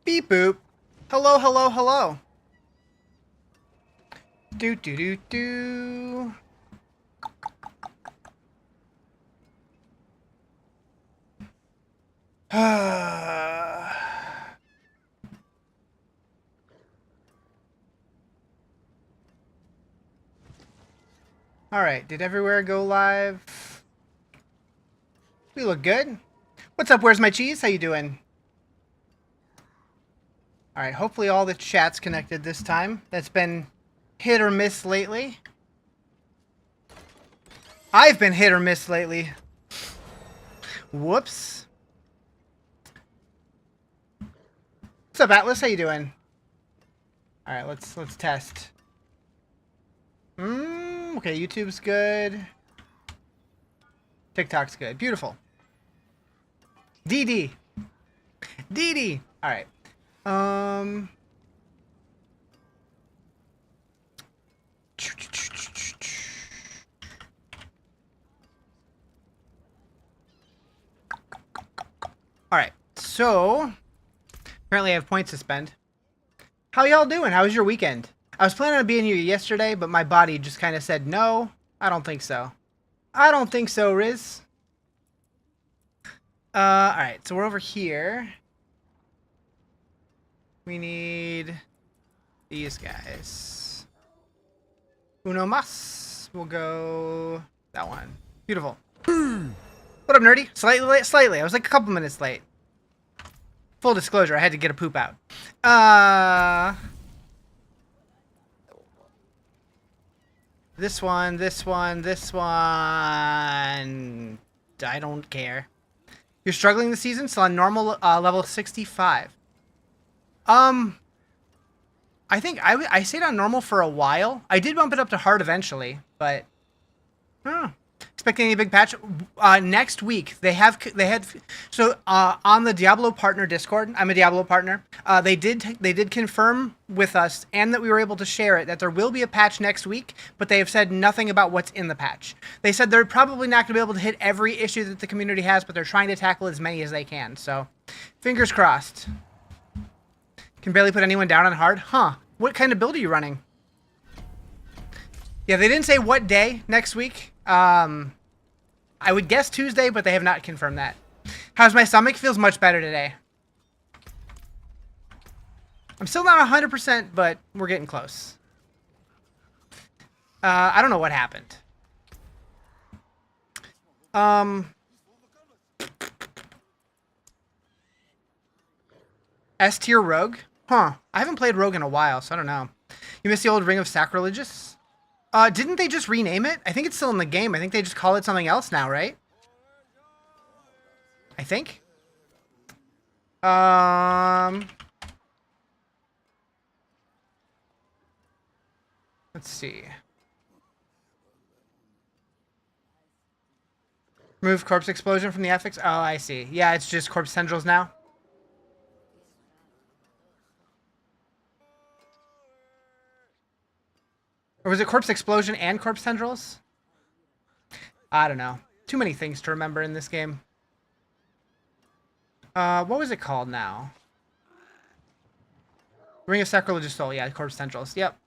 Beep boop. Hello, hello, hello. Do do do do. Alright, did everywhere go live? We look good. What's up, where's my cheese? How you doing? Alright, hopefully all the chat's connected this time. That's been hit or miss lately. I've been hit or miss lately. Whoops. What's up, Atlas? How you doing? Alright, let's test. Okay, YouTube's good. TikTok's good. Beautiful. DD. DD. Alright. Alright, so apparently I have points to spend. How y'all doing? How was your weekend? I was planning on being here yesterday, but my body just kind of said, no, I don't think so. I don't think so, Riz. Alright, so we're over here. We need these guys. Uno mas. We'll go that one. Beautiful. What up, nerdy? Slightly late? Slightly. I was like a couple minutes late. Full disclosure, I had to get a poop out. This one, this one, this one. I don't care. You're struggling this season? Still on normal level 65. I think I stayed on normal for a while. I did bump it up to hard eventually, but expecting any big patch next week. They had so on the Diablo partner Discord. I'm a Diablo partner. They did confirm with us and that we were able to share it that there will be a patch next week, but they have said nothing about what's in the patch. They said they're probably not going to be able to hit every issue that the community has, but they're trying to tackle as many as they can. So, fingers crossed. Can barely put anyone down on hard? Huh. What kind of build are you running? Yeah, they didn't say what day next week. I would guess Tuesday, but they have not confirmed that. How's my stomach? Feels much better today. I'm still not 100%, but we're getting close. I don't know what happened. S tier rogue? Huh. I haven't played rogue in a while, so I don't know. You missed the old Ring of Sacrilegious? Didn't they just rename it? I think it's still in the game. I think they just call it something else now, right? I think. Let's see. Remove corpse explosion from the affix. Oh, I see. Yeah, it's just corpse tendrils now. Or was it corpse explosion and corpse tendrils? I don't know. Too many things to remember in this game. What was it called now? Ring of Sacrilegious Soul. Yeah, corpse tendrils. Yep.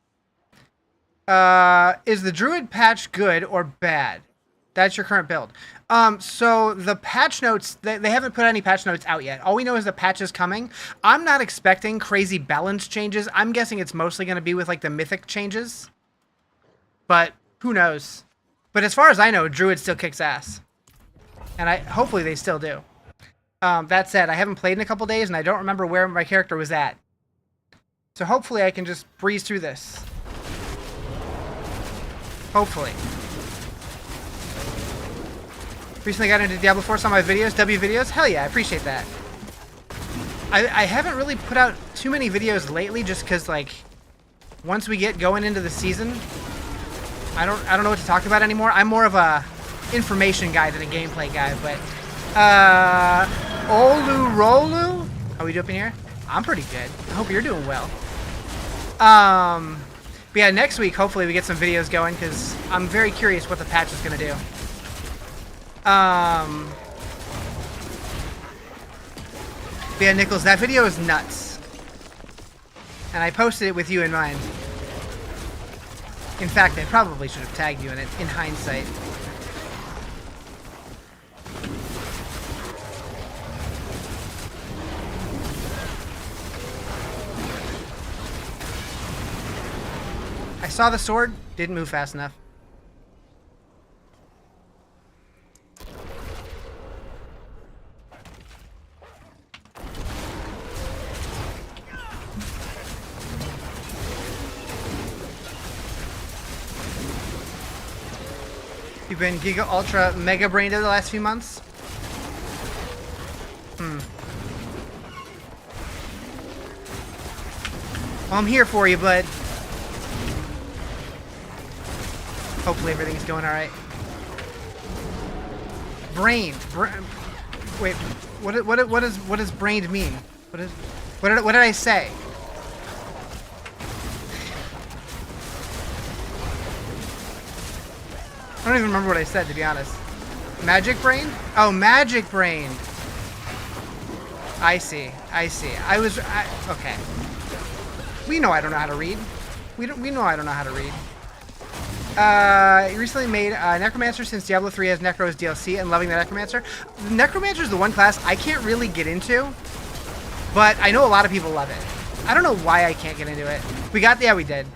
Is the Druid patch good or bad? That's your current build. So the patch notes, they haven't put any patch notes out yet. All we know is the patch is coming. I'm not expecting crazy balance changes. I'm guessing it's mostly going to be with like the mythic changes. But who knows? But as far as I know, Druid still kicks ass. And hopefully they still do. That said, I haven't played in a couple days and I don't remember where my character was at. So hopefully I can just breeze through this. Hopefully. Recently got into Diablo 4, saw my videos, W videos. Hell yeah, I appreciate that. I haven't really put out too many videos lately just because, like, once we get going into the season, I don't know what to talk about anymore. I'm more of a information guy than a gameplay guy, but Olu Rolu? How we doing here? I'm pretty good. I hope you're doing well. But yeah, next week hopefully we get some videos going because I'm very curious what the patch is gonna do. But yeah, Nichols, that video is nuts. And I posted it with you in mind. In fact, I probably should have tagged you in it, in hindsight. I saw the sword, didn't move fast enough. You've been Giga Ultra Mega Brained over the last few months? Well, I'm here for you, bud. Hopefully everything's going alright. Brained. Wait, what does brained mean? What did I say? I don't even remember what I said, to be honest. Magic brain? Oh, magic brain. I see. Okay. We know I don't know how to read. We know I don't know how to read. You recently made Necromancer since Diablo 3 has Necro's DLC and loving the Necromancer. Necromancer is the one class I can't really get into, but I know a lot of people love it. I don't know why I can't get into it. Yeah, we did.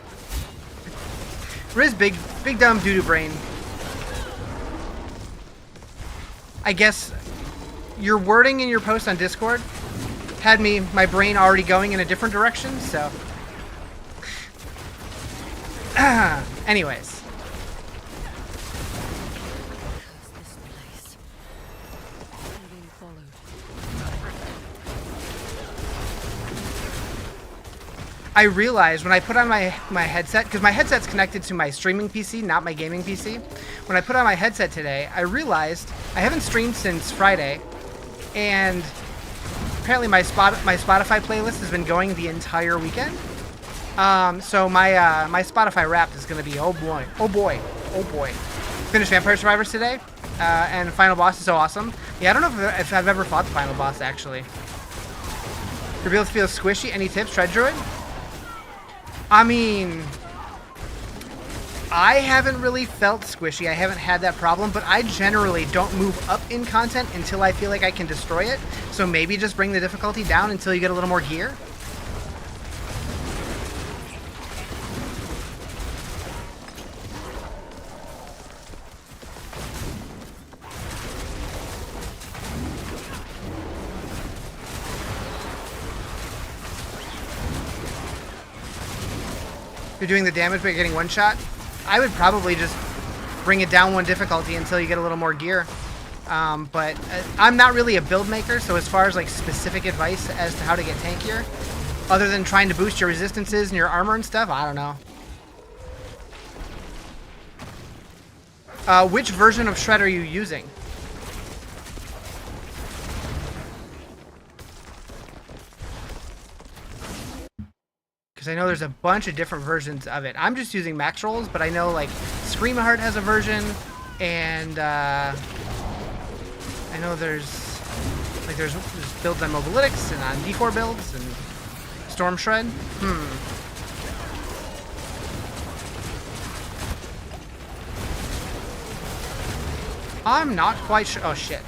Riz, big dumb doo-doo brain. I guess your wording in your post on Discord had my brain already going in a different direction, so. Anyways. I realized when I put on my headset, because my headset's connected to my streaming PC, not my gaming PC. When I put on my headset today, I realized I haven't streamed since Friday, and apparently my Spotify playlist has been going the entire weekend. So my Spotify Wrapped is going to be oh boy. Finished Vampire Survivors today, and final boss is so awesome. Yeah, I don't know if I've ever fought the final boss actually. Your build feels squishy. Any tips? Try Druid. I mean, I haven't really felt squishy. I haven't had that problem, but I generally don't move up in content until I feel like I can destroy it. So maybe just bring the difficulty down until you get a little more gear. You're doing the damage but getting one shot. I would probably just bring it down one difficulty until you get a little more gear. But I'm not really a build maker, so as far as like specific advice as to how to get tankier, other than trying to boost your resistances and your armor and stuff, I don't know. Which version of Shred are you using? I know there's a bunch of different versions of it. I'm just using max rolls, but I know like Screamheart has a version, and I know there's builds on Mobilytics and on D4 builds and Storm Shred. I'm not quite sure. Oh shit.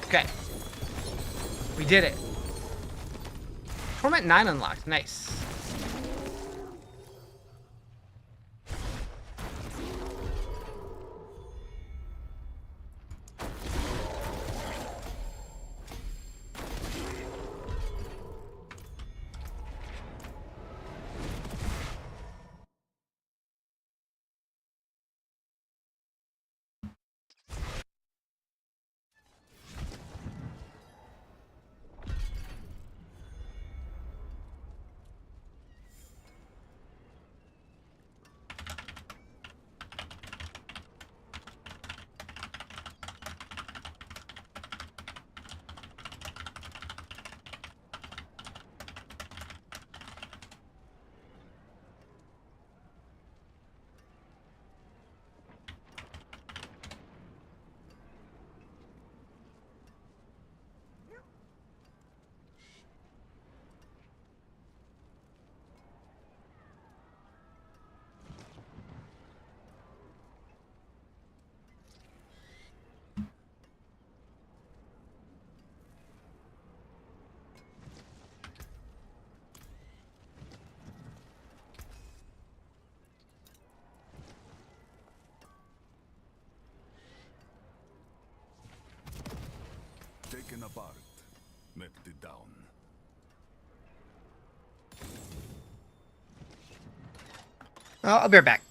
Okay. We did it. Torment 9 unlocked. Nice. taken apart, melted down. Oh, I'll be right back.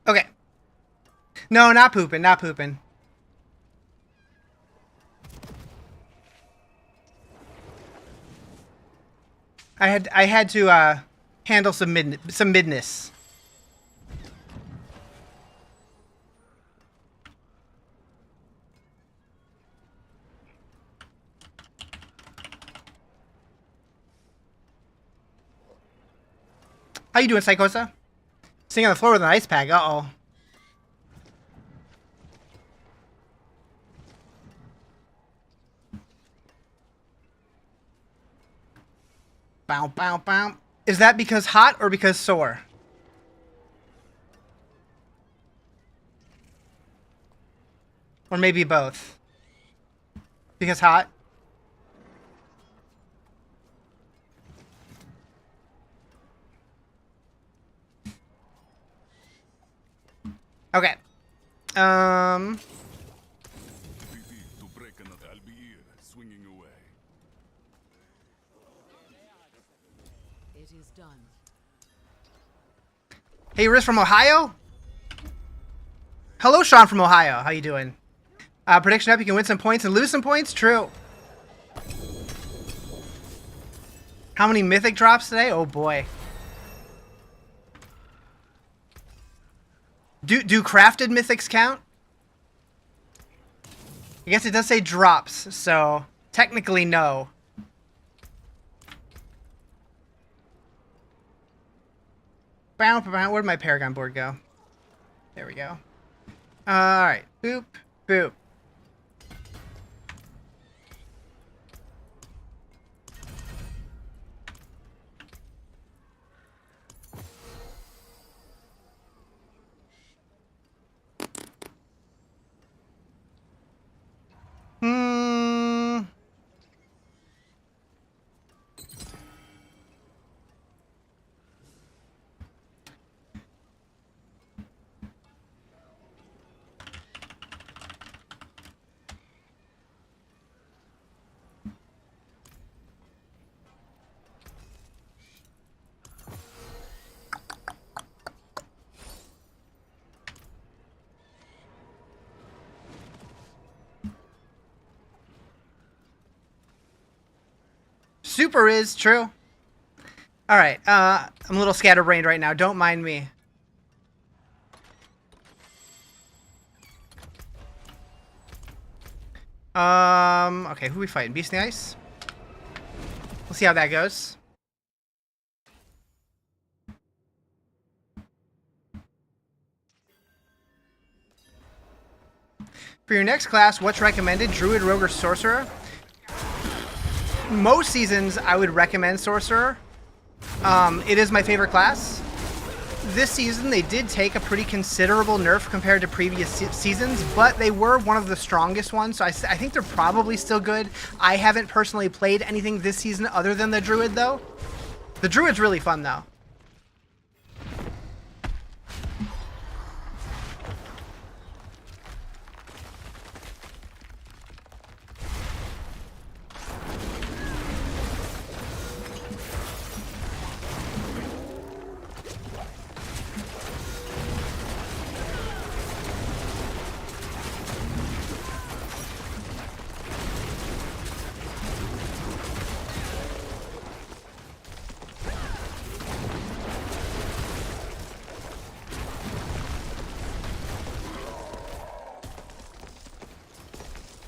Okay. No, not pooping, not pooping. I had to handle some midness. How you doing, Psychosa? Sitting on the floor with an ice pack. Uh-oh. Bow, bow, bow. Is that because hot or because sore? Or maybe both. Because hot? Okay. Swinging away. It is done. Hey, Riz from Ohio? Hello, Sean from Ohio. How you doing? Prediction up, you can win some points and lose some points? True. How many mythic drops today? Oh boy. Do crafted mythics count? I guess it does say drops, so technically no. Where'd my Paragon board go? There we go. Alright. Boop. Boop. Super is true. Alright, I'm a little scatterbrained right now. Don't mind me. Okay, who are we fighting? Beast in the Ice? We'll see how that goes. For your next class, what's recommended? Druid, Rogue, or Sorcerer? most seasons I would recommend Sorcerer. It is my favorite class. This season they did take a pretty considerable nerf compared to previous seasons, but they were one of the strongest ones, so I think they're probably still good. I haven't personally played anything this season other than the Druid, though. The Druid's really fun, though.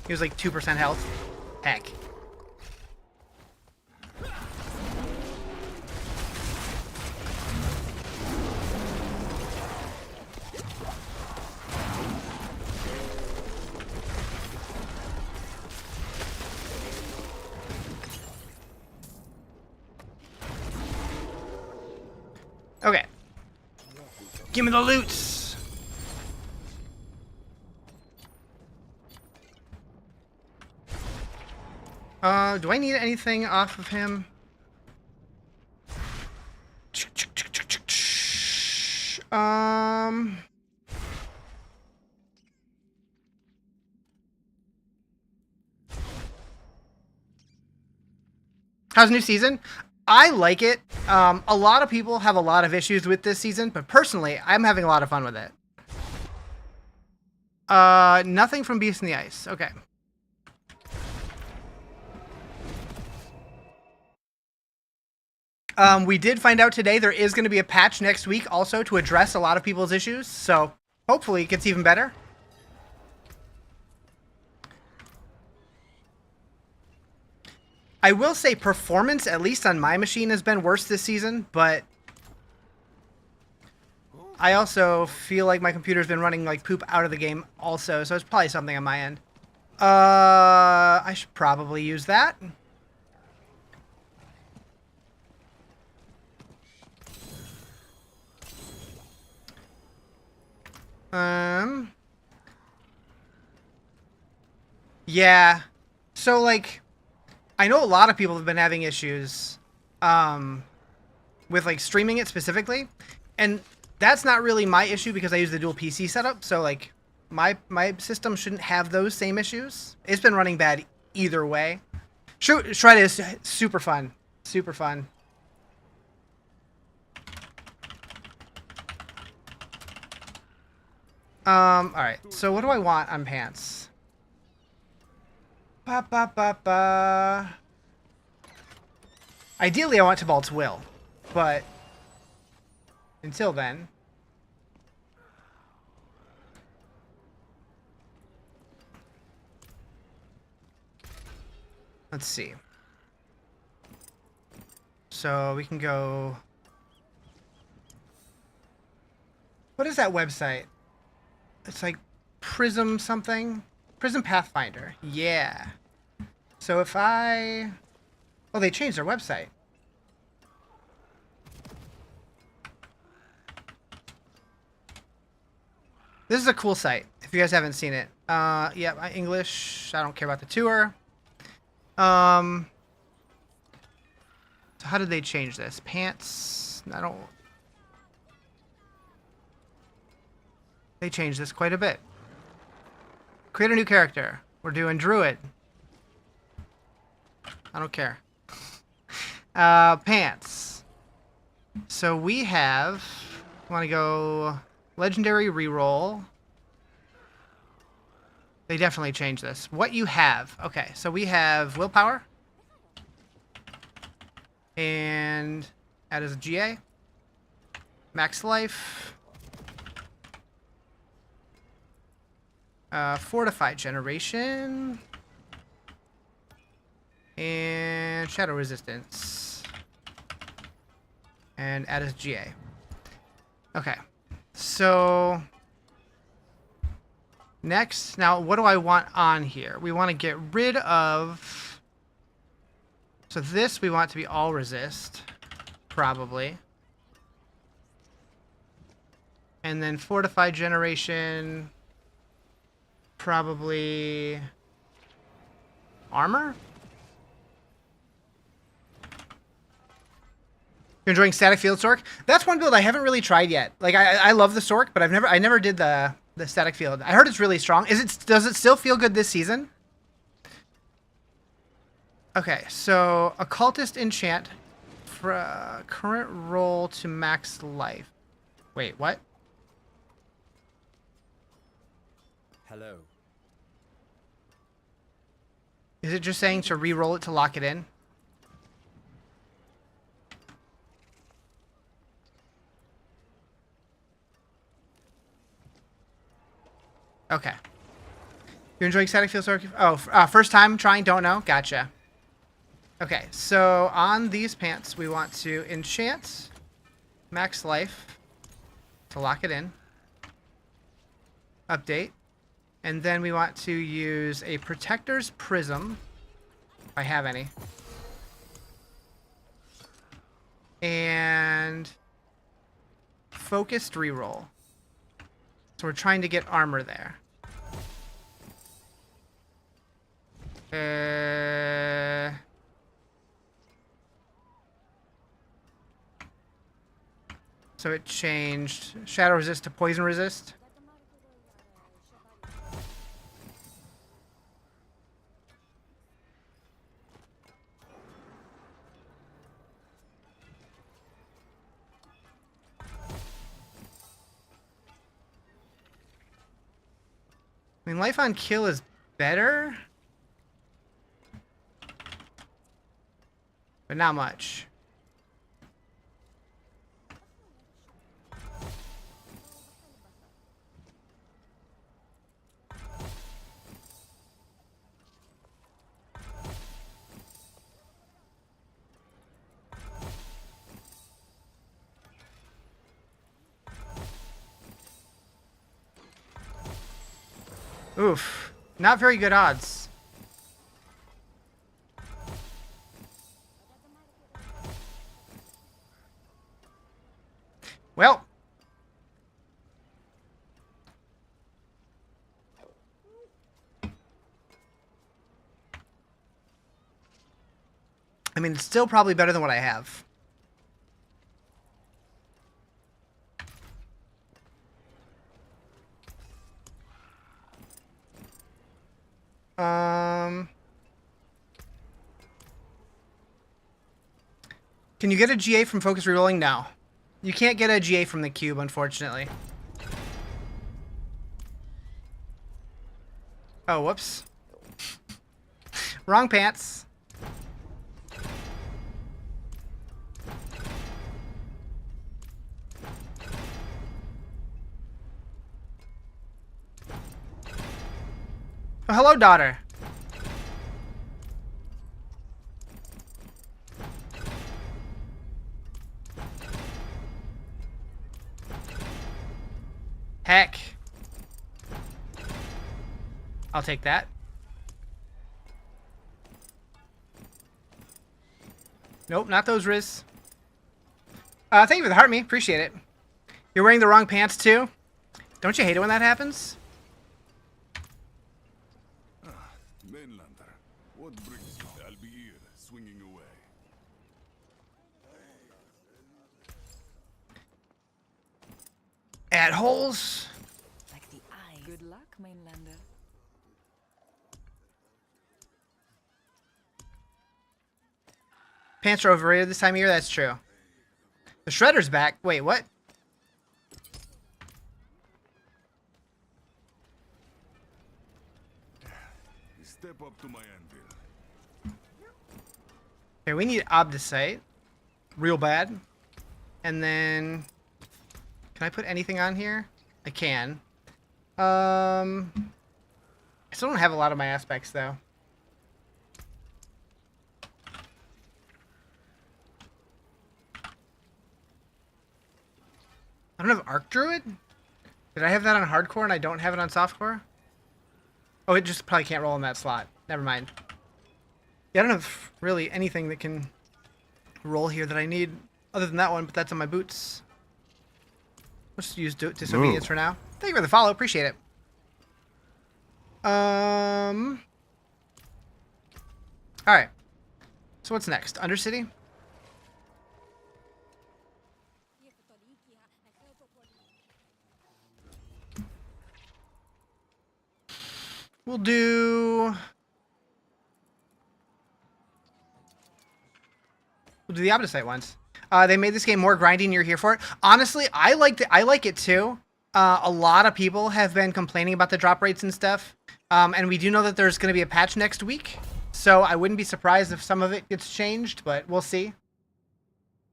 He was like 2% health. Heck. Okay. Give me the loot. Do I need anything off of him? How's new season? I like it. A lot of people have a lot of issues with this season, but personally, I'm having a lot of fun with it. Nothing from Beast in the Ice. Okay. We did find out today there is going to be a patch next week also to address a lot of people's issues, so hopefully it gets even better. I will say performance, at least on my machine, has been worse this season, but I also feel like my computer's been running like poop out of the game also, so it's probably something on my end. I should probably use that. Yeah. So, like, I know a lot of people have been having issues, with, like, streaming it specifically, and that's not really my issue because I use the dual PC setup, so, like, my system shouldn't have those same issues. It's been running bad either way. Shred is super fun. Super fun. Alright, so what do I want on pants? Ideally, I want Tibalt's Will, but until then... Let's see. So we can go... What is that website? It's like Prism something? Prism Pathfinder. Yeah. So if I... Oh, they changed their website. This is a cool site, if you guys haven't seen it. Yeah, my English, I don't care about the tour. So how did they change this? Pants, I don't... They changed this quite a bit. Create a new character. We're doing Druid. I don't care. Pants. So we have... want to go... Legendary reroll. They definitely changed this. What you have. Okay, so we have Willpower. And add as a GA. Max Life. Fortified Generation. And Shadow Resistance. And add as GA. Okay. So... Next, now what do I want on here? We want to get rid of So this we want to be all resist, probably. And then fortify generation, probably armor? You're enjoying static field Sork? That's one build I haven't really tried yet. Like I love the Sork, but I never did the static field. I heard it's really strong. Does it still feel good this season? Okay, so occultist enchant for current roll to max life. Wait, what? Hello. Is it just saying to re-roll it to lock it in? Okay. You're enjoying static field Sork? Oh, first time trying, don't know? Gotcha. Okay, so on these pants, we want to enchant max life to lock it in. Update. And then we want to use a Protector's Prism, if I have any. And focused reroll. So we're trying to get armor there. So it changed shadow resist to poison resist. I mean, life on kill is better, but not much. Oof. Not very good odds. Well. I mean, it's still probably better than what I have. Can you get a GA from focus rerolling? No. You can't get a GA from the cube, unfortunately. Oh, whoops. Wrong pants. Oh, hello, daughter. Heck. I'll take that. Nope, not those Riz. Thank you for the heart me. Appreciate it. You're wearing the wrong pants too? Don't you hate it when that happens? Mainlander, what brings you? I'll be here, swinging away. Add holes. Like the eye. Good luck, Mainlander. Pants are overrated this time of year. That's true. The shredder's back. Wait, what? Step up to my anvil. Okay, we need Obdicite. Real bad. And then... Can I put anything on here? I can. I still don't have a lot of my aspects, though. I don't have Arc Druid? Did I have that on hardcore and I don't have it on softcore? Oh, it just probably can't roll in that slot. Never mind. Yeah, I don't have really anything that can roll here that I need other than that one, but that's on my boots. Let's use disobedience for now. Thank you for the follow. Appreciate it. All right. So what's next? Undercity? We'll do the opposite ones. They made this game more grindy and you're here for it. Honestly, I like it too. A lot of people have been complaining about the drop rates and stuff. And we do know that there's going to be a patch next week. So I wouldn't be surprised if some of it gets changed, but we'll see.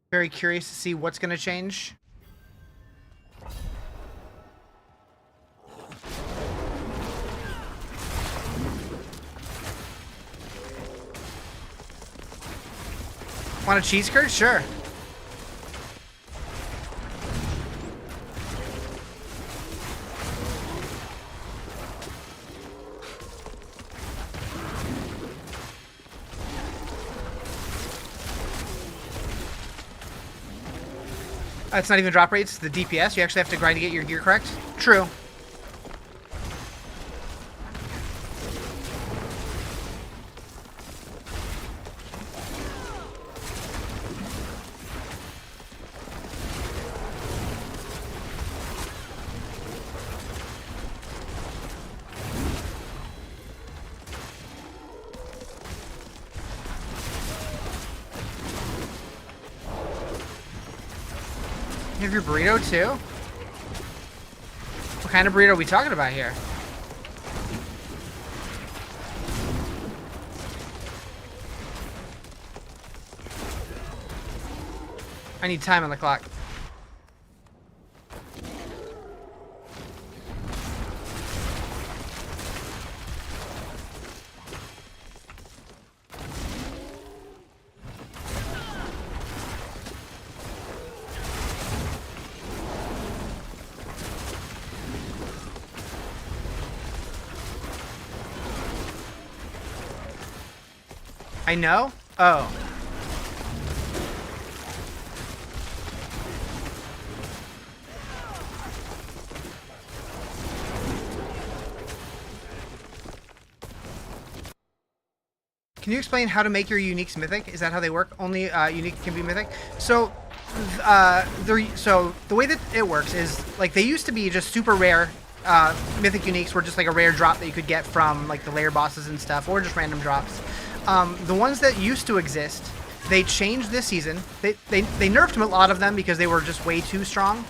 Very curious to see what's going to change. Want a cheese curd? Sure. It's not even drop rates, the DPS. You actually have to grind to get your gear correct. True. You have your burrito too? What kind of burrito are we talking about here? I need time on the clock. I know? Oh. Can you explain how to make your uniques mythic? Is that how they work? Only unique can be mythic? So, the way that it works is, like, they used to be just super rare. Mythic uniques were just like a rare drop that you could get from like the lair bosses and stuff, or just random drops. The ones that used to exist, they changed this season. They nerfed a lot of them because they were just way too strong.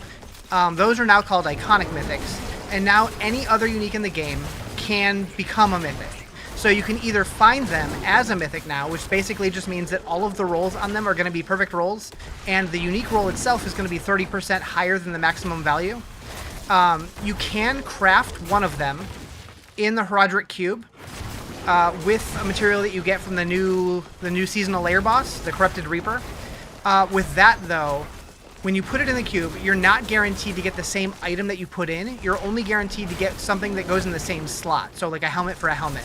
Those are now called iconic mythics, and now any other unique in the game can become a mythic. So you can either find them as a mythic now, which basically just means that all of the rolls on them are going to be perfect rolls, and the unique roll itself is going to be 30% higher than the maximum value. You can craft one of them in the Rizarjay cube with a material that you get from the new seasonal lair boss, the Corrupted Reaper. With that though, when you put it in the cube, you're not guaranteed to get the same item that you put in. You're only guaranteed to get something that goes in the same slot. So like a helmet for a helmet.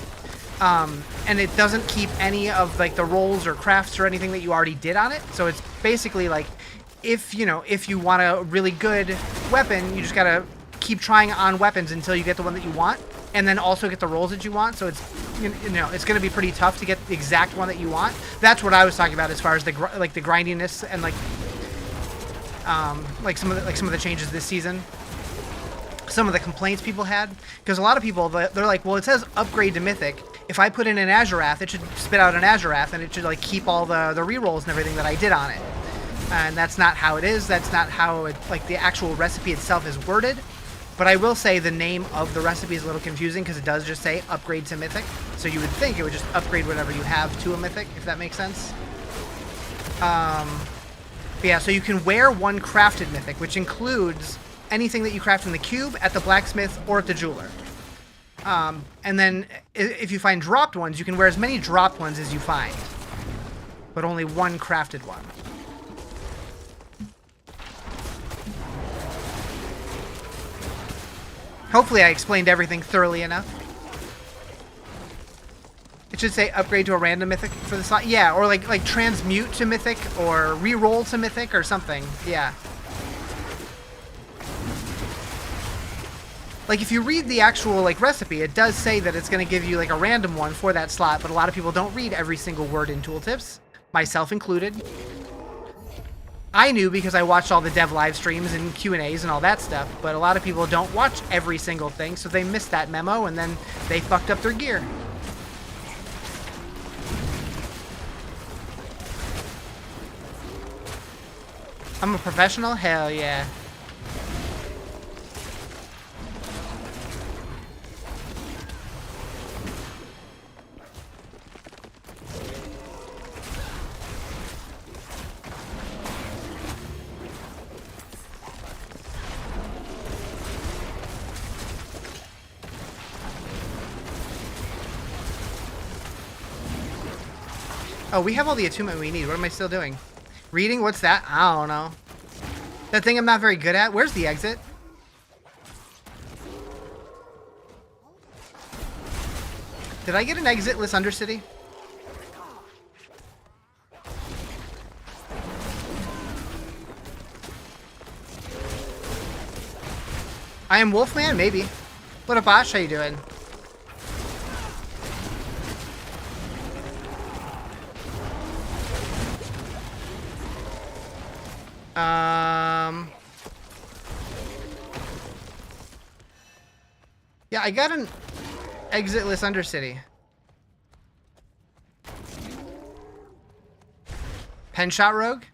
And it doesn't keep any of like the rolls or crafts or anything that you already did on it. So it's basically like, if you want a really good weapon, you just gotta keep trying on weapons until you get the one that you want, and then also get the rolls that you want. So it's it's gonna be pretty tough to get the exact one that you want. That's what I was talking about as far as the grindiness and like some of the changes this season. Some of the complaints people had, because a lot of people, they're like, well, it says upgrade to mythic. If I put in an Azurath, it should spit out an Azurath, and it should like keep all the rerolls and everything that I did on it. And that's not how it is. That's not how it, like, the actual recipe itself is worded. But I will say the name of the recipe is a little confusing because it does just say upgrade to mythic. So you would think it would just upgrade whatever you have to a mythic, if that makes sense. But yeah, so you can wear one crafted mythic, which includes anything that you craft in the cube, at the blacksmith, or at the jeweler. And then if you find dropped ones, you can wear as many dropped ones as you find, but only one crafted one. Hopefully I explained everything thoroughly enough. It should say upgrade to a random mythic for the slot. Yeah, or like transmute to mythic or re-roll to mythic or something. Yeah. Like if you read the actual like recipe, it does say that it's going to give you like a random one for that slot, but a lot of people don't read every single word in tooltips, myself included. I knew because I watched all the dev live streams and Q&As and all that stuff, but a lot of people don't watch every single thing, so they missed that memo and then they fucked up their gear. I'm a professional? Hell yeah. Oh, we have all the attunement we need. What am I still doing? Reading? What's that? I don't know. That thing I'm not very good at. Where's the exit? Did I get an exitless Undercity? I am Wolfman? Maybe. What up, Bosh? How you doing? Yeah, I got an exitless Undercity. Pen shot rogue?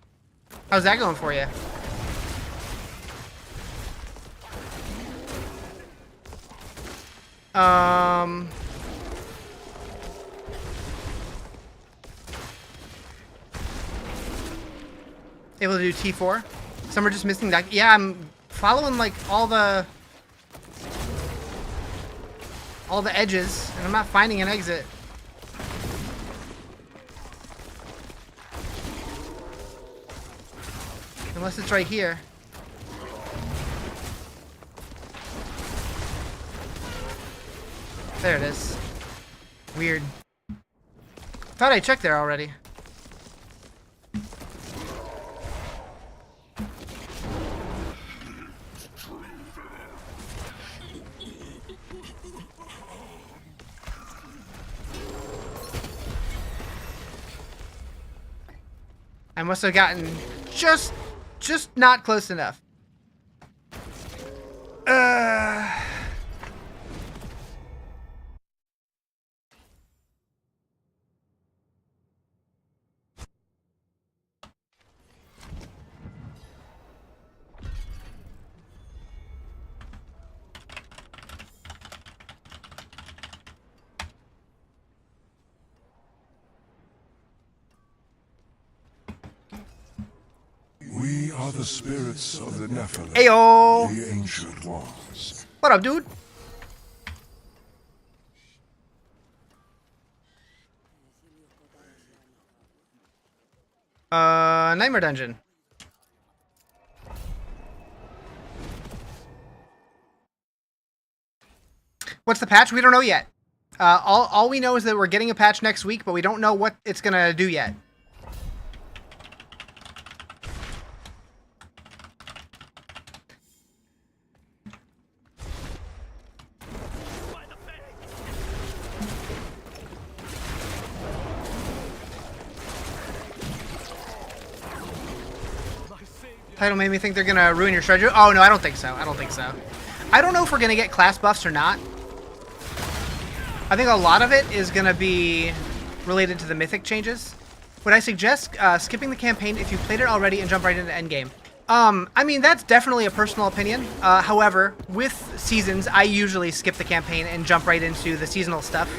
How's that going for you? Able to do T4? Some are just missing that. Yeah, I'm following like all the edges, and I'm not finding an exit. Unless it's right here. There it is. Weird. Thought I checked there already. I must have gotten just not close enough. We are the spirits of the Nephilim, Ayo! the ancient ones. What up, dude? Nightmare Dungeon. What's the patch? We don't know yet. All we know is that we're getting a patch next week, but we don't know what it's gonna do yet. Title made me think they're gonna ruin your strategy. Oh no, I don't think so. I don't think so. I don't know if we're gonna get class buffs or not. I think a lot of it is gonna be related to the mythic changes. Would I suggest skipping the campaign if you played it already and jump right into endgame? I mean, that's definitely a personal opinion. However, with seasons, I usually skip the campaign and jump right into the seasonal stuff.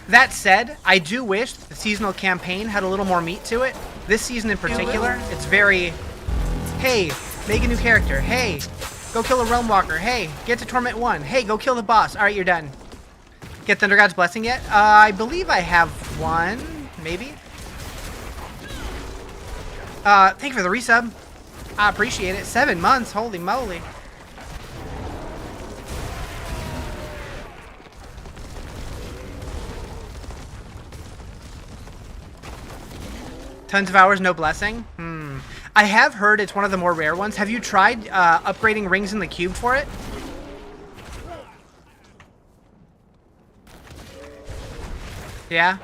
That said, I do wish the seasonal campaign had a little more meat to it. This season in particular, it's very, hey, make a new character. Hey, go kill a Realm Walker. Hey, get to Torment 1. Hey, go kill the boss. All right, you're done. Get Thunder God's Blessing yet? I believe I have one, maybe. Thank you for the resub. I appreciate it. 7 months. Holy moly. Tons of hours, no blessing? I have heard it's one of the more rare ones. Have you tried upgrading rings in the cube for it? Yeah?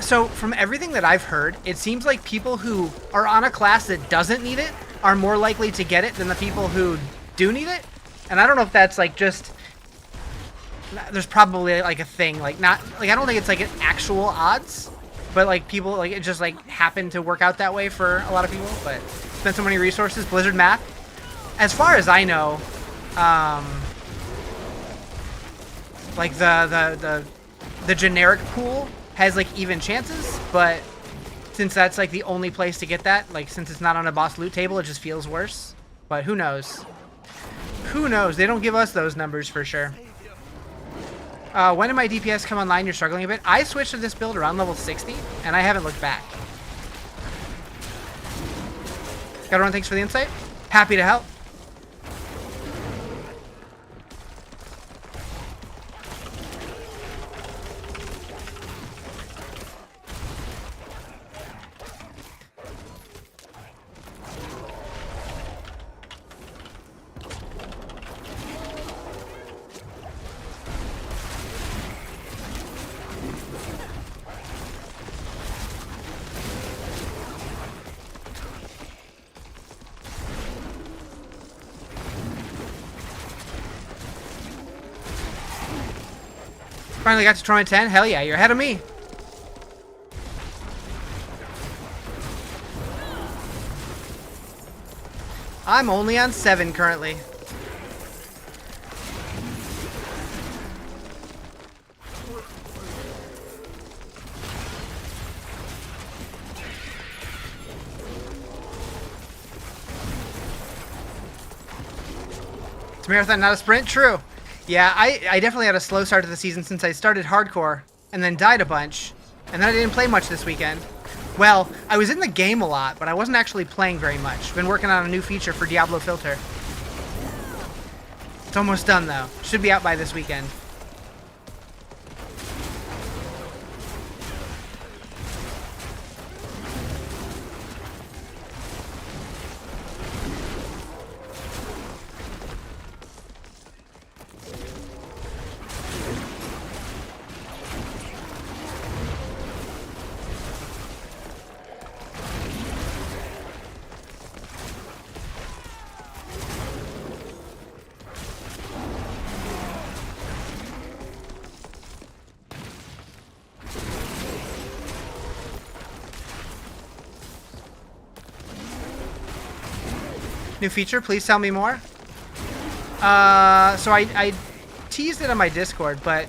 So from everything that I've heard, it seems like people who are on a class that doesn't need it are more likely to get it than the people who do need it. And I don't know if that's like just... There's probably like a thing, like not... Like I don't think it's like an actual odds, but like people, like it just like happened to work out that way for a lot of people, but spend so many resources. Blizzard math. As far as I know, like the generic pool has like even chances, but since that's like the only place to get that, like since it's not on a boss loot table, it just feels worse. But who knows? Who knows? They don't give us those numbers for sure. When did my DPS come online? You're struggling a bit. I switched to this build around level 60, and I haven't looked back. Got everyone, thanks for the insight. Happy to help. Finally got to tournament 10. Hell yeah, you're ahead of me. I'm only on 7 currently. It's a marathon, not a sprint. True. Yeah, I definitely had a slow start to the season since I started hardcore and then died a bunch. And then I didn't play much this weekend. Well, I was in the game a lot, but I wasn't actually playing very much. Been working on a new feature for Diablo Filter. It's almost done though. Should be out by this weekend. New feature, please tell me more. So I teased it on my Discord, but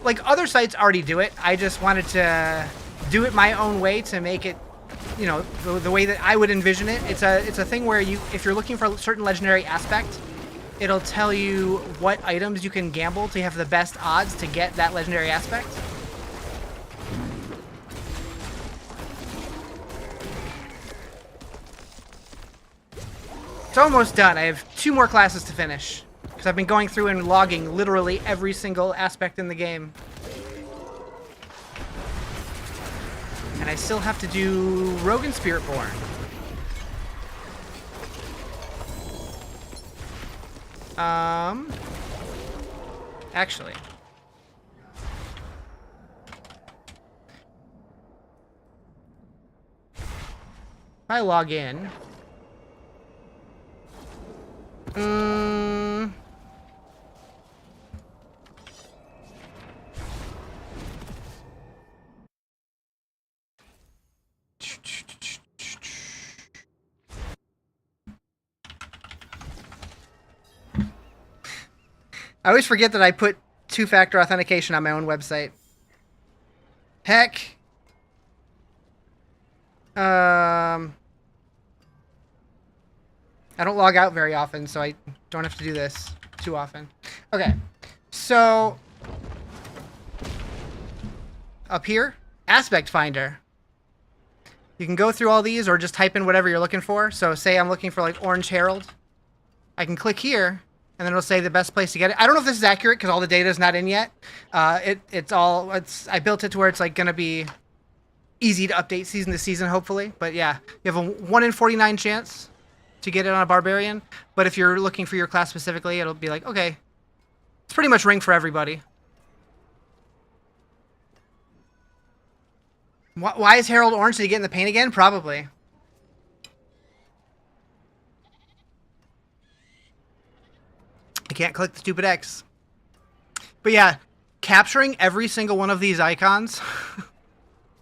like other sites already do it. I just wanted to do it my own way to make it, you know, the way that I would envision it. It's a thing where you, if you're looking for a certain legendary aspect, it'll tell you what items you can gamble to have the best odds to get that legendary aspect. It's almost done. I have 2 more classes to finish. Because I've been going through and logging literally every single aspect in the game. And I still have to do Rogue and Spiritborn. Actually. If I log in... I always forget that I put 2-factor authentication on my own website. Heck. I don't log out very often, so I don't have to do this too often. Okay, so up here, Aspect Finder. You can go through all these or just type in whatever you're looking for. So say I'm looking for like Orange Herald. I can click here, and then it'll say the best place to get it. I don't know if this is accurate because all the data is not in yet. I built it to where it's like going to be easy to update season to season, hopefully. But yeah, you have a 1 in 49 chance to get it on a Barbarian. But if you're looking for your class specifically, it'll be like, okay, it's pretty much ring for everybody. Why is Herald orange? Did he get in the paint again? Probably. I can't click the stupid X. But yeah, capturing every single one of these icons.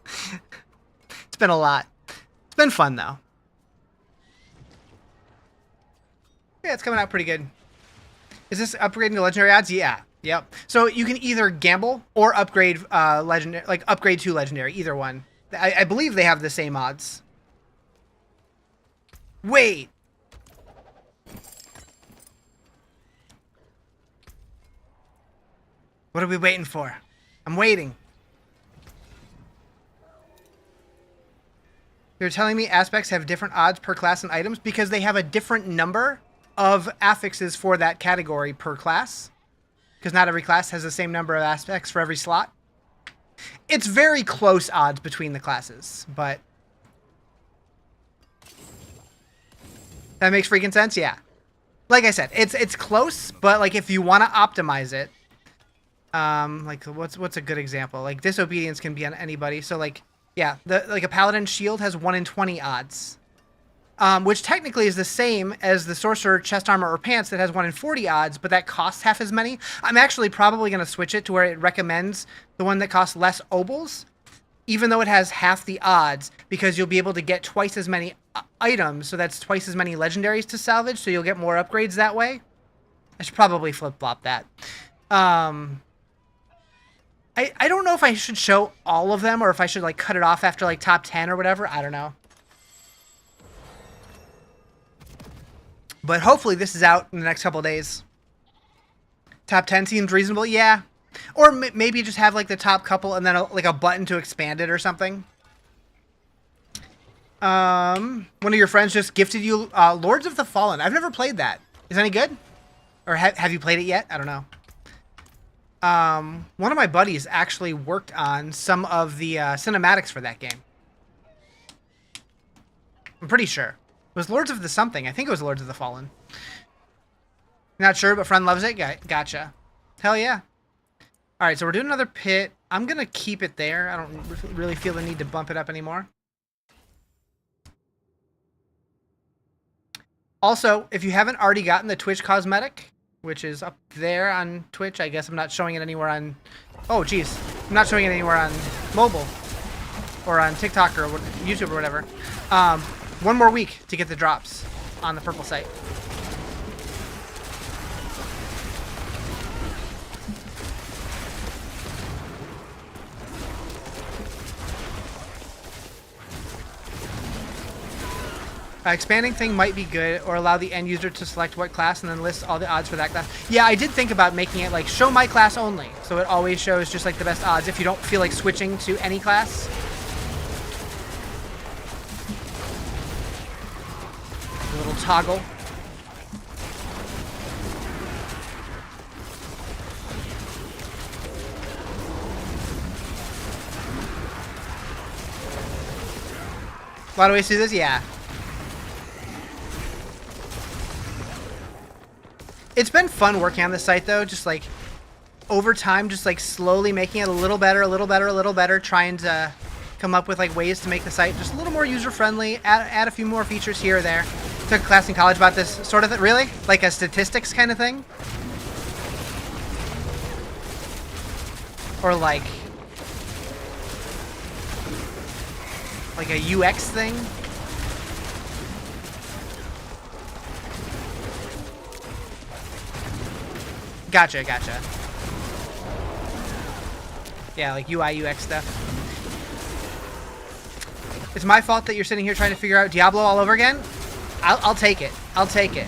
It's been a lot. It's been fun, though. Yeah, it's coming out pretty good. Is this upgrading to legendary odds? Yeah. Yep. So you can either gamble or upgrade legendary, like upgrade to legendary. Either one. I believe they have the same odds. Wait. What are we waiting for? I'm waiting. You're telling me aspects have different odds per class and items because they have a different number of affixes for that category per class. Because not every class has the same number of aspects for every slot. It's very close odds between the classes, but that makes freaking sense. Yeah, like I said, it's close, but like if you want to optimize it, like what's a good example? Like disobedience can be on anybody. So like yeah, like a paladin shield has 1 in 20 odds. Which technically is the same as the sorcerer chest armor or pants that has 1 in 40 odds, but that costs half as many. I'm actually probably going to switch it to where it recommends the one that costs less obols, even though it has half the odds, because you'll be able to get twice as many items, so that's twice as many legendaries to salvage, so you'll get more upgrades that way. I should probably flip-flop that. I don't know if I should show all of them, or if I should like cut it off after like top 10 or whatever. I don't know. But hopefully this is out in the next couple of days. Top 10 seems reasonable, yeah. Or maybe just have like the top couple and then like a button to expand it or something. One of your friends just gifted you Lords of the Fallen. I've never played that. Is it any good? Or have you played it yet? I don't know. One of my buddies actually worked on some of the cinematics for that game. I'm pretty sure. It was Lords of the something. I think it was Lords of the Fallen. Not sure, but friend loves it. Gotcha. Hell yeah. All right, so we're doing another pit. I'm going to keep it there. I don't really feel the need to bump it up anymore. Also, if you haven't already gotten the Twitch cosmetic, which is up there on Twitch, I guess I'm not showing it anywhere on... Oh, geez. I'm not showing it anywhere on mobile or on TikTok or YouTube or whatever. 1 more week to get the drops on the purple site. Expanding thing might be good, or allow the end user to select what class and then list all the odds for that class. Yeah, I did think about making it like show my class only, so it always shows just like the best odds if you don't feel like switching to any class. A little toggle. A lot of ways to do this, yeah. It's been fun working on this site though, just like over time, just like slowly making it a little better, a little better, a little better, trying to come up with like ways to make the site just a little more user-friendly, add a few more features here or there. Took a class in college about this sort of thing, really? Like a statistics kind of thing? Or like a UX thing? Gotcha. Yeah, like UI, UX stuff. It's my fault that you're sitting here trying to figure out Diablo all over again. I'll take it. I'll take it.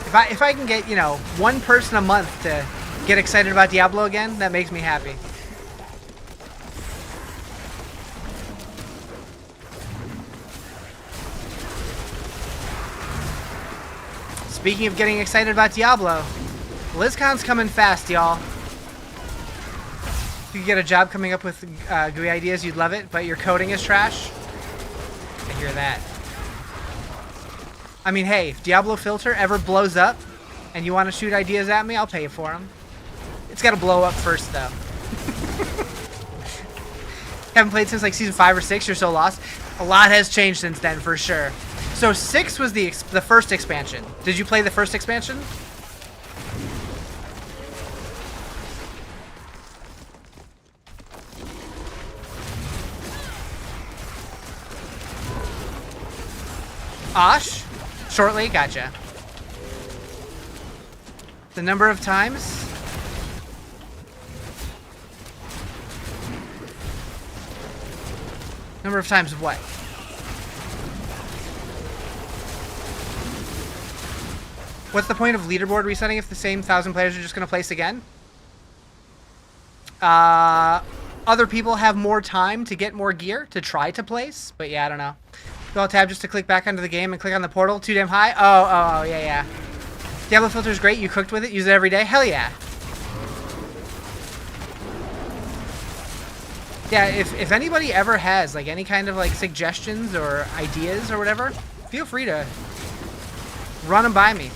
If I can get, you know, 1 person a month to get excited about Diablo again, that makes me happy. Speaking of getting excited about Diablo, BlizzCon's coming fast, y'all. If you could get a job coming up with GUI ideas, you'd love it, but your coding is trash. I hear that. I mean, hey, if Diablo Filter ever blows up and you want to shoot ideas at me, I'll pay you for them. It's got to blow up first, though. Haven't played since like season 5 or 6. You're so lost. A lot has changed since then, for sure. So 6 was the first expansion. Did you play the first expansion? Osh? Shortly? Gotcha. The number of times? Number of times what? What's the point of leaderboard resetting if the same 1,000 players are just going to place again? Other people have more time to get more gear to try to place, but yeah, I don't know. Go alt tab just to click back onto the game and click on the portal. Too damn high? Oh, yeah. Diablo Filter is great. You cooked with it. Use it every day. Hell yeah. Yeah, if anybody ever has like any kind of like suggestions or ideas or whatever, feel free to run them by me.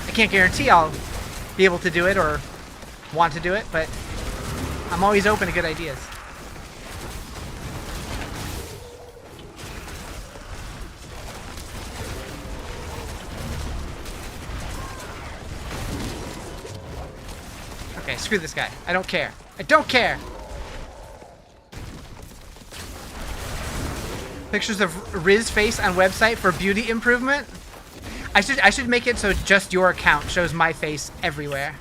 I can't guarantee I'll be able to do it or want to do it, but I'm always open to good ideas. Okay, screw this guy. I don't care. I don't care! Pictures of Riz face on website for beauty improvement? I should make it so just your account shows my face everywhere.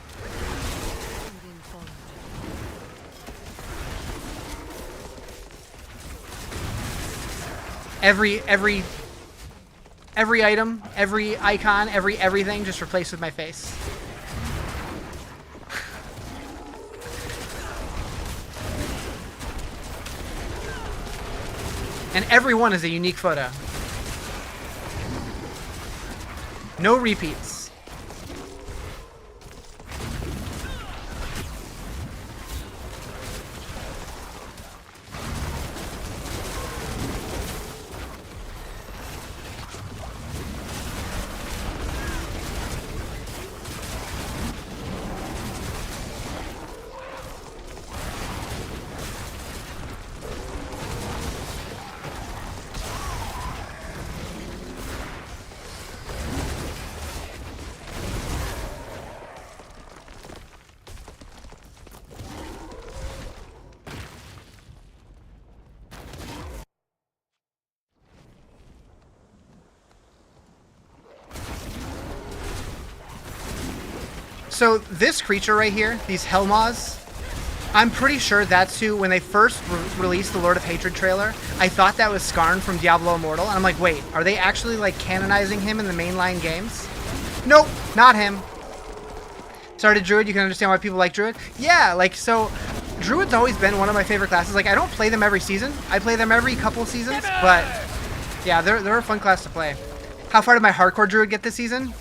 Every item, every icon, everything just replaced with my face. And every one is a unique photo. No repeats. So this creature right here, these Hellmaws, I'm pretty sure that's who, when they first released the Lord of Hatred trailer, I thought that was Skarn from Diablo Immortal, and I'm like, wait, are they actually like canonizing him in the mainline games? Nope, not him. Started Druid, you can understand why people like Druid? Yeah, like, so Druid's always been one of my favorite classes. Like, I don't play them every season. I play them every couple seasons, but yeah, they're a fun class to play. How far did my hardcore Druid get this season?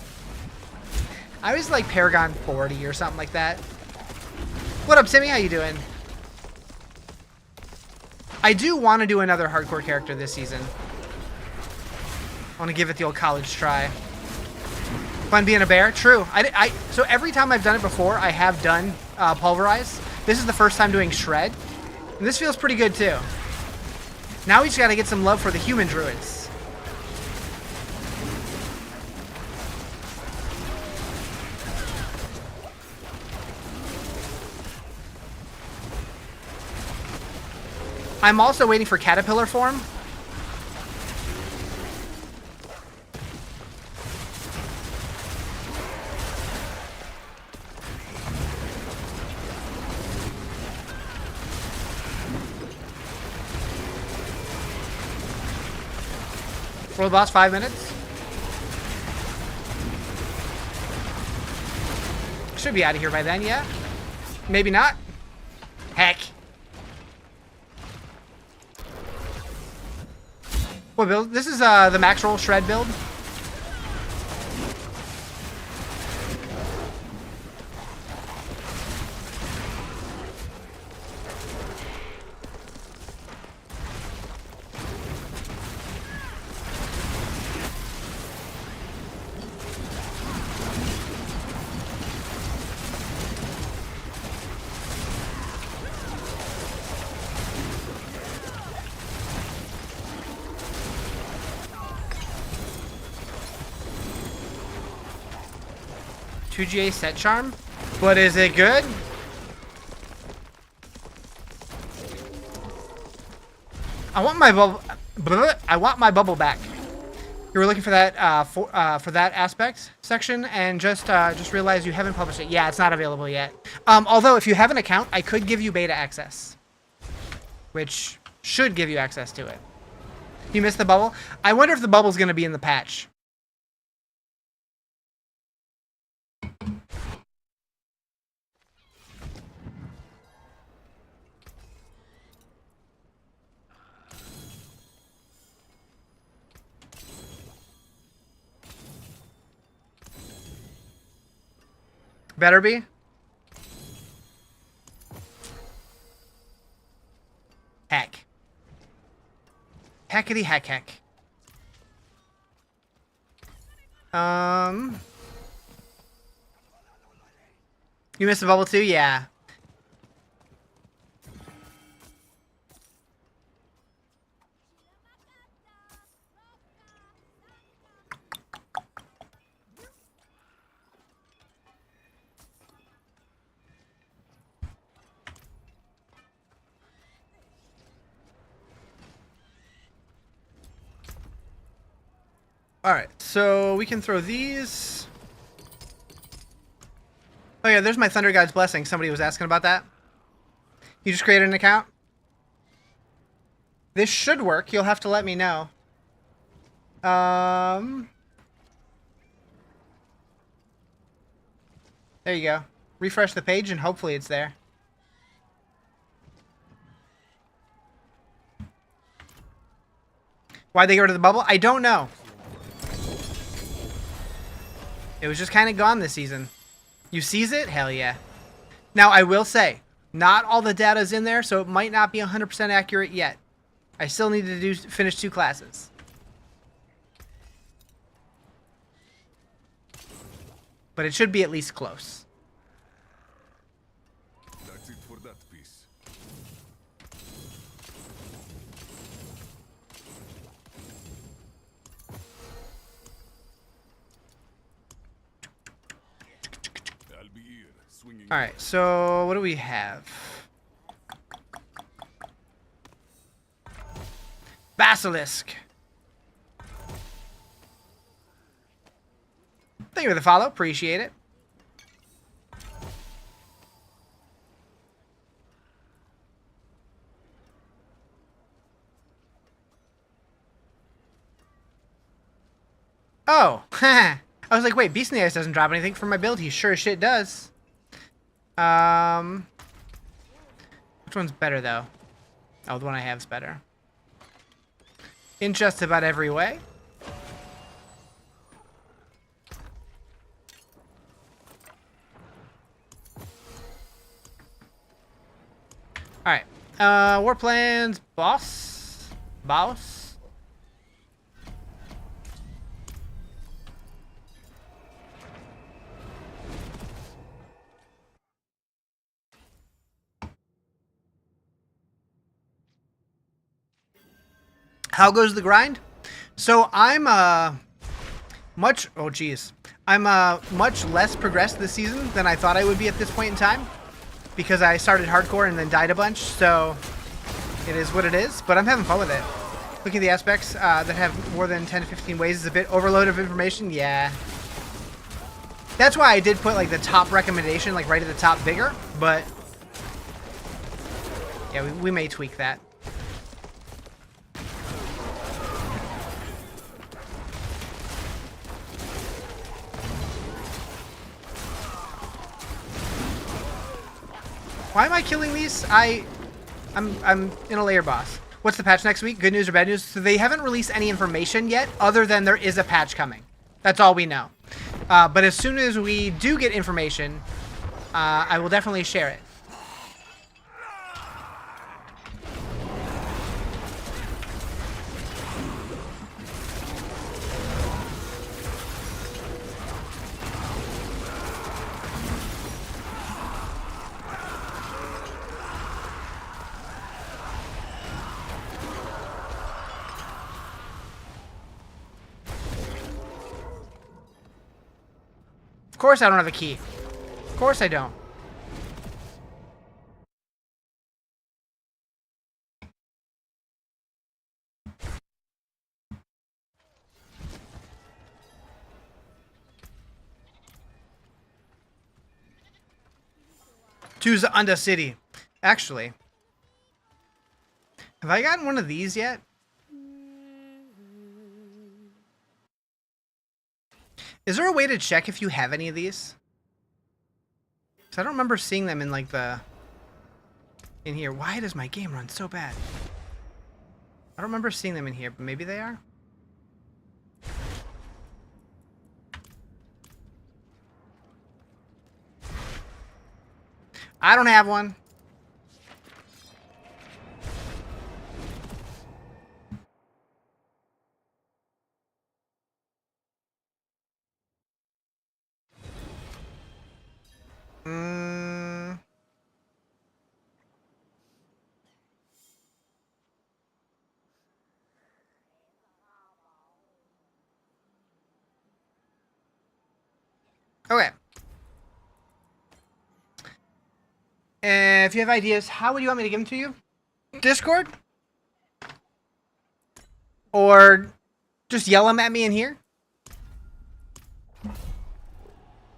I was like Paragon 40 or something like that. What up, Timmy? How you doing? I do want to do another hardcore character this season. I want to give it the old college try. Fun being a bear? True. So every time I've done it before, I have done Pulverize. This is the first time doing Shred. And this feels pretty good too. Now we just got to get some love for the human druids. I'm also waiting for Caterpillar form. World boss, 5 minutes. Should be out of here by then, yeah? Maybe not. Heck. What build? This is the max roll shred build. 2GA set charm. But is it good? I want my bubble. I want my bubble back. You were looking for that for that aspect section, and just realized you haven't published it. Yeah, it's not available yet. Although if you have an account, I could give you beta access, which should give you access to it. You missed the bubble. I wonder if the bubble's going to be in the patch. Better be. Heck. Heckity heck heck. You missed the bubble too? Yeah. Alright, so we can throw these. Oh yeah, there's my Thunder God's Blessing. Somebody was asking about that. You just created an account? This should work. You'll have to let me know. There you go. Refresh the page and hopefully it's there. Why'd they get rid of the bubble? I don't know. It was just kind of gone this season. You seize it? Hell yeah. Now, I will say, not all the data is in there, so it might not be 100% accurate yet. I still need to finish 2 classes. But it should be at least close. That's it for that piece. I'll be here, swinging. All right, so what do we have? Basilisk. Thank you for the follow. Appreciate it. Oh, I was like, wait, Beast in the Ice doesn't drop anything from my build. He sure as shit does. Which one's better, though? Oh, the one I have is better. In just about every way. Alright. War plans, boss? Boss? How goes the grind? So I'm much less progressed this season than I thought I would be at this point in time, because I started hardcore and then died a bunch, so it is what it is, but I'm having fun with it. Looking at the aspects that have more than 10 to 15 ways is a bit overload of information, yeah. That's why I did put like the top recommendation like right at the top bigger, but yeah, we may tweak that. Why am I killing these? I'm in a layer boss. What's the patch next week? Good news or bad news? So they haven't released any information yet, other than there is a patch coming. That's all we know. But as soon as we do get information, I will definitely share it. Of course I don't have a key. Of course I don't. To the Undercity. Actually, have I gotten one of these yet? Is there a way to check if you have any of these? Because I don't remember seeing them in like the... in here. Why does my game run so bad? I don't remember seeing them in here, but maybe they are? I don't have one. Okay. If you have ideas, how would you want me to give them to you? Discord? Or just yell them at me in here?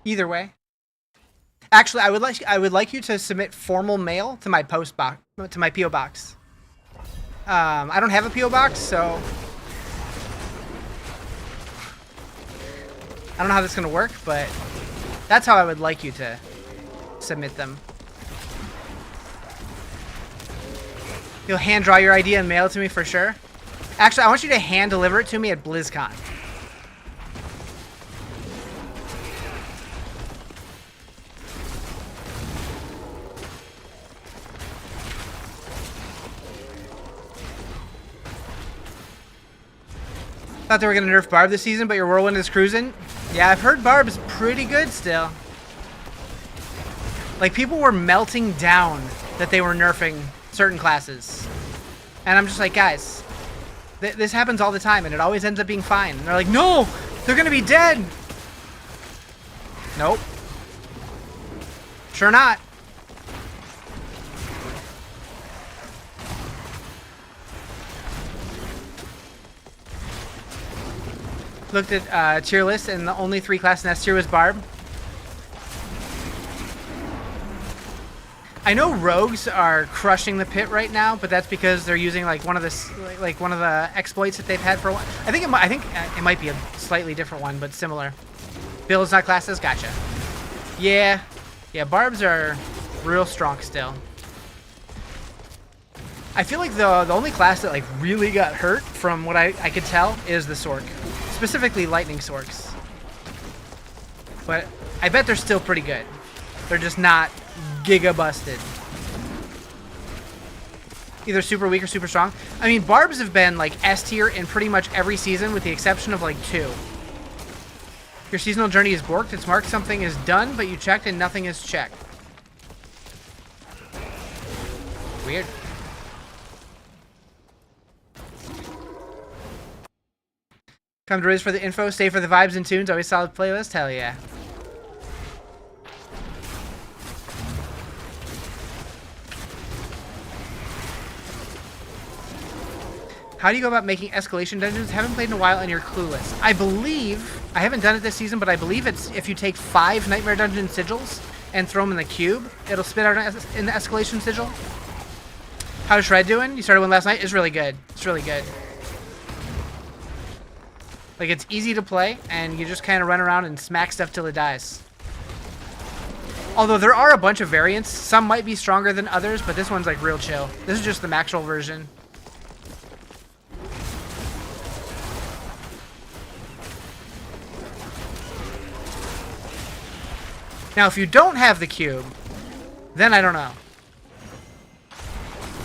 Either way. Actually, I would like you to submit formal mail to my post box, to my PO box. I don't have a PO box, so I don't know how this is gonna work, but that's how I would like you to submit them. You'll hand draw your idea and mail it to me for sure. Actually, I want you to hand deliver it to me at BlizzCon. Thought they were going to nerf Barb this season, but your Whirlwind is cruising. Yeah, I've heard Barb is pretty good still. Like, people were melting down that they were nerfing certain classes. And I'm just like, guys, this happens all the time, and it always ends up being fine. And they're like, no, they're going to be dead. Nope. Sure not. Looked at tier list, and the only 3 classes in S tier was Barb. I know rogues are crushing the pit right now, but that's because they're using like one of the exploits that they've had for a while. I think it might be a slightly different one, but similar. Builds, not classes. Gotcha. Yeah, Barbs are real strong still. I feel like the only class that like really got hurt, from what I could tell, is the Sork. Specifically Lightning Sorks. But I bet they're still pretty good. They're just not giga busted. Either super weak or super strong. I mean, Barbs have been like S tier in pretty much every season with the exception of like 2. Your seasonal journey is borked. It's marked something is done, but you checked and nothing is checked. Weird. Come to Riz for the info, stay for the vibes and tunes, always solid playlist, hell yeah. How do you go about making escalation dungeons? Haven't played in a while and you're clueless. I believe, I haven't done it this season, but I believe it's if you take 5 Nightmare Dungeon sigils and throw them in the cube, it'll spit out in the escalation sigil. How's Shred doing? You started one last night? It's really good. It's really good. Like, it's easy to play, and you just kind of run around and smack stuff till it dies. Although there are a bunch of variants. Some might be stronger than others, but this one's like real chill. This is just the Maxwell version. Now, if you don't have the cube, then I don't know.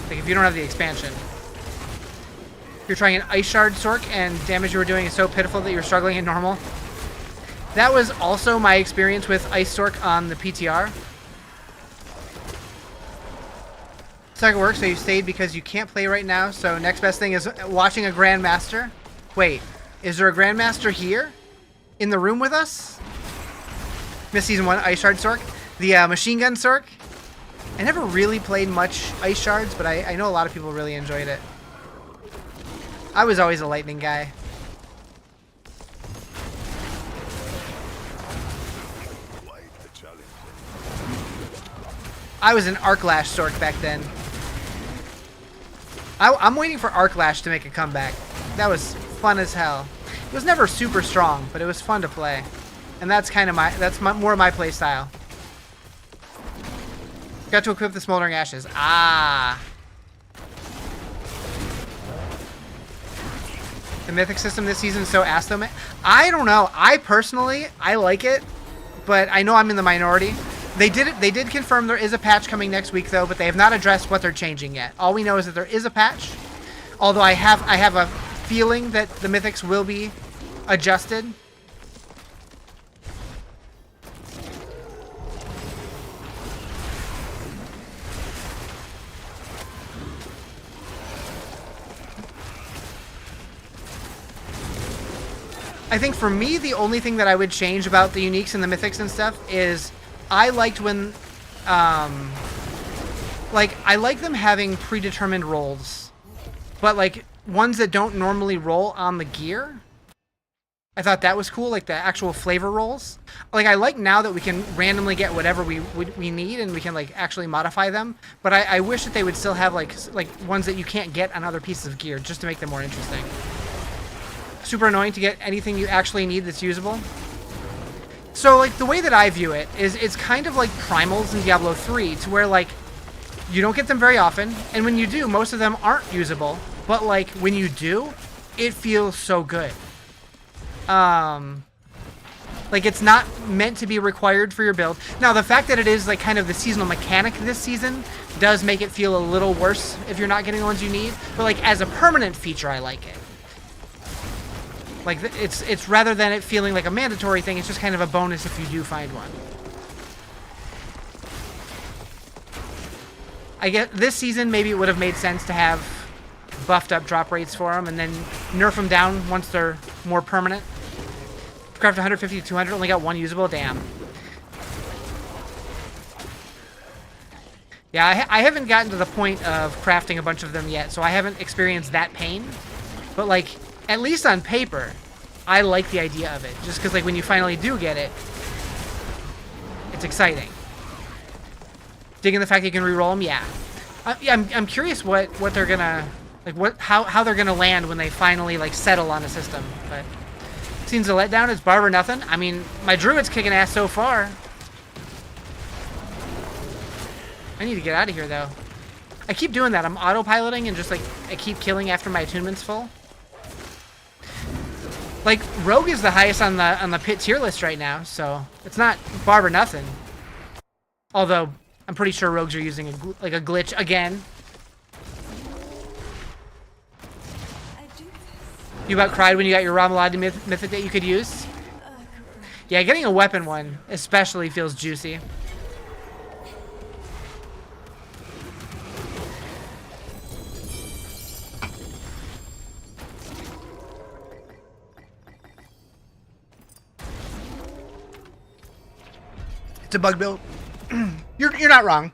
Like, if you don't have the expansion. You're trying an Ice Shard Sork and damage you were doing is so pitiful that you're struggling in normal. That was also my experience with Ice Sork on the PTR. Second work, so you stayed because you can't play right now, so next best thing is watching a Grandmaster. Wait, is there a Grandmaster here? In the room with us? Missed Season 1 Ice Shard Sork. The Machine Gun Sork. I never really played much Ice Shards, but I know a lot of people really enjoyed it. I was always a Lightning guy. I was an Arc Lash Sork back then. I'm waiting for Arc Lash to make a comeback. That was fun as hell. It was never super strong, but it was fun to play. And that's kind of more my play style. Got to equip the Smoldering Ashes. Ah. The Mythic system this season is so ass though, man. I don't know. I personally like it, but I know I'm in the minority. They did confirm there is a patch coming next week though, but they have not addressed what they're changing yet. All we know is that there is a patch. Although I have a feeling that the Mythics will be adjusted. I think for me, the only thing that I would change about the uniques and the mythics and stuff is I liked when, like, I like them having predetermined rolls, but like ones that don't normally roll on the gear. I thought that was cool, like the actual flavor rolls. Like I like now that we can randomly get whatever we need and we can like actually modify them. But I wish that they would still have like ones that you can't get on other pieces of gear just to make them more interesting. Super annoying to get anything you actually need that's usable. So like the way that I view it is it's kind of like primals in Diablo 3 to where like you don't get them very often, and when you do, most of them aren't usable, but like when you do, it feels so good. Like it's not meant to be required for your build. Now the fact that it is like kind of the seasonal mechanic this season does make it feel a little worse if you're not getting the ones you need, but like as a permanent feature I like it. Like it's rather than it feeling like a mandatory thing, it's just kind of a bonus if you do find one. I get this season maybe it would have made sense to have buffed up drop rates for them and then nerf them down once they're more permanent. Craft 150 to 200, only got one usable, damn. Yeah, I haven't gotten to the point of crafting a bunch of them yet, so I haven't experienced that pain. But like, at least on paper, I like the idea of it. Just because like when you finally do get it, it's exciting. Digging the fact that you can reroll them, yeah. I'm curious what they're gonna like how they're gonna land when they finally like settle on a system. But seems a letdown. It's Barber nothing. I mean, my Druid's kicking ass so far. I need to get out of here though. I keep doing that. I'm autopiloting and just like I keep killing after my attunement's full. Like Rogue is the highest on the pit tier list right now, so it's not Barber nothing. Although I'm pretty sure Rogues are using a glitch again. You about cried when you got your Ramaladi mythic that you could use? Yeah, getting a weapon one especially feels juicy. It's a bug build. You're not wrong.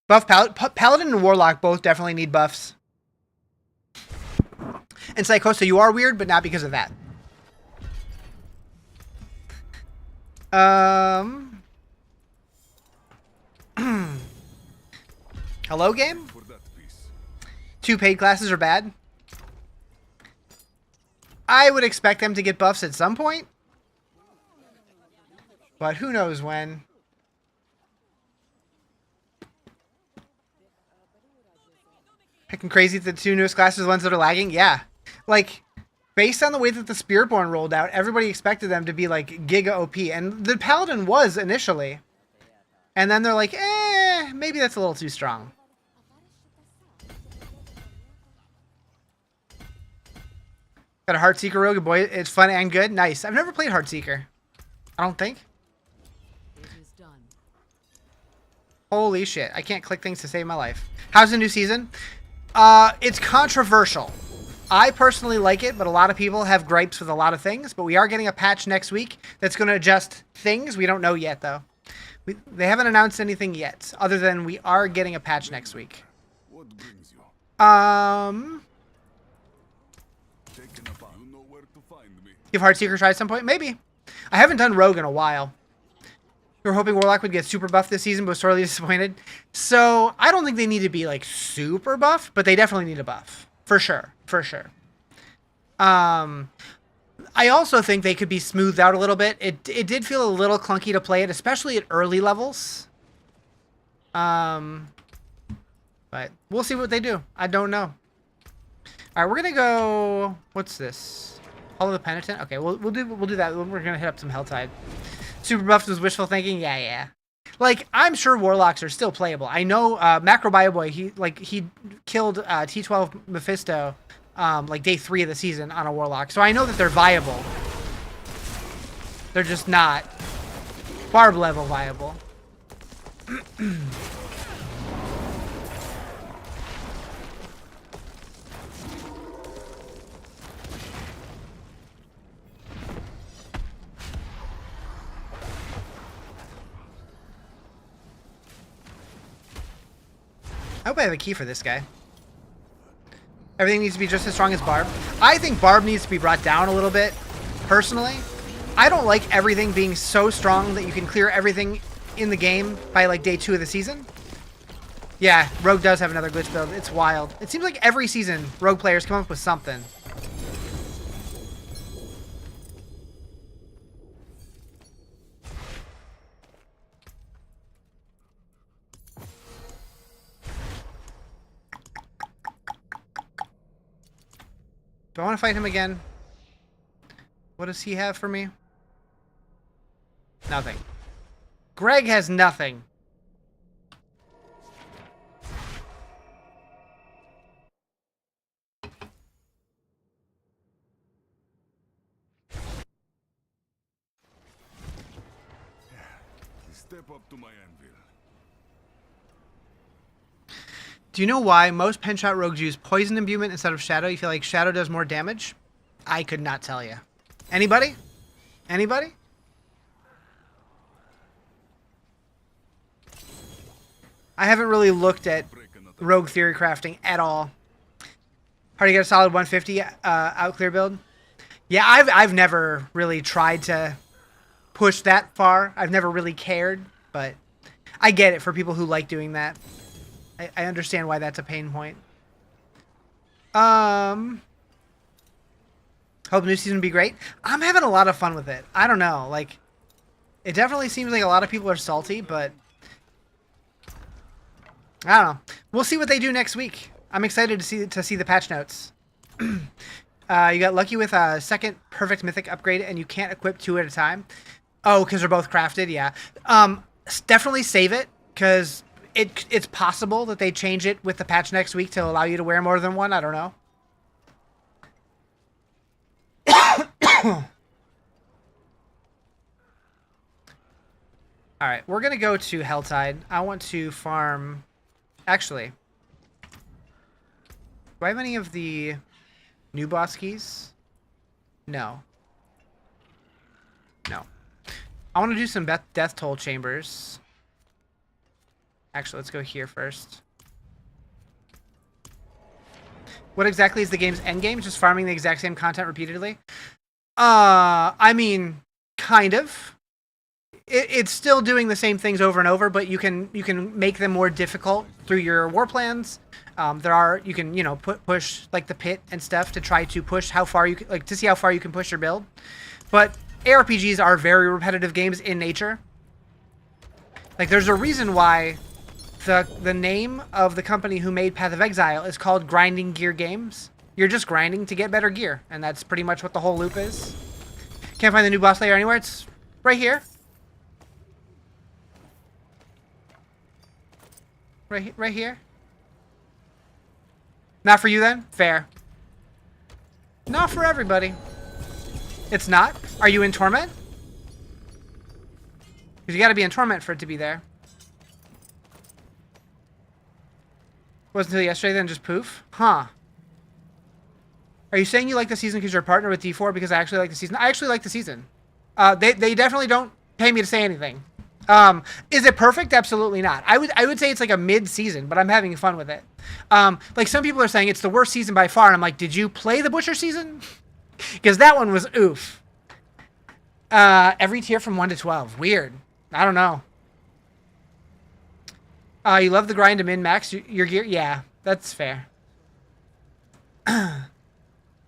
Buff Paladin and Warlock both definitely need buffs. And Psychosa, you are weird, but not because of that. Hello, game? Two paid classes are bad? I would expect them to get buffs at some point. But who knows when. Picking crazy that the two newest classes are the ones that are lagging? Yeah. Like, based on the way that the Spiritborn rolled out, everybody expected them to be, like, Giga OP. And the Paladin was initially. And then they're like, maybe that's a little too strong. Got a Heartseeker Rogue. Boy, it's fun and good. Nice. I've never played Heartseeker. I don't think. Holy shit. I can't click things to save my life. How's the new season? It's controversial. I personally like it, but a lot of people have gripes with a lot of things. But we are getting a patch next week that's going to adjust things. We don't know yet, though. They haven't announced anything yet, other than we are getting a patch next week. What brings you? Taking a bath. You know where to find me. Give Heartseeker a try at some point? Maybe. I haven't done Rogue in a while. We were hoping Warlock would get super buff this season, but was sorely disappointed. So, I don't think they need to be, like, super buff, but they definitely need a buff. For sure. For sure. I also think they could be smoothed out a little bit. It did feel a little clunky to play it, especially at early levels. But we'll see what they do. I don't know. All right, we're gonna go. What's this? Hall of the Penitent. Okay, we'll do that. We're gonna hit up some Helltide. Super buffed was wishful thinking. Yeah. Like, I'm sure Warlocks are still playable. I know Macro Bioboy, he killed T12 Mephisto like day 3 of the season on a Warlock. So I know that they're viable. They're just not Barb level viable. I hope I have a key for this guy. Everything needs to be just as strong as Barb. I think Barb needs to be brought down a little bit, personally. I don't like everything being so strong that you can clear everything in the game by like day 2 of the season. Yeah, Rogue does have another glitch build. It's wild. It seems like every season Rogue players come up with something. Do I want to fight him again? What does he have for me? Nothing. Greg has nothing. Step up to my anvil. Do you know why most Penshot rogues use poison imbuement instead of shadow? You feel like shadow does more damage? I could not tell you. Anybody? Anybody? I haven't really looked at rogue theory crafting at all. How do you get a solid 150 out clear build? Yeah, I've never really tried to push that far. I've never really cared, but I get it for people who like doing that. I understand why that's a pain point. Hope new season will be great. I'm having a lot of fun with it. I don't know, like, it definitely seems like a lot of people are salty, but I don't know. We'll see what they do next week. I'm excited to see the patch notes. You got lucky with a second perfect mythic upgrade, and you can't equip 2 at a time. Oh, because they're both crafted. Yeah. Definitely save it, because it's possible that they change it with the patch next week to allow you to wear more than one. I don't know. All right, we're gonna go to Helltide. I want to farm. Actually, do I have any of the new boss keys? No. No. I want to do some death toll chambers. Actually, let's go here first. What exactly is the game's endgame? Just farming the exact same content repeatedly? I mean, kind of. It's still doing the same things over and over, but you can make them more difficult through your war plans. You can push like the pit and stuff to try to push how far you can, like, to see how far you can push your build. But ARPGs are very repetitive games in nature. Like, there's a reason why the name of the company who made Path of Exile is called Grinding Gear Games. You're just grinding to get better gear, and that's pretty much what the whole loop is. Can't find the new boss layer anywhere. It's right here. Right here. Not for you then? Fair. Not for everybody. It's not? Are you in Torment? Because you gotta be in Torment for it to be there. Wasn't until yesterday, then just poof? Huh. Are you saying you like the season because you're a partner with D4? Because I actually like the season. I actually like the season. They definitely don't pay me to say anything. Is it perfect? Absolutely not. I would say it's like a mid season, but I'm having fun with it. Like some people are saying it's the worst season by far, and I'm like, did you play the Butcher season? Because that one was oof. Every tier from 1 to 12. Weird. I don't know. You love the grind to min max your gear. Yeah, that's fair.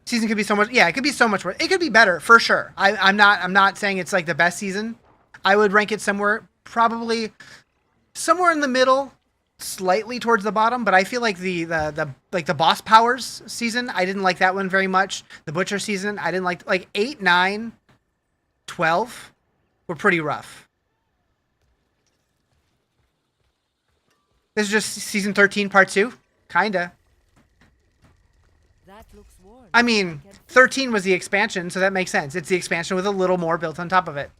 Season could be so much. Yeah, it could be so much worse. It could be better for sure. I'm not saying it's like the best season. I would rank it somewhere, probably somewhere in the middle, slightly towards the bottom. But I feel like the boss powers season, I didn't like that one very much. The Butcher season, I didn't like 8, 9, 12 were pretty rough. This is just season 13, part 2, kinda. That looks worn. I mean, 13 was the expansion, so that makes sense. It's the expansion with a little more built on top of it.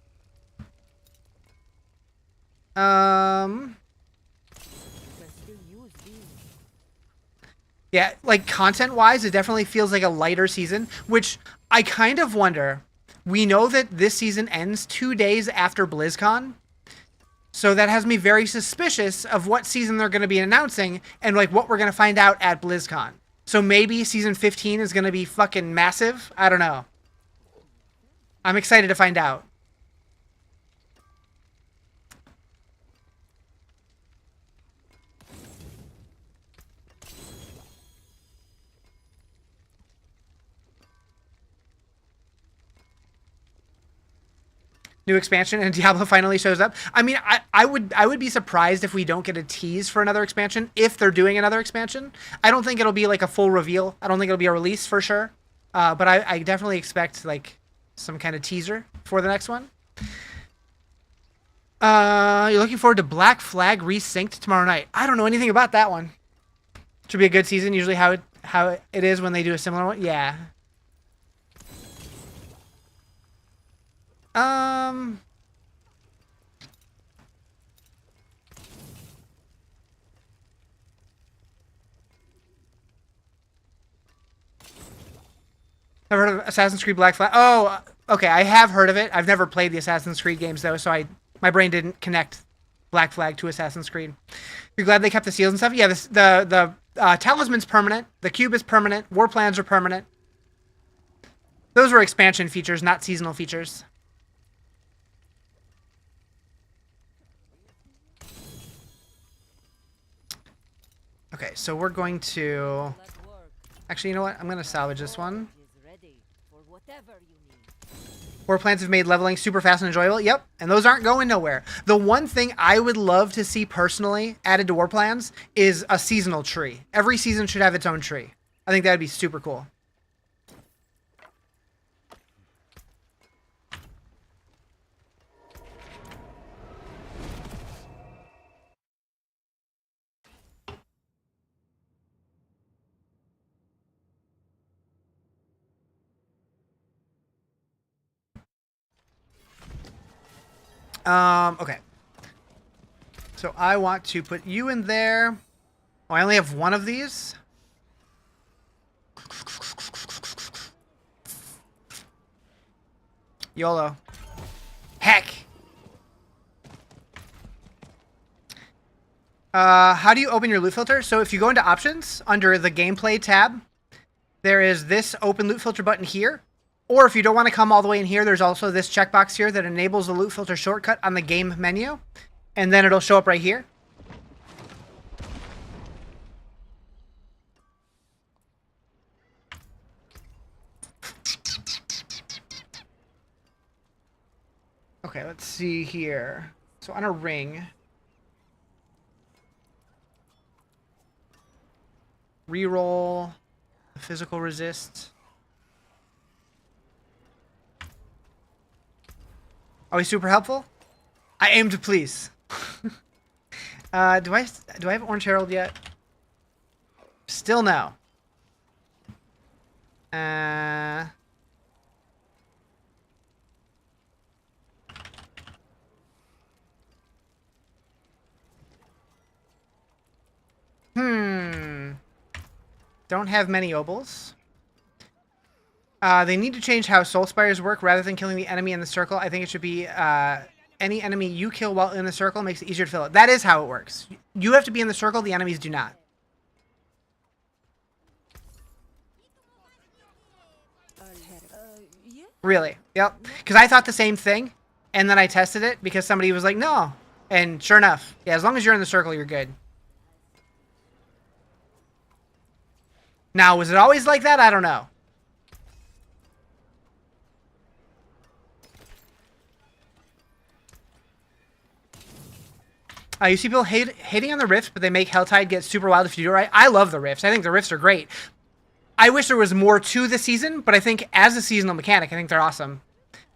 Yeah, like content-wise, it definitely feels like a lighter season, which I kind of wonder. We know that this season ends 2 days after BlizzCon, so that has me very suspicious of what season they're going to be announcing and like what we're going to find out at BlizzCon. So maybe season 15 is going to be fucking massive. I don't know. I'm excited to find out. New expansion and Diablo finally shows up. I mean, I would be surprised if we don't get a tease for another expansion if they're doing another expansion. I don't think it'll be like a full reveal. I don't think it'll be a release for sure. But I definitely expect like some kind of teaser for the next one. You're looking forward to Black Flag Resynced tomorrow night. I don't know anything about that one. Should be a good season. Usually how it is when they do a similar one. Yeah. I've heard of Assassin's Creed Black Flag. Oh, okay. I have heard of it. I've never played the Assassin's Creed games though, so my brain didn't connect Black Flag to Assassin's Creed. You're glad they kept the seals and stuff? Yeah, the talisman's permanent. The cube is permanent. War plans are permanent. Those were expansion features, not seasonal features. Okay, so we're going to... Actually, you know what? I'm going to salvage this one. War plans have made leveling super fast and enjoyable. Yep, and those aren't going nowhere. The one thing I would love to see personally added to war plans is a seasonal tree. Every season should have its own tree. I think that would be super cool. Okay. So I want to put you in there. Oh, I only have one of these. YOLO. Heck. How do you open your loot filter? So if you go into options under the gameplay tab, there is this open loot filter button here. Or if you don't want to come all the way in here, there's also this checkbox here that enables the loot filter shortcut on the game menu. And then it'll show up right here. Okay, let's see here. So on a ring, reroll, physical resist. Always super helpful. I aim to please. Do I have Orange Herald yet? Still no. Don't have many obols. They need to change how Soul Spires work. Rather than killing the enemy in the circle, I think it should be any enemy you kill while in the circle makes it easier to fill it. That is how it works. You have to be in the circle, the enemies do not. Yeah. Really? Yep. Because I thought the same thing, and then I tested it because somebody was like, no. And sure enough, yeah, as long as you're in the circle, you're good. Now, was it always like that? I don't know. You see people hating on the rifts, but they make Helltide get super wild if you do it right. I love the rifts. I think the rifts are great. I wish there was more to the season, but I think as a seasonal mechanic, I think they're awesome.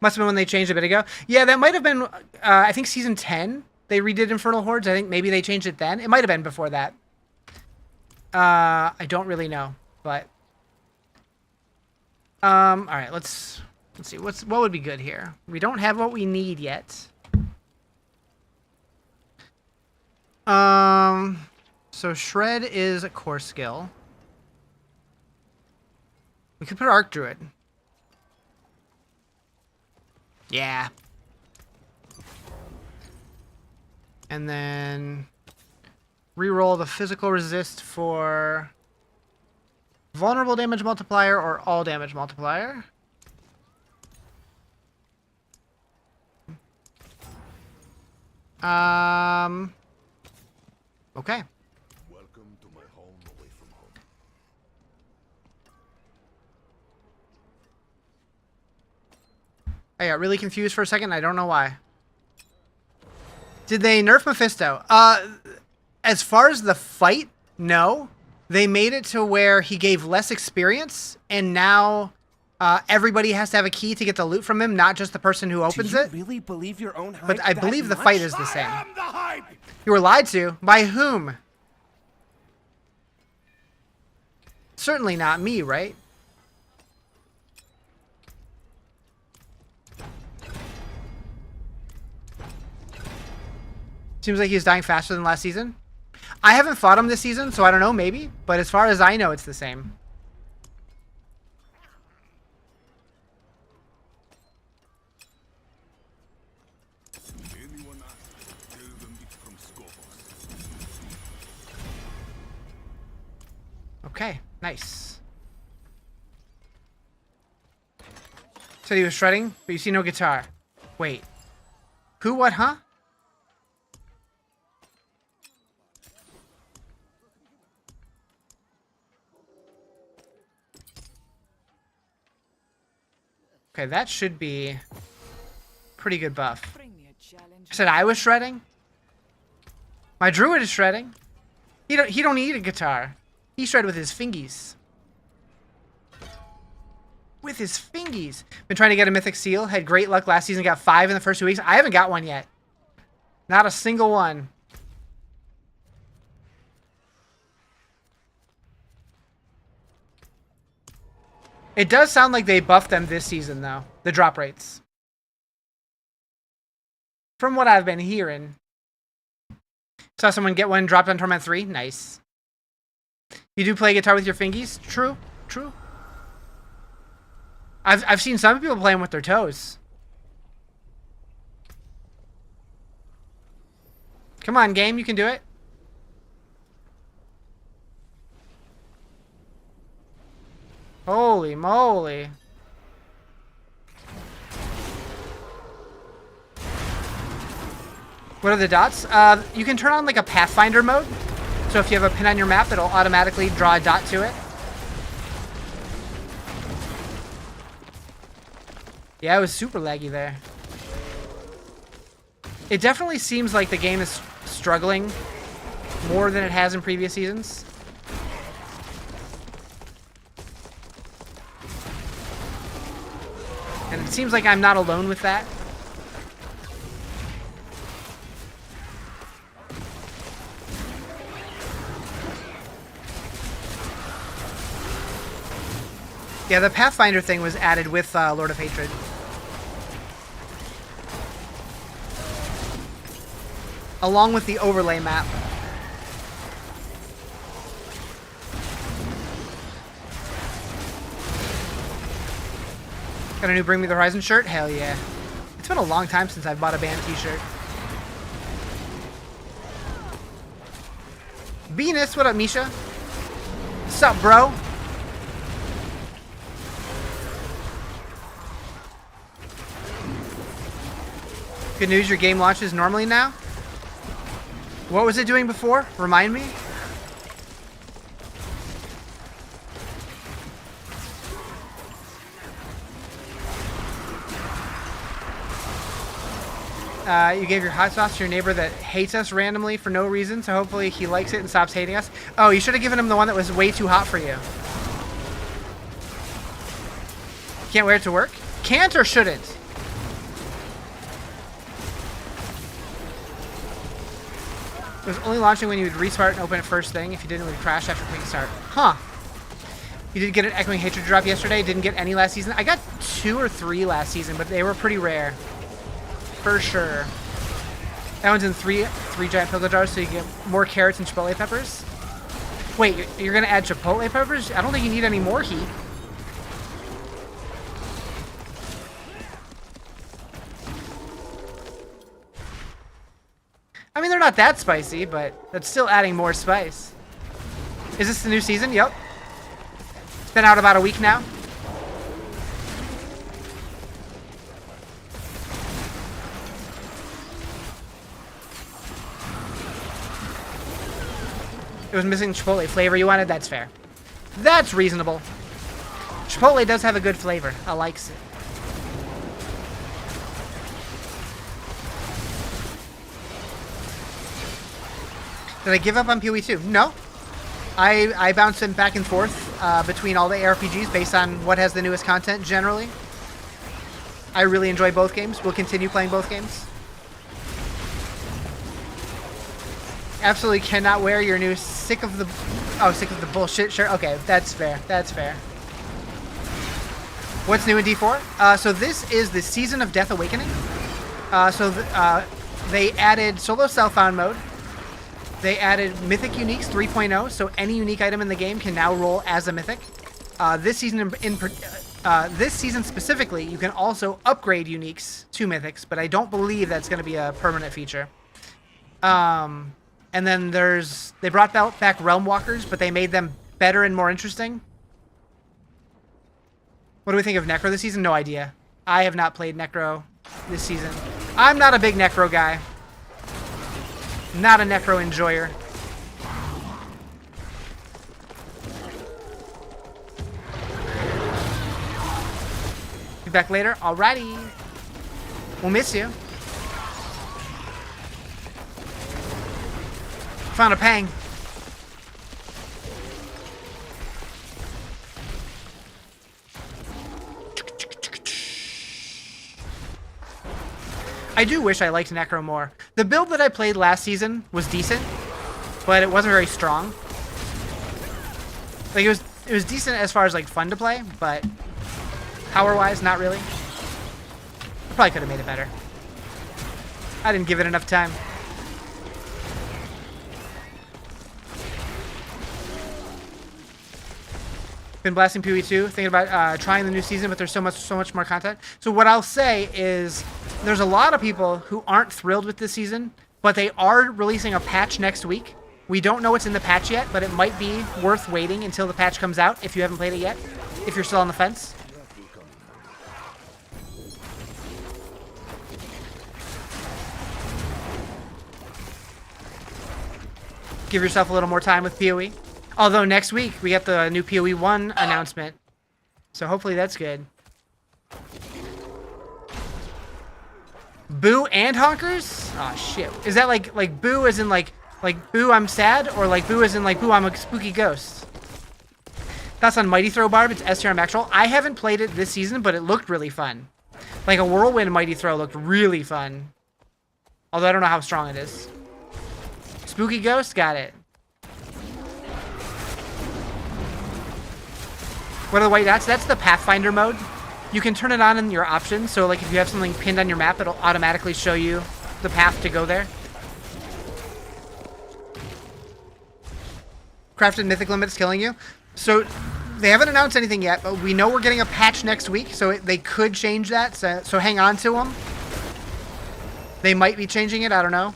Must have been when they changed a bit ago. Yeah, that might have been, I think season 10, they redid Infernal Hordes. I think maybe they changed it then. It might have been before that. I don't really know, but... alright, let's see. What would be good here? We don't have what we need yet. So Shred is a core skill. We could put Arc Druid. Yeah. And then reroll the physical resist for vulnerable damage multiplier or all damage multiplier. Okay. Welcome to my home away from home. I got really confused for a second. I don't know why. Did they nerf Mephisto? As far as the fight, no. They made it to where he gave less experience, and now everybody has to have a key to get the loot from him, not just the person who opens it. Do you really believe your own hype? But I believe the fight is the same. I am the hype! You were lied to? By whom? Certainly not me, right? Seems like he's dying faster than last season. I haven't fought him this season, so I don't know, maybe. But as far as I know, it's the same. Anyone ask, tell them it's from Scopus. Okay, nice. Said he was shredding, but you see no guitar. Wait. Who, what, huh? Okay, that should be pretty good buff. Bring me a challenge. I said I was shredding. My druid is shredding. He don't need a guitar. He shred with his fingies. With his fingies. Been trying to get a mythic seal. Had great luck last season. Got 5 in the first 2 weeks. I haven't got one yet. Not a single one. It does sound like they buffed them this season, though. The drop rates. From what I've been hearing. Saw someone get one dropped on Torment 3. Nice. You do play guitar with your fingies? True. True. I've seen some people playing with their toes. Come on, game. You can do it. Holy moly. What are the dots? You can turn on like a Pathfinder mode. So if you have a pin on your map, it'll automatically draw a dot to it. Yeah, it was super laggy there. It definitely seems like the game is struggling more than it has in previous seasons. And it seems like I'm not alone with that. Yeah, the Pathfinder thing was added with Lord of Hatred. Along with the overlay map. Got a new Bring Me the Horizon shirt? Hell yeah. It's been a long time since I've bought a band t-shirt. Venus, what up, Misha? What's up, bro? Good news, your game launches normally now? What was it doing before? Remind me? You gave your hot sauce to your neighbor that hates us randomly for no reason, so hopefully he likes it and stops hating us. Oh, you should have given him the one that was way too hot for you. Can't wear it to work? Can't or shouldn't? It was only launching when you would restart and open it first thing. If you didn't, it would crash after quick start. Huh. You did get an Echoing Hatred drop yesterday. Didn't get any last season. I got 2 or 3 last season, but they were pretty rare. For sure. That one's in three giant pickle jars, so you get more carrots and chipotle peppers. Wait, you're gonna add chipotle peppers? I don't think you need any more heat. I mean, they're not that spicy, but that's still adding more spice. Is this the new season? Yep. It's been out about a week now. It was missing chipotle flavor you wanted? That's fair. That's reasonable. Chipotle does have a good flavor. I likes it. Did I give up on PoE 2? No. I bounce them back and forth between all the ARPGs based on what has the newest content generally. I really enjoy both games. We'll continue playing both games. Absolutely cannot wear your new sick of the bullshit shirt. Okay, that's fair. That's fair. What's new in D4? So this is the Season of Death Awakening. They added solo self-found mode. They added Mythic Uniques 3.0, so any unique item in the game can now roll as a Mythic. This season specifically, you can also upgrade Uniques to Mythics, but I don't believe that's going to be a permanent feature. And then they brought back Realm Walkers, but they made them better and more interesting. What do we think of Necro this season? No idea. I have not played Necro this season. I'm not a big Necro guy. Not a Necro enjoyer. Be back later? Alrighty. We'll miss you. Found a pang. I do wish I liked Necro more. The build that I played last season was decent, but it wasn't very strong. Like it was decent as far as like fun to play, but power-wise, not really. I probably could have made it better. I didn't give it enough time. Been blasting PoE 2, thinking about trying the new season, but there's so much more content. So what I'll say is there's a lot of people who aren't thrilled with this season, but they are releasing a patch next week. We don't know what's in the patch yet, but it might be worth waiting until the patch comes out if you haven't played it yet, if you're still on the fence. Give yourself a little more time with PoE. Although next week we get the new PoE 1 announcement. So hopefully that's good. Boo and honkers? Oh shit. Is that like boo as in like boo I'm sad, or like boo as in like boo I'm a spooky ghost? That's on Mighty Throw Barb. It's S tier on max roll. I haven't played it this season, but it looked really fun. Like a whirlwind Mighty Throw looked really fun. Although I don't know how strong it is. Spooky ghost? Got it. What are the white dots? That's the Pathfinder mode. You can turn it on in your options, so like if you have something pinned on your map, it'll automatically show you the path to go there. Crafted mythic limit's killing you. So they haven't announced anything yet, but we know we're getting a patch next week, so they could change that. So hang on to them. They might be changing it. I don't know.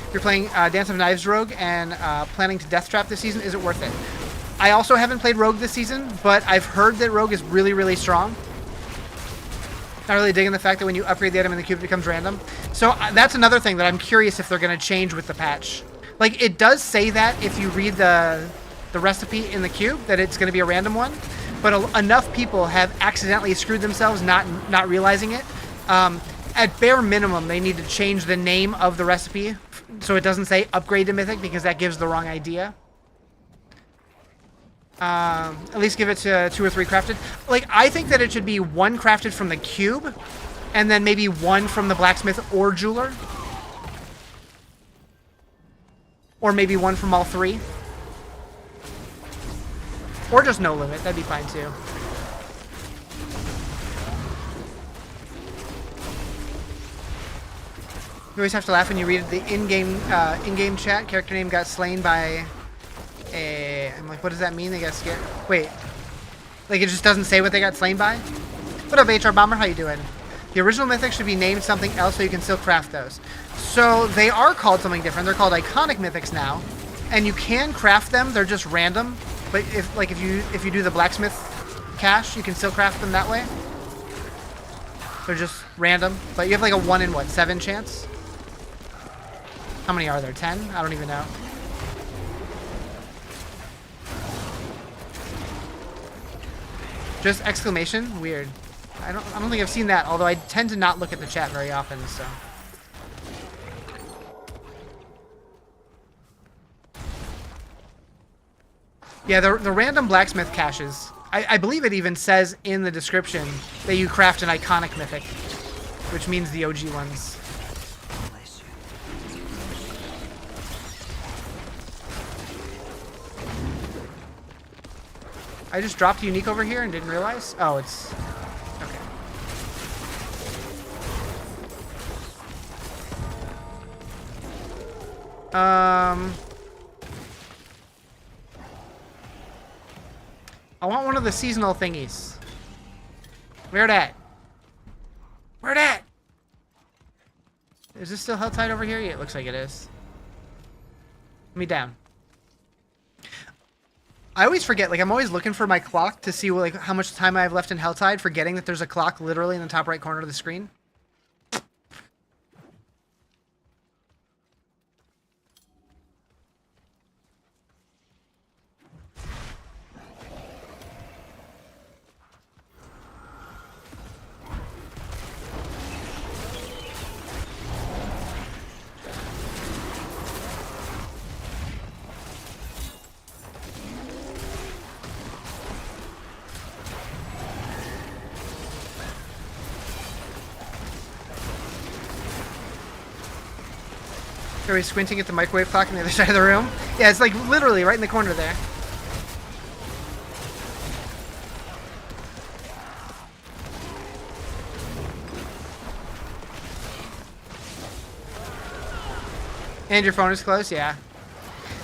If you're playing Dance of Knives Rogue and planning to death trap this season, is it worth it? I also haven't played Rogue this season, but I've heard that Rogue is really, really strong. Not really digging the fact that when you upgrade the item in the cube, it becomes random. So that's another thing that I'm curious if they're going to change with the patch. Like, it does say that if you read the recipe in the cube, that it's going to be a random one. But enough people have accidentally screwed themselves not realizing it. At bare minimum, they need to change the name of the recipe so it doesn't say upgrade to Mythic, because that gives the wrong idea. At least give it to 2 or 3 crafted. Like, I think that it should be 1 crafted from the cube, and then maybe 1 from the blacksmith or jeweler. Or maybe 1 from all 3. Or just no limit, that'd be fine too. You always have to laugh when you read the in-game chat. Character name got slain by I'm like, what does that mean? They got scared. Wait. Like, it just doesn't say what they got slain by? What up, HR Bomber? How you doing? The original mythic should be named something else so you can still craft those. So they are called something different. They're called iconic mythics now. And you can craft them. They're just random. But if you do the blacksmith cache, you can still craft them that way. They're just random. But you have like a 1 in what, 7 chance? How many are there? 10? I don't even know. Just exclamation? Weird. I don't think I've seen that, although I tend to not look at the chat very often, so. Yeah, the random blacksmith caches. I believe it even says in the description that you craft an iconic mythic, which means the OG ones. I just dropped a unique over here and didn't realize? Oh, it's... Okay. I want one of the seasonal thingies. Where dat? Where dat? Is this still held tight over here? Yeah, it looks like it is. Let me down. I always forget, like, I'm always looking for my clock to see, like, how much time I have left in Helltide, forgetting that there's a clock literally in the top right corner of the screen. Are we squinting at the microwave clock on the other side of the room? Yeah, it's like literally right in the corner there. And your phone is close? Yeah.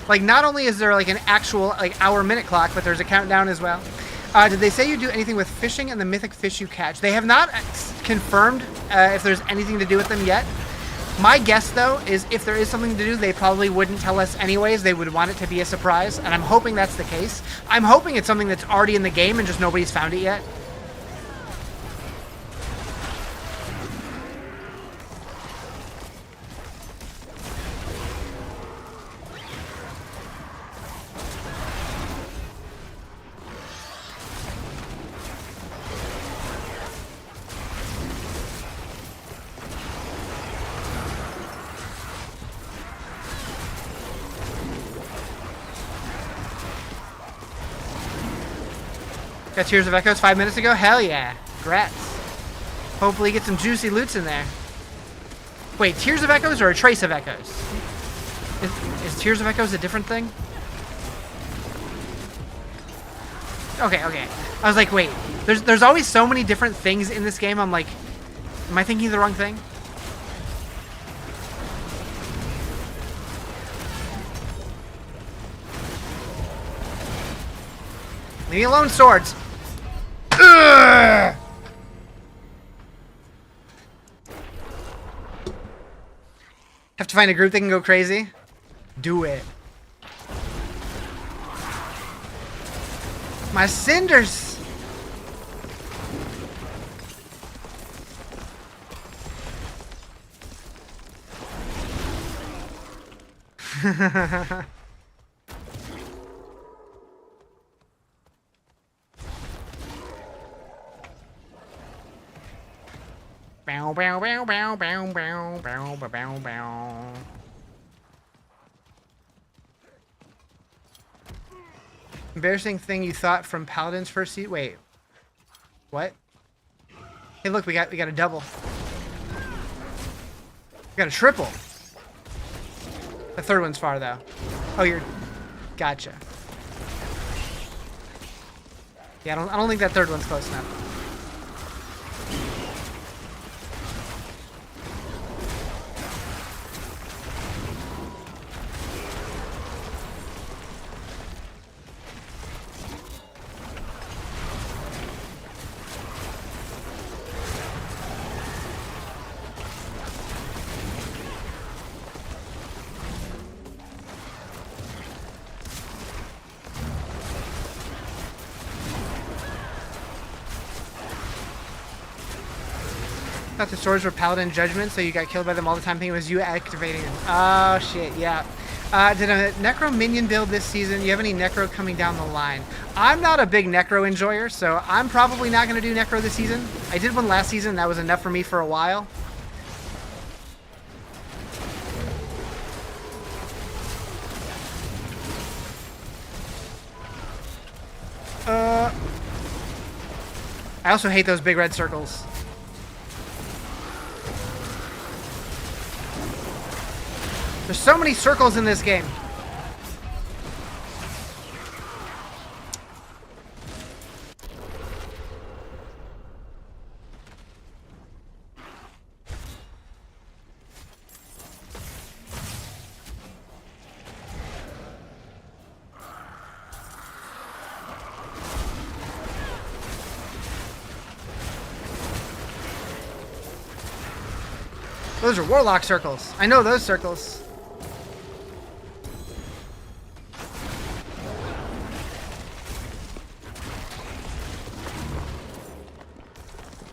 Like, not only is there like an actual like hour-minute clock, but there's a countdown as well. Did they say you do anything with fishing and the mythic fish you catch? They have not confirmed if there's anything to do with them yet. My guess, though, is if there is something to do, they probably wouldn't tell us anyways. They would want it to be a surprise, and I'm hoping that's the case. I'm hoping it's something that's already in the game and just nobody's found it yet. Got Tears of Echoes 5 minutes ago? Hell yeah. Congrats. Hopefully get some juicy loots in there. Wait, Tears of Echoes or a Trace of Echoes? Is Tears of Echoes a different thing? Okay. I was like, wait. There's always so many different things in this game. I'm like, Am I thinking of the wrong thing? Leave me alone, swords! Ugh! Have to find a group that can go crazy? Do it. My cinders! Bow, bow, bow, bow, bow, bow, bow, bow, bow, bow. Embarrassing thing you thought from Paladin's first seat? Wait. What? Hey, look, we got a double. We got a triple. The third one's far though. Oh, you're gotcha. Yeah, I don't think that third one's close enough. I thought the swords were Paladin Judgment, so you got killed by them all the time. Thinking it was you activating them. Oh shit, yeah. Did a Necro minion build this season? You have any Necro coming down the line? I'm not a big Necro enjoyer, so I'm probably not going to do Necro this season. I did one last season, that was enough for me for a while. I also hate those big red circles. There's so many circles in this game. Those are warlock circles. I know those circles.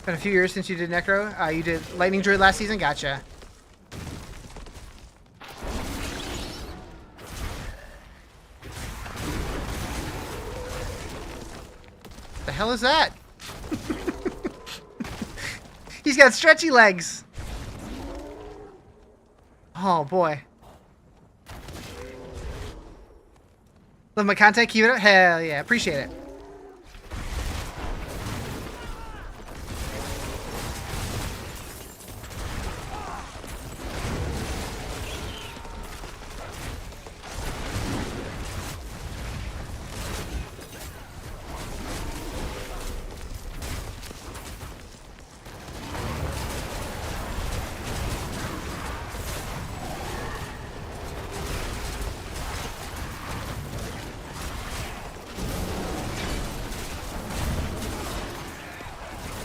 Been a few years since you did Necro. You did Lightning Druid last season? Gotcha. The hell is that? He's got stretchy legs. Oh boy. Love my content, keep it up. Hell yeah, appreciate it.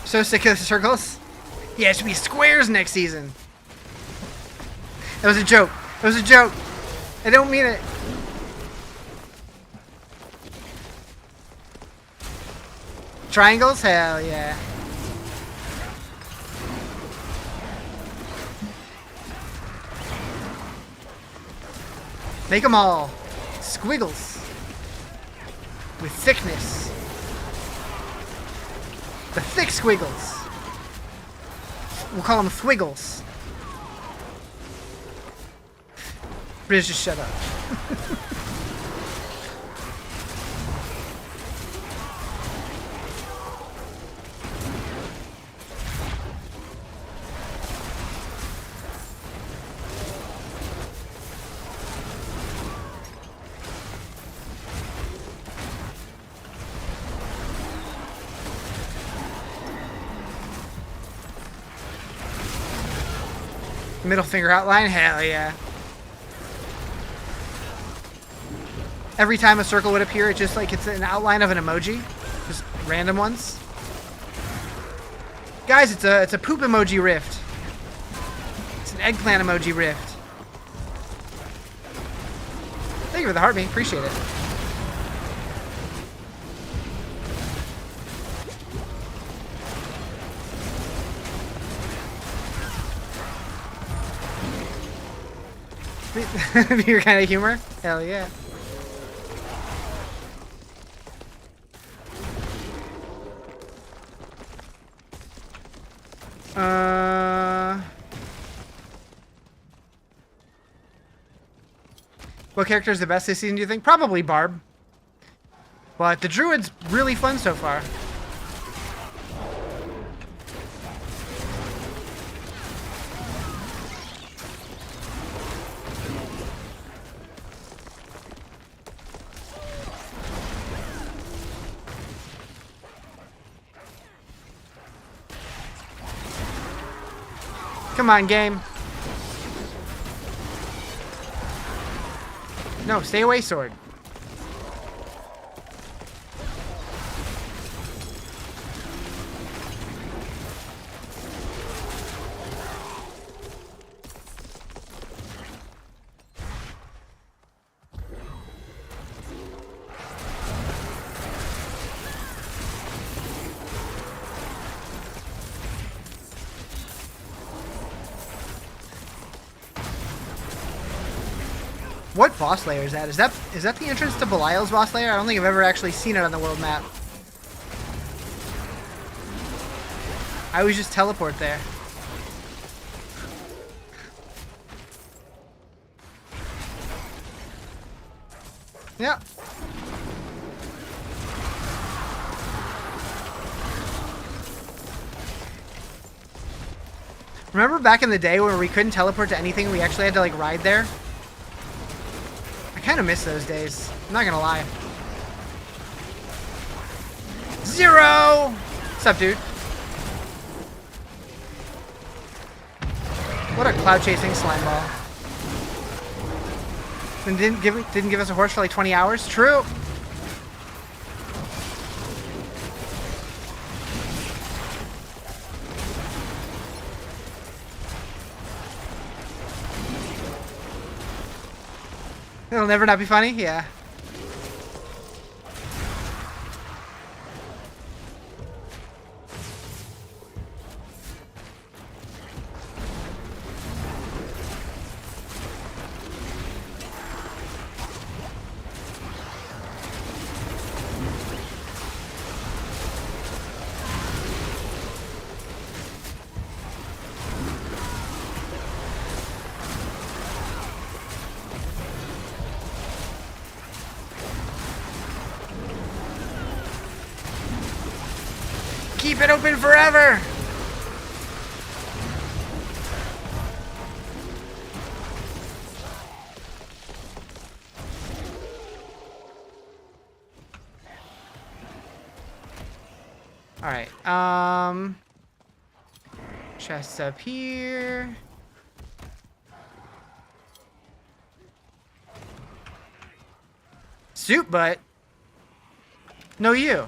So sick of the circles? Yeah, it should be squares next season. That was a joke. That was a joke. I don't mean it. Triangles? Hell yeah. Make them all squiggles with thickness. The thick squiggles. We'll call them thwiggles. Riz, just shut up. Middle finger outline? Hell yeah. Every time a circle would appear, it's an outline of an emoji. Just random ones. Guys, it's a poop emoji rift. It's an eggplant emoji rift. Thank you for the heartbeat. Appreciate it. Your kind of humor? Hell yeah. What character is the best this season, do you think? Probably Barb. But the Druid's really fun so far. Come on, game. No, stay away, sword. What boss layer is that? Is that the entrance to Belial's boss layer? I don't think I've ever actually seen it on the world map. I always just teleport there. Yep. Remember back in the day when we couldn't teleport to anything, we actually had to like ride there? I kind of miss those days. I'm not gonna lie. Zero! What's up, dude? What a cloud chasing slime ball. And didn't give us a horse for like 20 hours? True. It'll never not be funny? Yeah. Keep it open forever! Alright, chests up here. Soup butt? No, you.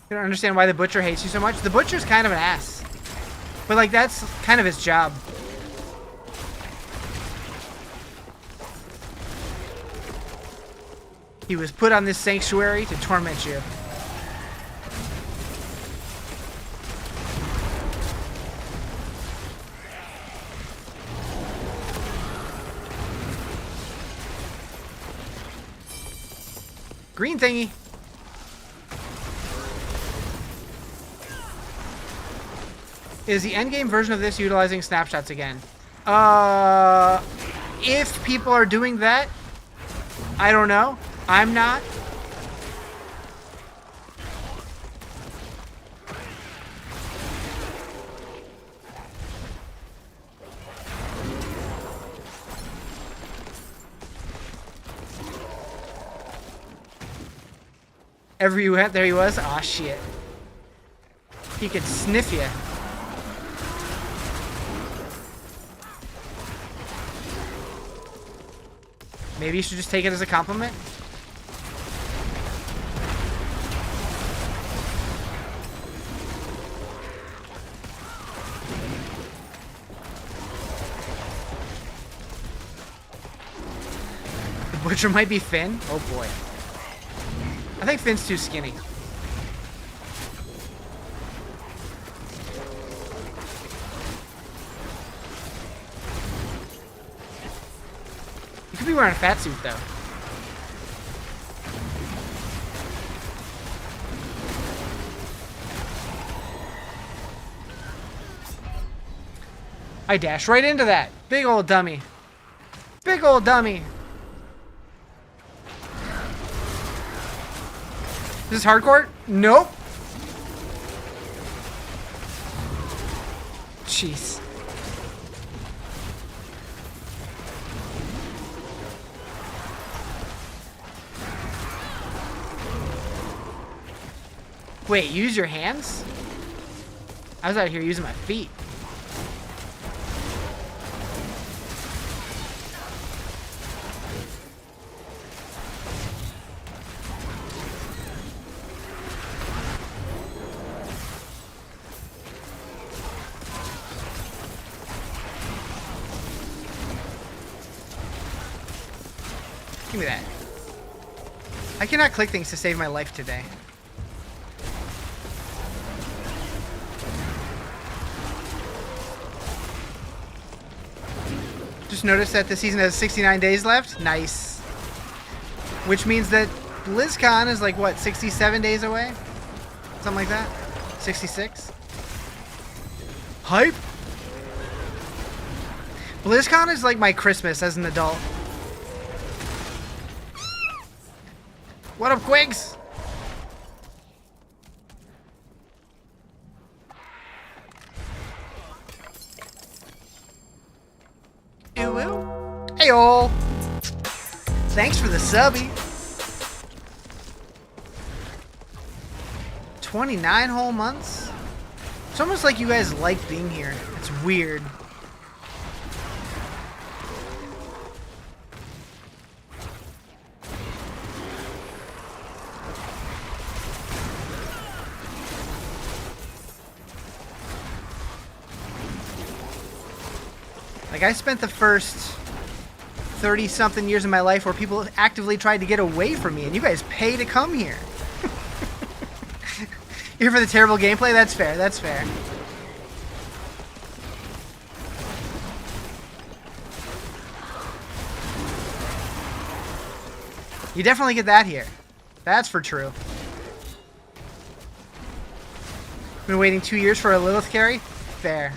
I don't understand why the Butcher hates you so much. The Butcher's kind of an ass. But, like, that's kind of his job. He was put on this sanctuary to torment you. Green thingy. Is the endgame version of this utilizing snapshots again? If people are doing that, I don't know. I'm not. Ever you went, there he was. Aw, shit. He could sniff you. Maybe you should just take it as a compliment. The butcher might be Finn. Oh boy. I think Finn's too skinny. You could be wearing a fat suit though. I dashed right into that. Big old dummy. Big old dummy. Is this hardcore? Nope. Jeez. Wait, use your hands? I was out here using my feet. Give me that. I cannot click things to save my life today. Just noticed that the season has 69 days left. Nice. Which means that BlizzCon is like, what, 67 days away? Something like that? 66? Hype? BlizzCon is like my Christmas as an adult. What up, Quigs? Ew, ew. Hey, all. Thanks for the subby. 29 whole months? It's almost like you guys like being here. It's weird. Like, I spent the first 30-something years of my life where people actively tried to get away from me, and you guys pay to come here. Here for the terrible gameplay? That's fair, that's fair. You definitely get that here. That's for true. Been waiting 2 years for a Lilith carry? Fair.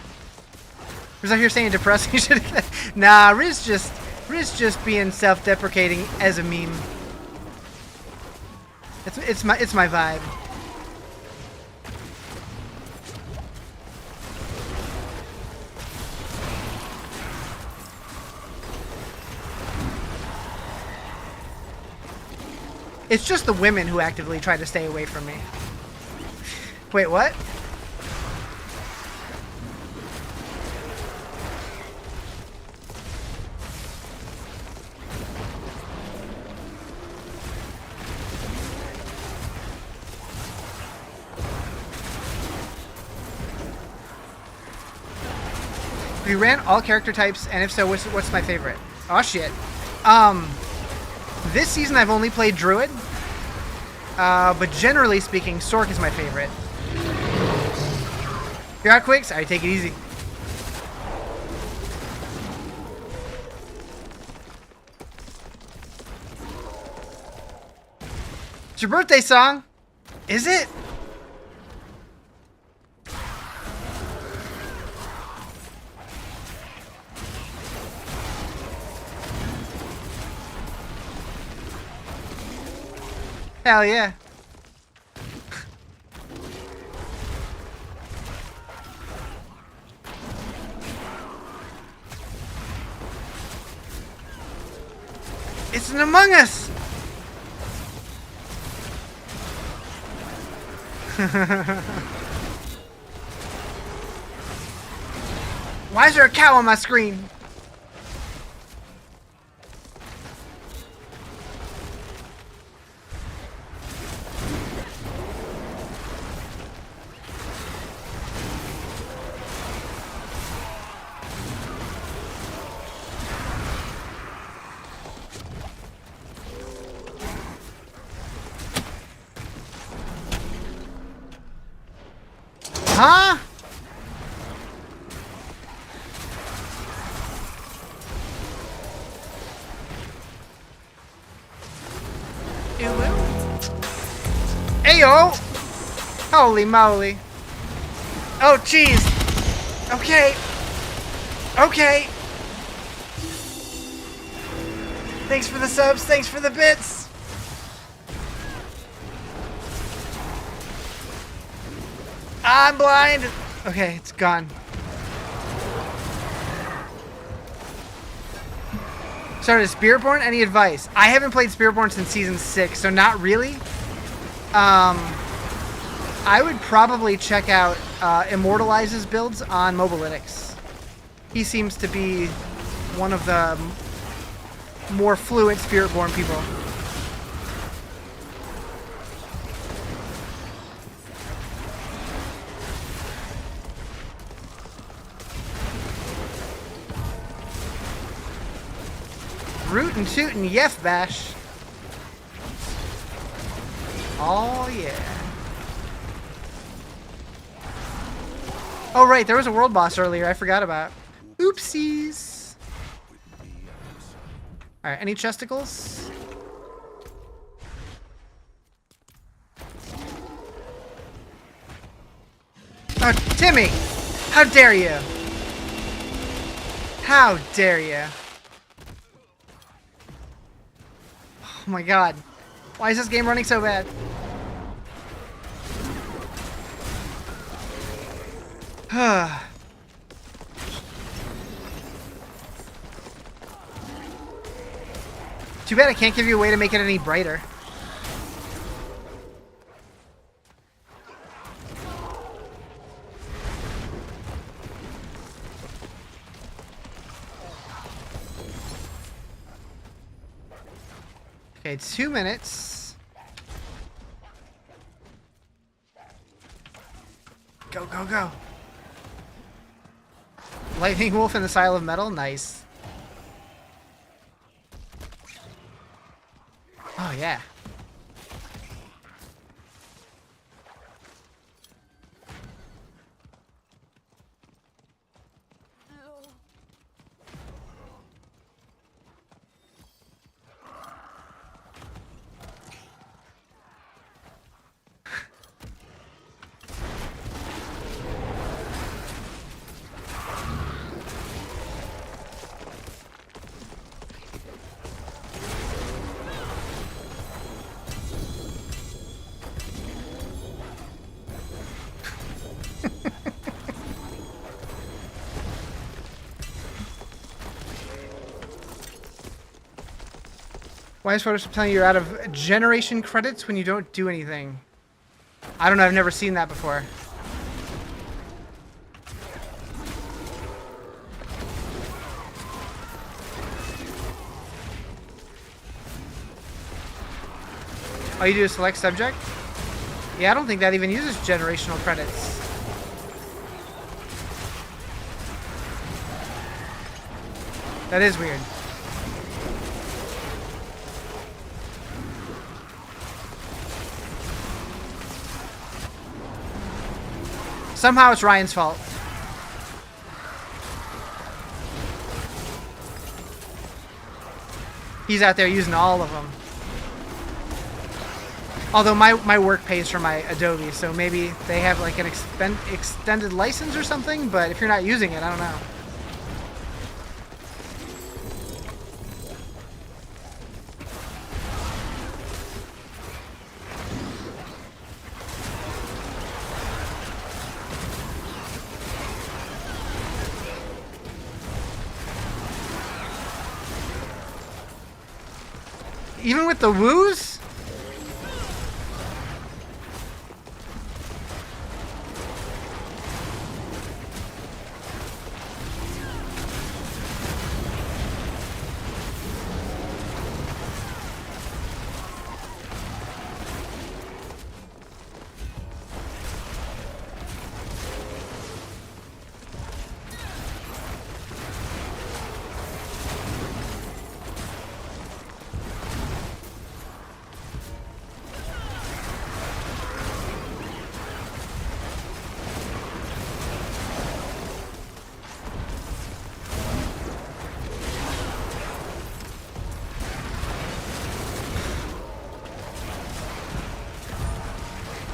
Was I here saying depressing? You should. Nah, Riz just being self-deprecating as a meme. It's my vibe. It's just the women who actively try to stay away from me. Wait, what? Have you ran all character types, and if so, what's my favorite? Oh shit. This season I've only played Druid, but generally speaking, Sork is my favorite. You're out, Quicks? Alright, take it easy. It's your birthday song. Is it? Hell yeah. It's an Among Us. Why is there a cow on my screen? Huh? Ayo! Holy moly. Oh, jeez. Okay. Okay. Thanks for the subs. Thanks for the bits. I'm blind. Okay, it's gone. Started Spearborn? Any advice? I haven't played Spearborn since season 6, so not really. I would probably check out Immortalize's builds on Mobalytics. He seems to be one of the more fluent Spiritborn people. Rootin' tootin' yef bash. Oh yeah. Oh right, there was a world boss earlier I forgot about. Oopsies. Alright, any chesticles? Oh, Timmy! How dare you! How dare you! Oh my god. Why is this game running so bad? Too bad I can't give you a way to make it any brighter. Okay, 2 minutes. Go, go, go. Lightning Wolf in the Isle of Metal? Nice. Oh, yeah. Why is Photoshop telling you you're out of generation credits when you don't do anything? I don't know, I've never seen that before. Oh, you do a select subject? Yeah, I don't think that even uses generational credits. That is weird. Somehow it's Ryan's fault. He's out there using all of them. Although my work pays for my Adobe, so maybe they have like an extended license or something, but if you're not using it, I don't know. Even with the woos?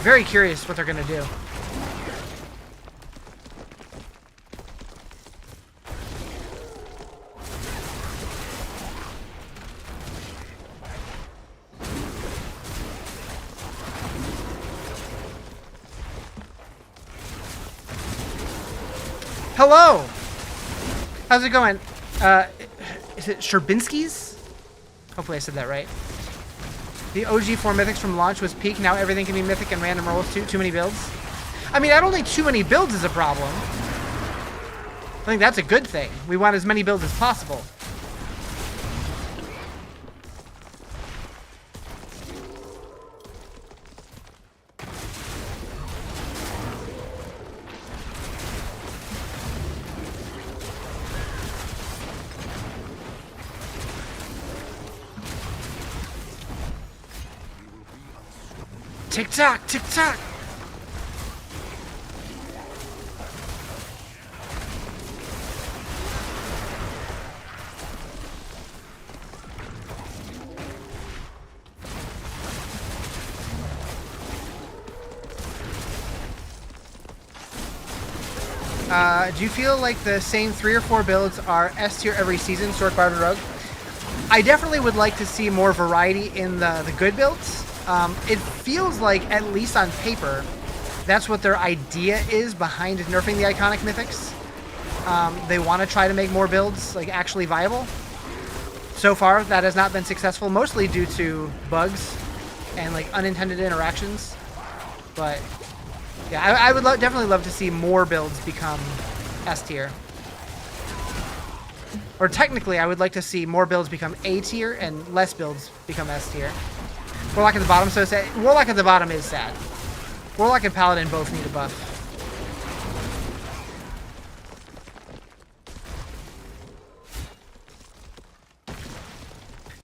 Very curious what they're gonna do. Hello! How's it going? Is it Sherbinsky's? Hopefully I said that right. The OG 4 mythics from launch was peak. Now everything can be mythic and random rolls. Too many builds. I mean, I don't think too many builds is a problem. I think that's a good thing. We want as many builds as possible. Tick tock, tick tock. Do you feel like the same 3 or 4 builds are S tier every season, Stork, Barb, and Rogue? I definitely would like to see more variety in the good builds. It feels like, at least on paper, that's what their idea is behind nerfing the iconic mythics. They want to try to make more builds like actually viable. So far, that has not been successful, mostly due to bugs and like unintended interactions. But yeah, I would definitely love to see more builds become S tier. Or technically, I would like to see more builds become A tier and less builds become S tier. Warlock at the bottom, so sad. Warlock at the bottom is sad. Warlock and Paladin both need a buff.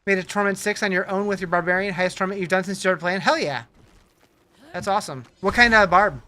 Made a Torment 6 on your own with your Barbarian. Highest Torment you've done since you started playing? Hell yeah. That's awesome. What kind of Barb?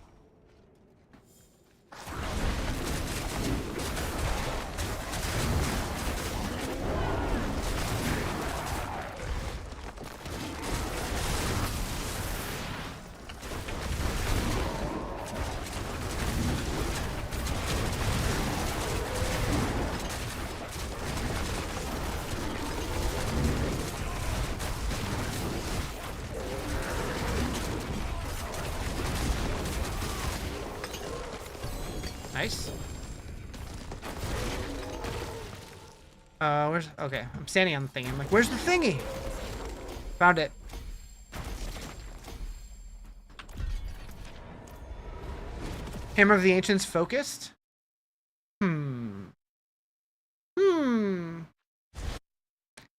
Nice. Where's... Okay, I'm standing on the thingy. I'm like, where's the thingy? Found it. Hammer of the Ancients focused?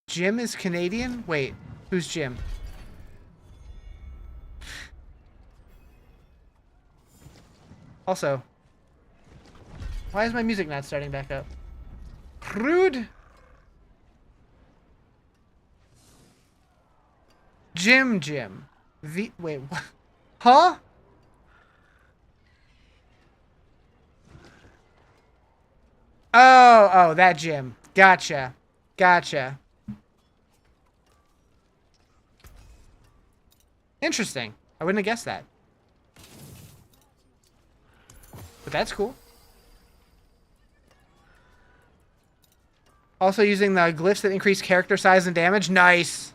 Jim is Canadian? Wait, who's Jim? Also, why is my music not starting back up? Rude. Jim. Wait, what? Huh? Oh, that Jim. Gotcha. Interesting. I wouldn't have guessed that. But that's cool. Also using the glyphs that increase character size and damage. Nice.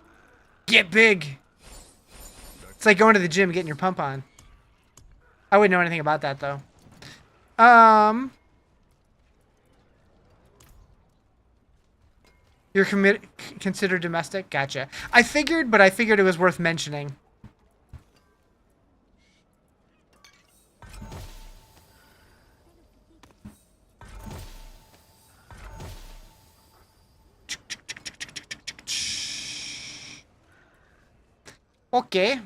Get big. It's like going to the gym and getting your pump on. I wouldn't know anything about that, though. You're considered domestic? Gotcha. I figured, but I figured it was worth mentioning. Okay.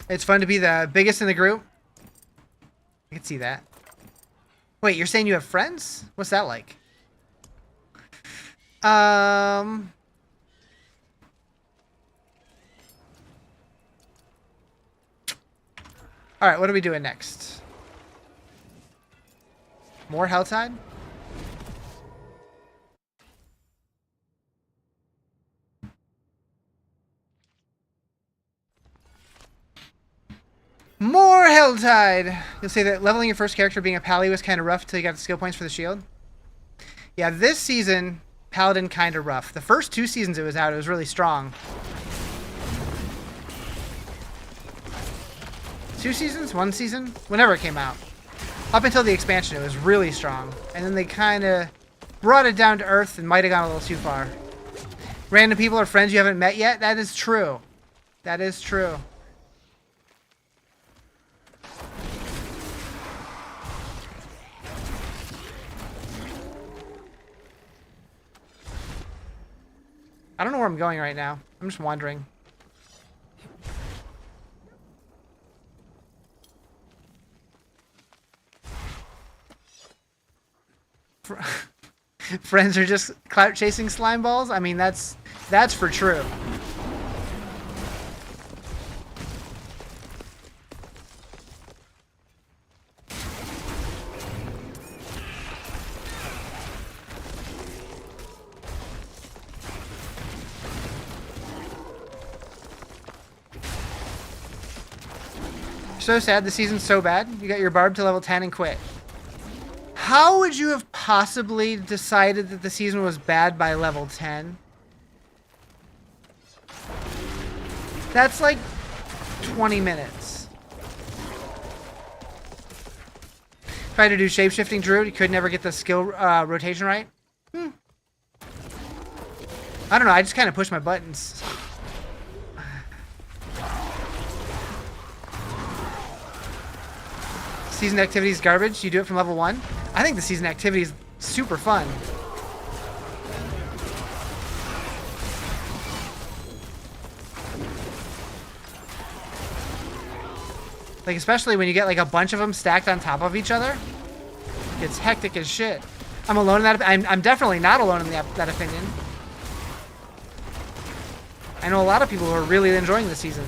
It's fun to be the biggest in the group. I can see that. Wait, you're saying you have friends? What's that like? Alright, what are we doing next? More Helltide? Battle Tide. You'll say that leveling your first character being a pally was kind of rough until you got the skill points for the shield. Yeah, this season, Paladin kind of rough. The first 2 seasons it was out, it was really strong. 2 seasons? 1 season? Whenever it came out. Up until the expansion, it was really strong. And then they kind of brought it down to earth and might have gone a little too far. Random people or friends you haven't met yet? That is true. That is true. I don't know where I'm going right now. I'm just wandering. Friends are just clout chasing slime balls? I mean, that's for true. So sad the season's so bad. You got your barb to level 10 and quit. How would you have possibly decided that the season was bad by level 10? That's like 20 minutes. Tried to do shapeshifting Druid, you could never get the skill rotation right. I don't know, I just kind of push my buttons. Season activity is garbage. You do it from level 1. I think the season activity is super fun. Like, especially when you get like a bunch of them stacked on top of each other. It's hectic as shit. I'm alone in that. I'm definitely not alone in that opinion. I know a lot of people who are really enjoying the season.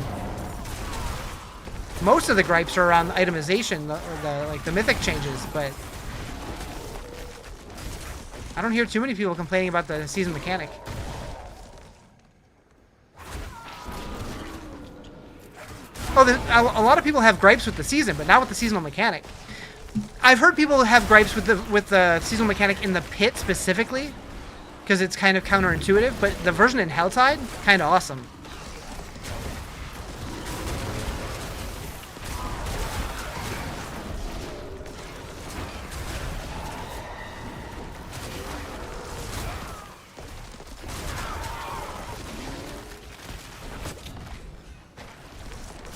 Most of the gripes are around itemization, the mythic changes, but I don't hear too many people complaining about the season mechanic. Oh, a lot of people have gripes with the season, but not with the seasonal mechanic. I've heard people have gripes with the seasonal mechanic in the pit specifically, because it's kind of counterintuitive, but the version in Helltide, kind of awesome.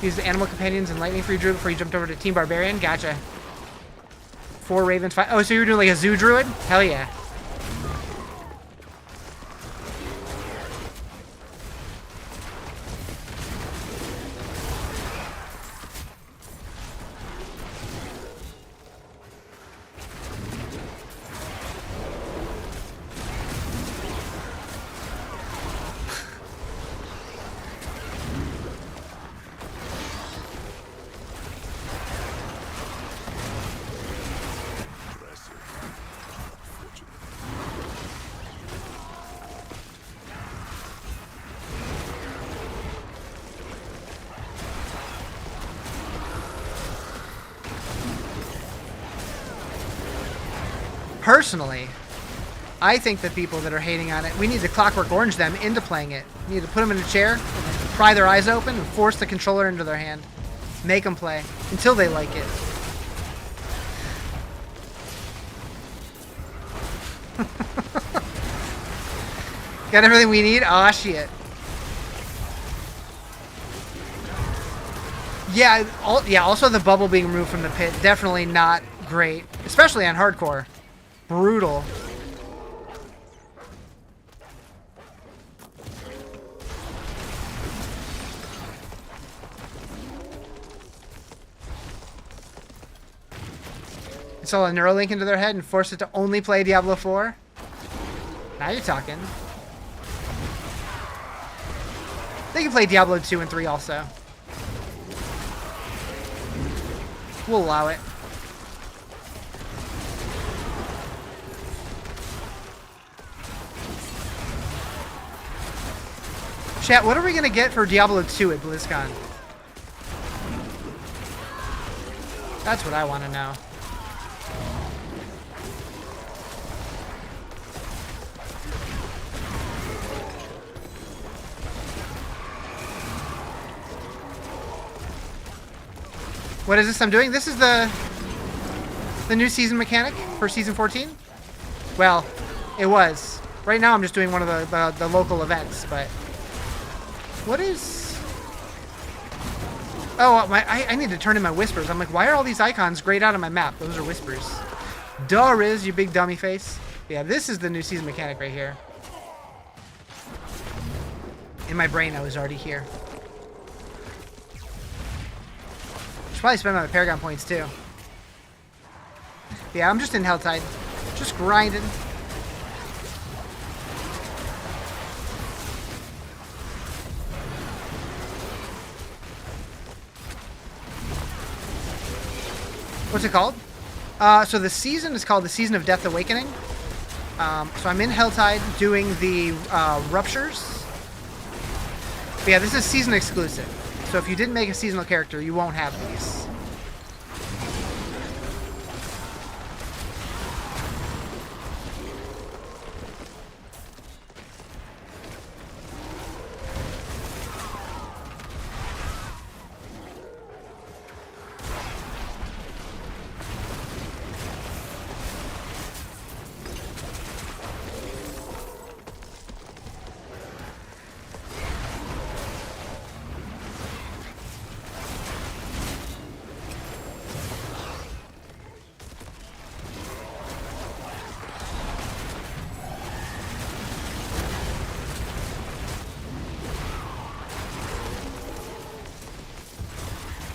Use the animal companions and lightning for your druid before you jumped over to Team Barbarian. Gotcha. 4 ravens, 5. Oh, so you were doing like a zoo druid? Hell yeah. Personally, I think that people that are hating on it, we need to Clockwork Orange them into playing it. We need to put them in a chair, and then pry their eyes open, and force the controller into their hand. Make them play until they like it. Got everything we need? Aw, shit. Yeah, also the bubble being removed from the pit, definitely not great. Especially on hardcore. Brutal. Install a Neuralink into their head and force it to only play Diablo 4? Now you're talking. They can play Diablo 2 and 3 also. We'll allow it. Chat, what are we going to get for Diablo 2 at BlizzCon? That's what I want to know. What is this I'm doing? This is the new season mechanic for season 14. Well, it was. Right now I'm just doing one of the local events, but what is? Oh, I need to turn in my whispers. I'm like, why are all these icons grayed out on my map? Those are whispers. Duh, Riz, you big dummy face. Yeah, this is the new season mechanic right here. In my brain, I was already here. Should probably spend my Paragon points too. Yeah, I'm just in Helltide. Just grinding. What's it called? So the season is called the Season of Death Awakening. So I'm in Helltide doing the Ruptures. But yeah, this is season exclusive. So if you didn't make a seasonal character, you won't have these.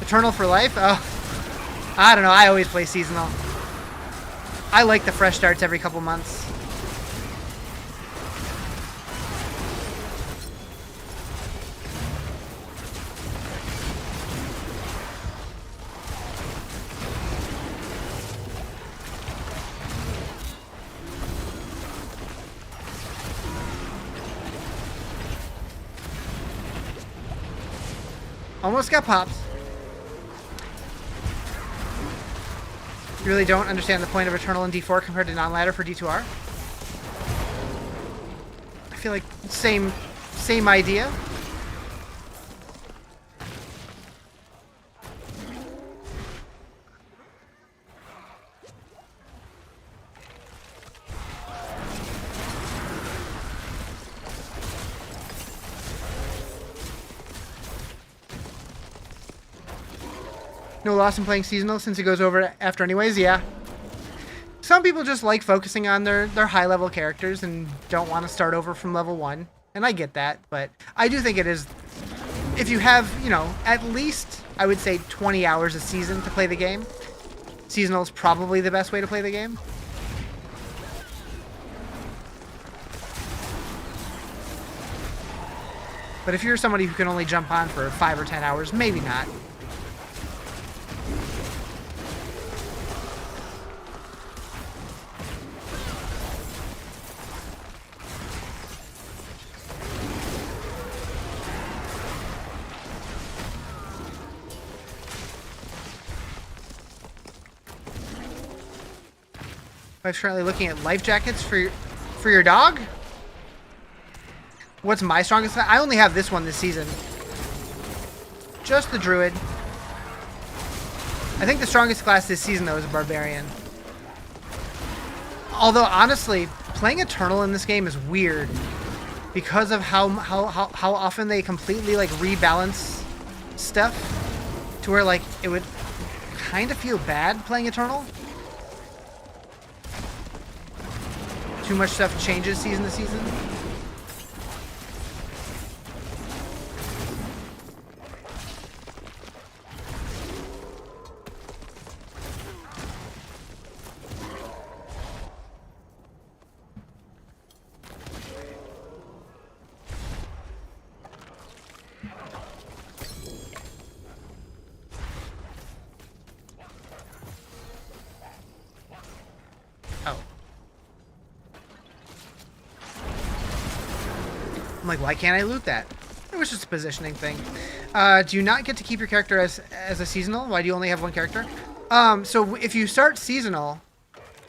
Eternal for life? Oh, I don't know. I always play seasonal. I like the fresh starts every couple months. Almost got popped. You really don't understand the point of Eternal in D4 compared to non-ladder for D2R? I feel like same idea. No loss in playing seasonal since it goes over after anyways, yeah. Some people just like focusing on their high-level characters and don't want to start over from level 1. And I get that, but I do think it is... If you have, you know, at least, I would say, 20 hours a season to play the game, seasonal is probably the best way to play the game. But if you're somebody who can only jump on for 5 or 10 hours, maybe not. I'm currently looking at life jackets for your dog. What's my strongest? I only have this one this season. Just the Druid. I think the strongest class this season though is a Barbarian. Although honestly, playing Eternal in this game is weird because of how often they completely like rebalance stuff to where like it would kind of feel bad playing Eternal. Too much stuff changes season to season. I'm like, why can't I loot that? It was just a positioning thing. Do you not get to keep your character as a seasonal? Why do you only have one character? So if you start seasonal,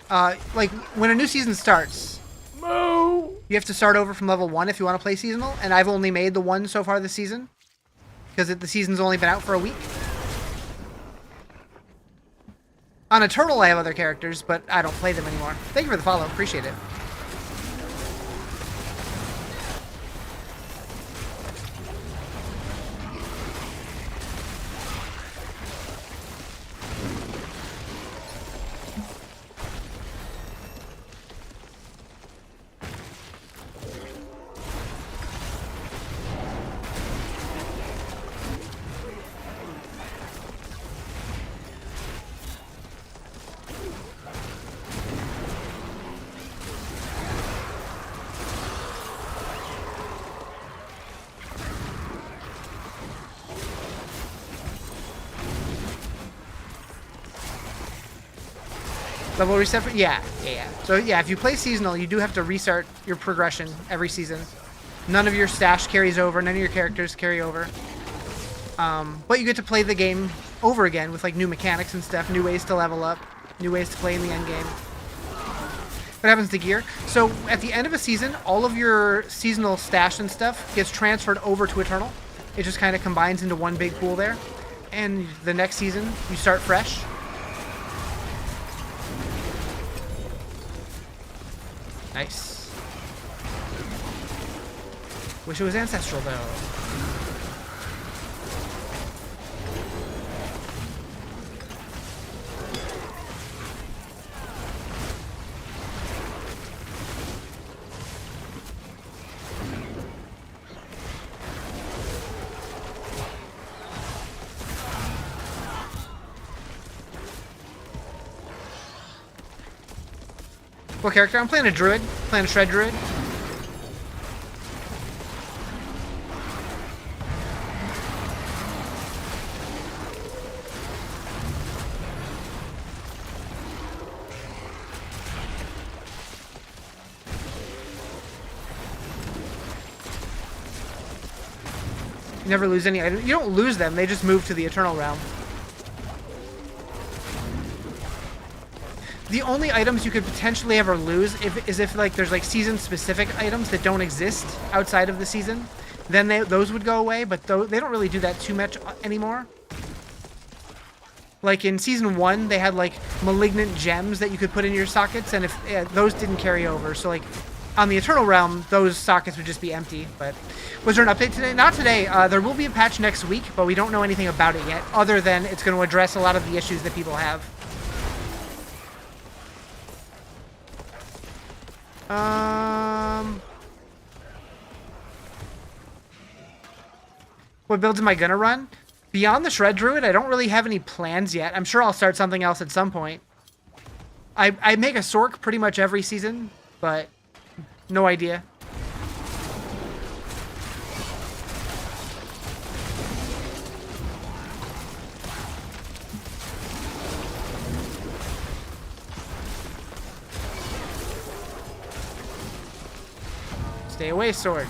like when a new season starts, you have to start over from level 1 if you want to play seasonal. And I've only made the one so far this season because the season's only been out for a week. On Eternal, I have other characters, but I don't play them anymore. Thank you for the follow. Appreciate it. Level reset for, yeah. So yeah, if you play seasonal, you do have to restart your progression every season. None of your stash carries over, none of your characters carry over. But you get to play the game over again with like new mechanics and stuff, new ways to level up, new ways to play in the end game. What happens to gear? So at the end of a season, all of your seasonal stash and stuff gets transferred over to Eternal. It just kind of combines into one big pool there. And the next season, you start fresh. Nice. Wish it was ancestral though. What character? I'm playing a Druid. Playing a Shred Druid. You never lose any items. You don't lose them, they just move to the Eternal Realm. The only items you could potentially ever lose is if like there's like season specific items that don't exist outside of the season, then those would go away, but they don't really do that too much anymore. Like in season 1, they had like malignant gems that you could put in your sockets, and if those didn't carry over, so like on the Eternal Realm, those sockets would just be empty. But was there an update today? Not today. There will be a patch next week, but we don't know anything about it yet, other than it's going to address a lot of the issues that people have. What builds am I gonna run? Beyond the Shred Druid, I don't really have any plans yet. I'm sure I'll start something else at some point. I make a Sork pretty much every season, but no idea. Stay away, sword.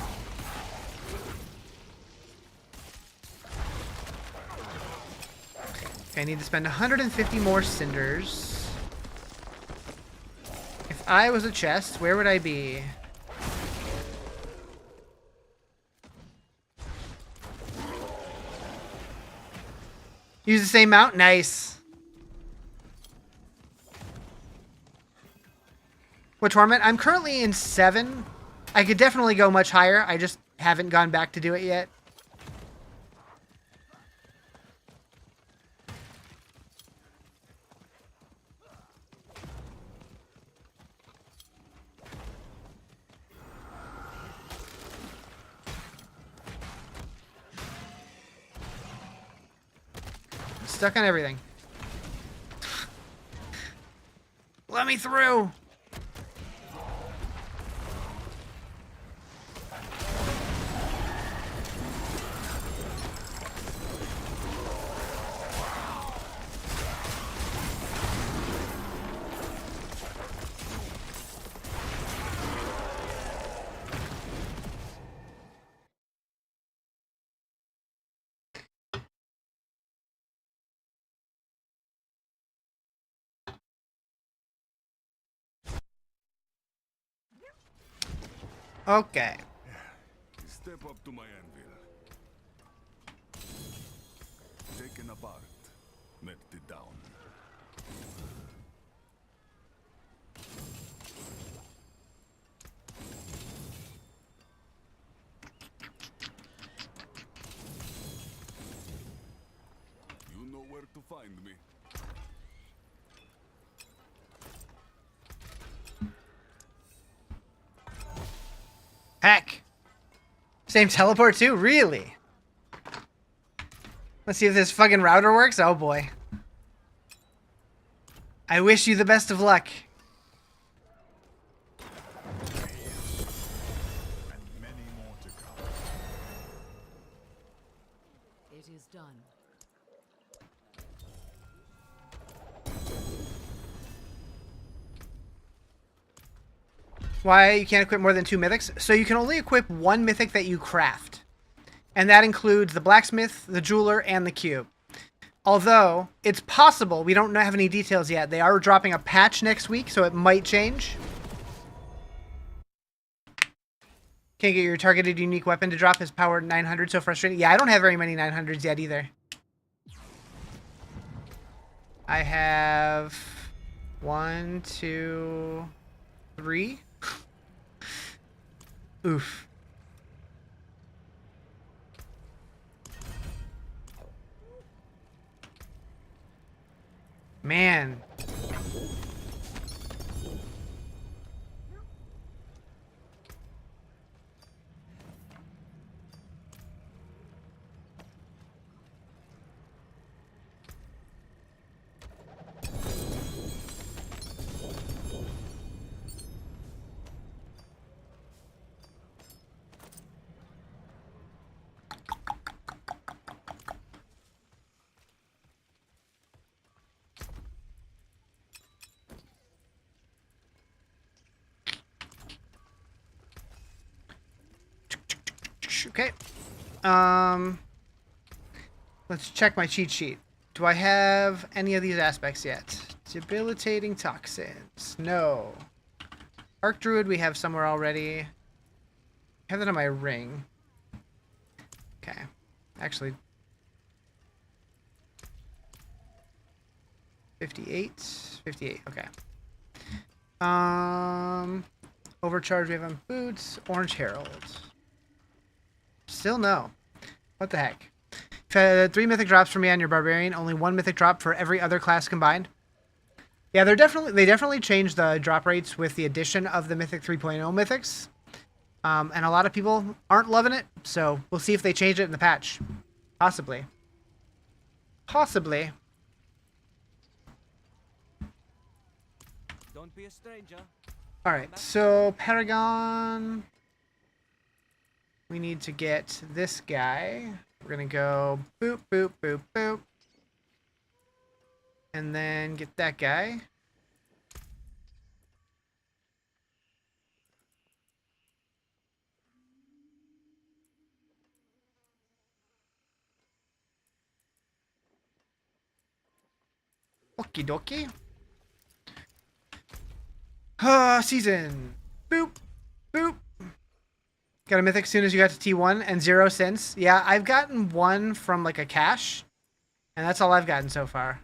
Okay, I need to spend 150 more cinders. If I was a chest, where would I be? Use the same mount? Nice. What torment? I'm currently in 7. I could definitely go much higher. I just haven't gone back to do it yet. Stuck on everything. Let me through. Okay. Step up to my anvil. Taken apart, melted down. You know where to find me. Heck. Same teleport too? Really? Let's see if this fucking router works. Oh boy. I wish you the best of luck. And many more to come. It is done. Why you can't equip more than 2 mythics? So you can only equip 1 mythic that you craft. And that includes the blacksmith, the jeweler, and the cube. Although, it's possible, we don't have any details yet. They are dropping a patch next week, so it might change. Can't get your targeted unique weapon to drop his power 900, so frustrating. Yeah, I don't have very many 900s yet either. I have 1, 2, 3. Oof. Man. Okay. Let's check my cheat sheet. Do I have any of these aspects yet? Debilitating toxins. No. Arc Druid we have somewhere already. I have that on my ring. Okay. Actually. 58. 58. Okay. Overcharge we have on boots. Orange Herald. Still no. What the heck? 3 mythic drops for me on your barbarian. Only 1 mythic drop for every other class combined. Yeah, they definitely changed the drop rates with the addition of the Mythic 3.0 mythics. And a lot of people aren't loving it, so we'll see if they change it in the patch. Possibly. Possibly. Don't be a stranger. Alright, so Paragon. We need to get this guy. We're gonna go boop, boop, boop, boop. And then get that guy. Okie dokie. Season. Boop. Boop. Got a mythic as soon as you got to T1 and 0 since. Yeah, I've gotten 1 from like a cache. And that's all I've gotten so far.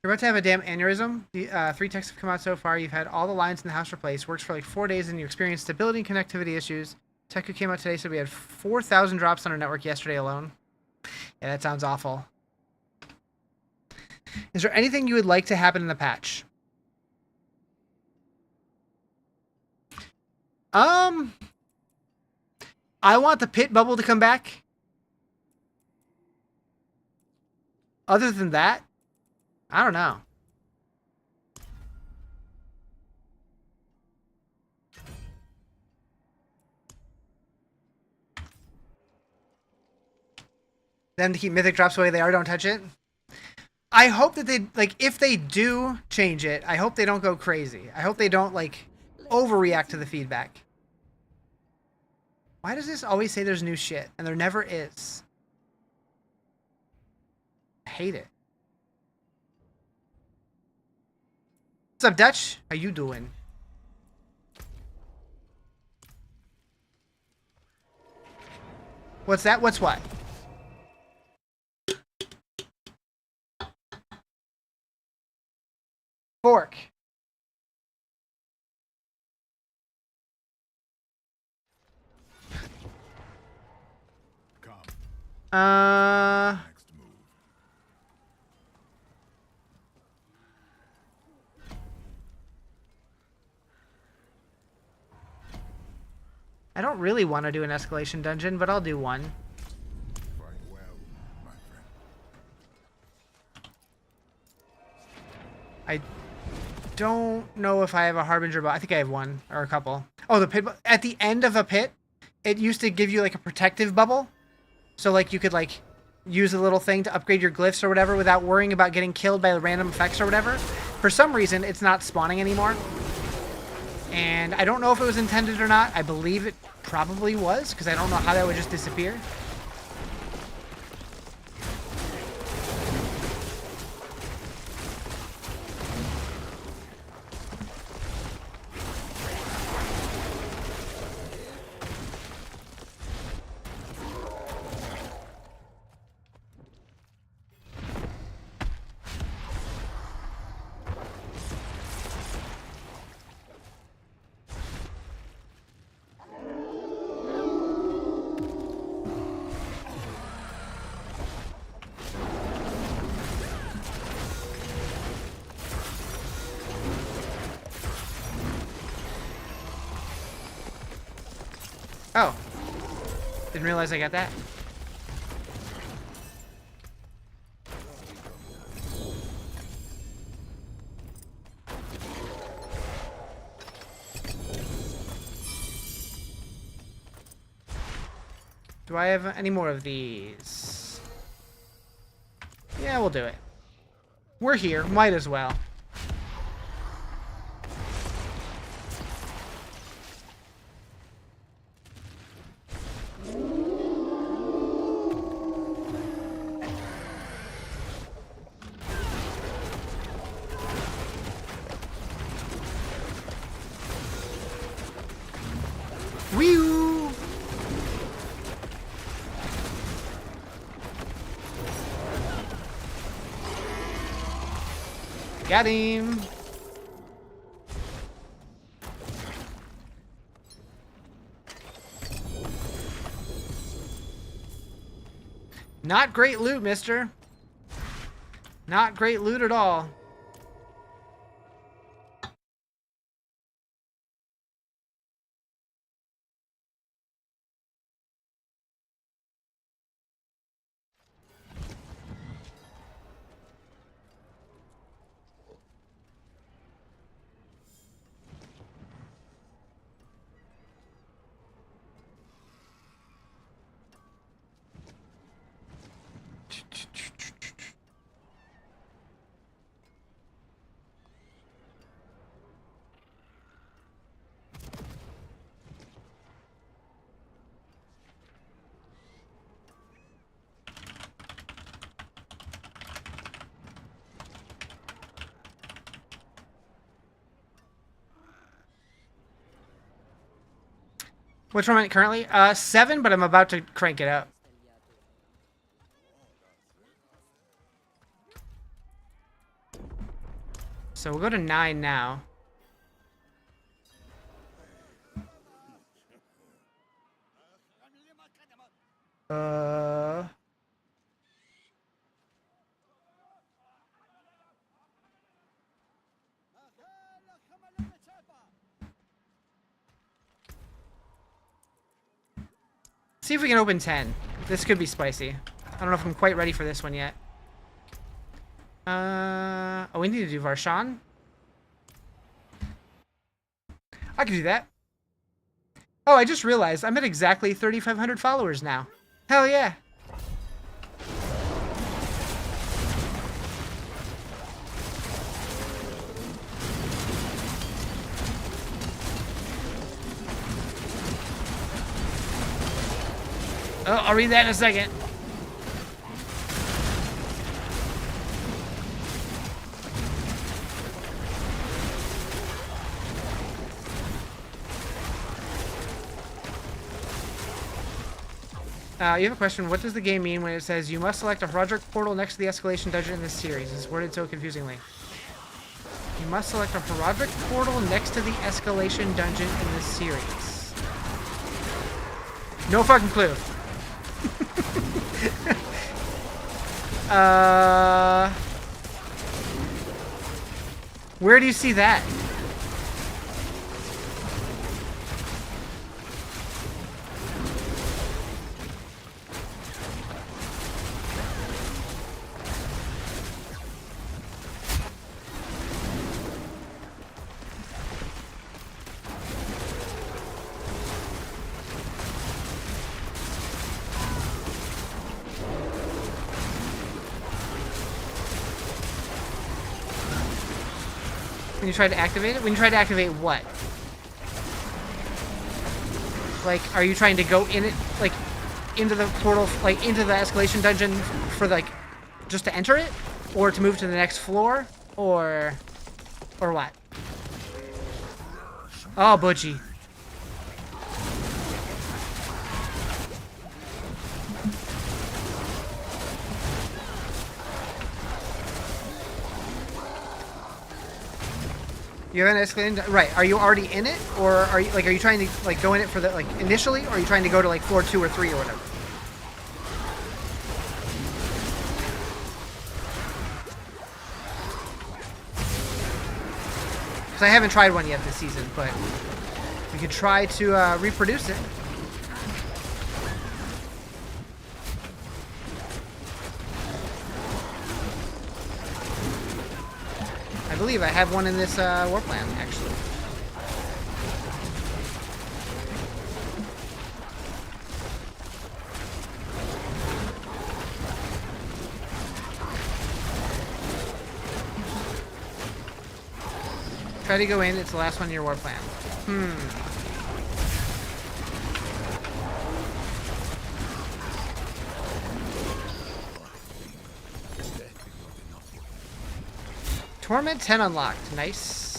You're about to have a damn aneurysm. The 3 texts have come out so far. You've had all the lines in the house replaced. Works for like 4 days and you experienced stability and connectivity issues. Teku came out today, so we had 4,000 drops on our network yesterday alone. Yeah, that sounds awful. Is there anything you would like to happen in the patch? I want the pit bubble to come back. Other than that, I don't know. Then to keep mythic drops away, they are, don't touch it. I hope that they, like, if they do change it, I hope they don't go crazy. I hope they don't, like, overreact to the feedback. Why does this always say there's new shit? And there never is. I hate it. What's up, Dutch? How you doing? What's that? What's what? Fork. Come. Next move. I don't really want to do an escalation dungeon, but I'll do one. Fight well, my friend. I don't know if I have a Harbinger, but I think I have one or a couple. Oh, the pit. At the end of a pit, it used to give you like a protective bubble. So like you could like use a little thing to upgrade your glyphs or whatever without worrying about getting killed by the random effects or whatever. For some reason, it's not spawning anymore. And I don't know if it was intended or not. I believe it probably was, because I don't know how that would just disappear. Oh. Didn't realize I got that. Do I have any more of these? Yeah, we'll do it. We're here. Might as well. Whew! Got him! Not great loot, mister. Not great loot at all. Which one am I currently? 7, but I'm about to crank it up. So we'll go to 9 now. See if we can open 10. This could be spicy. I don't know if I'm quite ready for this one yet. Oh, we need to do Varshan. I can do that. Oh, I just realized I'm at exactly 3,500 followers now. Hell yeah. Oh, I'll read that in a second. You have a question. What does the game mean when it says you must select a Roderick portal next to the escalation dungeon in this series? It's worded so confusingly. You must select a Roderick portal next to the escalation dungeon in this series. No fucking clue. Where do you see that? When you try to activate it? When you try to activate what? Like, are you trying to go in it, like, into the portal, like, into the escalation dungeon for, like, just to enter it? Or to move to the next floor? Or what? Oh, Butchie. You have an escalating, right? Are you already in it, or are you trying to like go in it for the like initially, or are you trying to go to like floor 2 or 3 or whatever? Because I haven't tried one yet this season, but we could try to reproduce it. I believe I have one in this war plan, actually. Try to go in, it's the last one in your war plan. Torment 10 unlocked. Nice.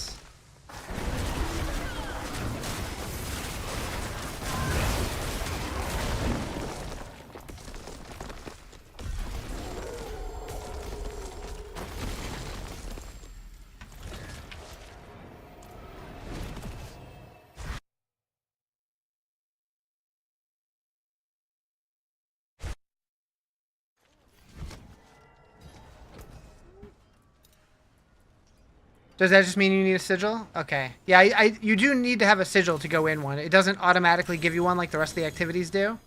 Does that just mean you need a sigil? Okay. Yeah, you do need to have a sigil to go in one. It doesn't automatically give you one like the rest of the activities do.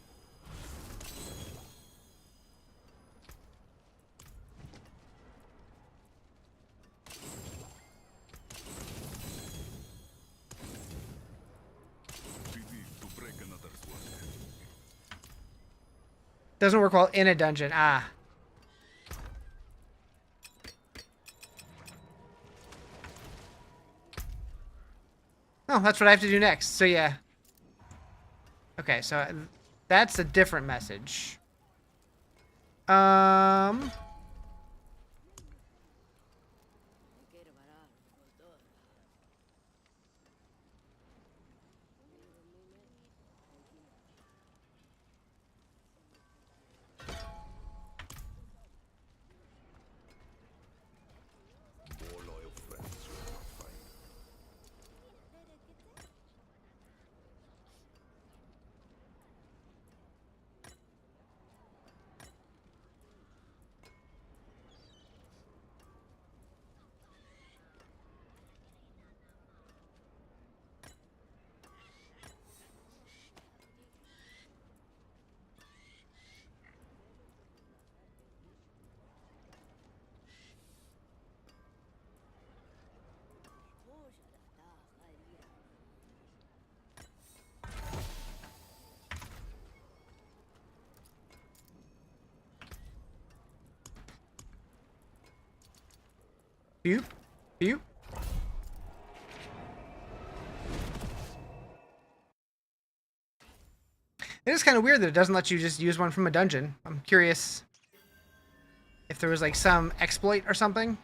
Doesn't work well in a dungeon. Ah. Oh, that's what I have to do next. So, yeah. Okay, so that's a different message. You? You? It is kind of weird that it doesn't let you just use one from a dungeon. I'm curious if there was like some exploit or something.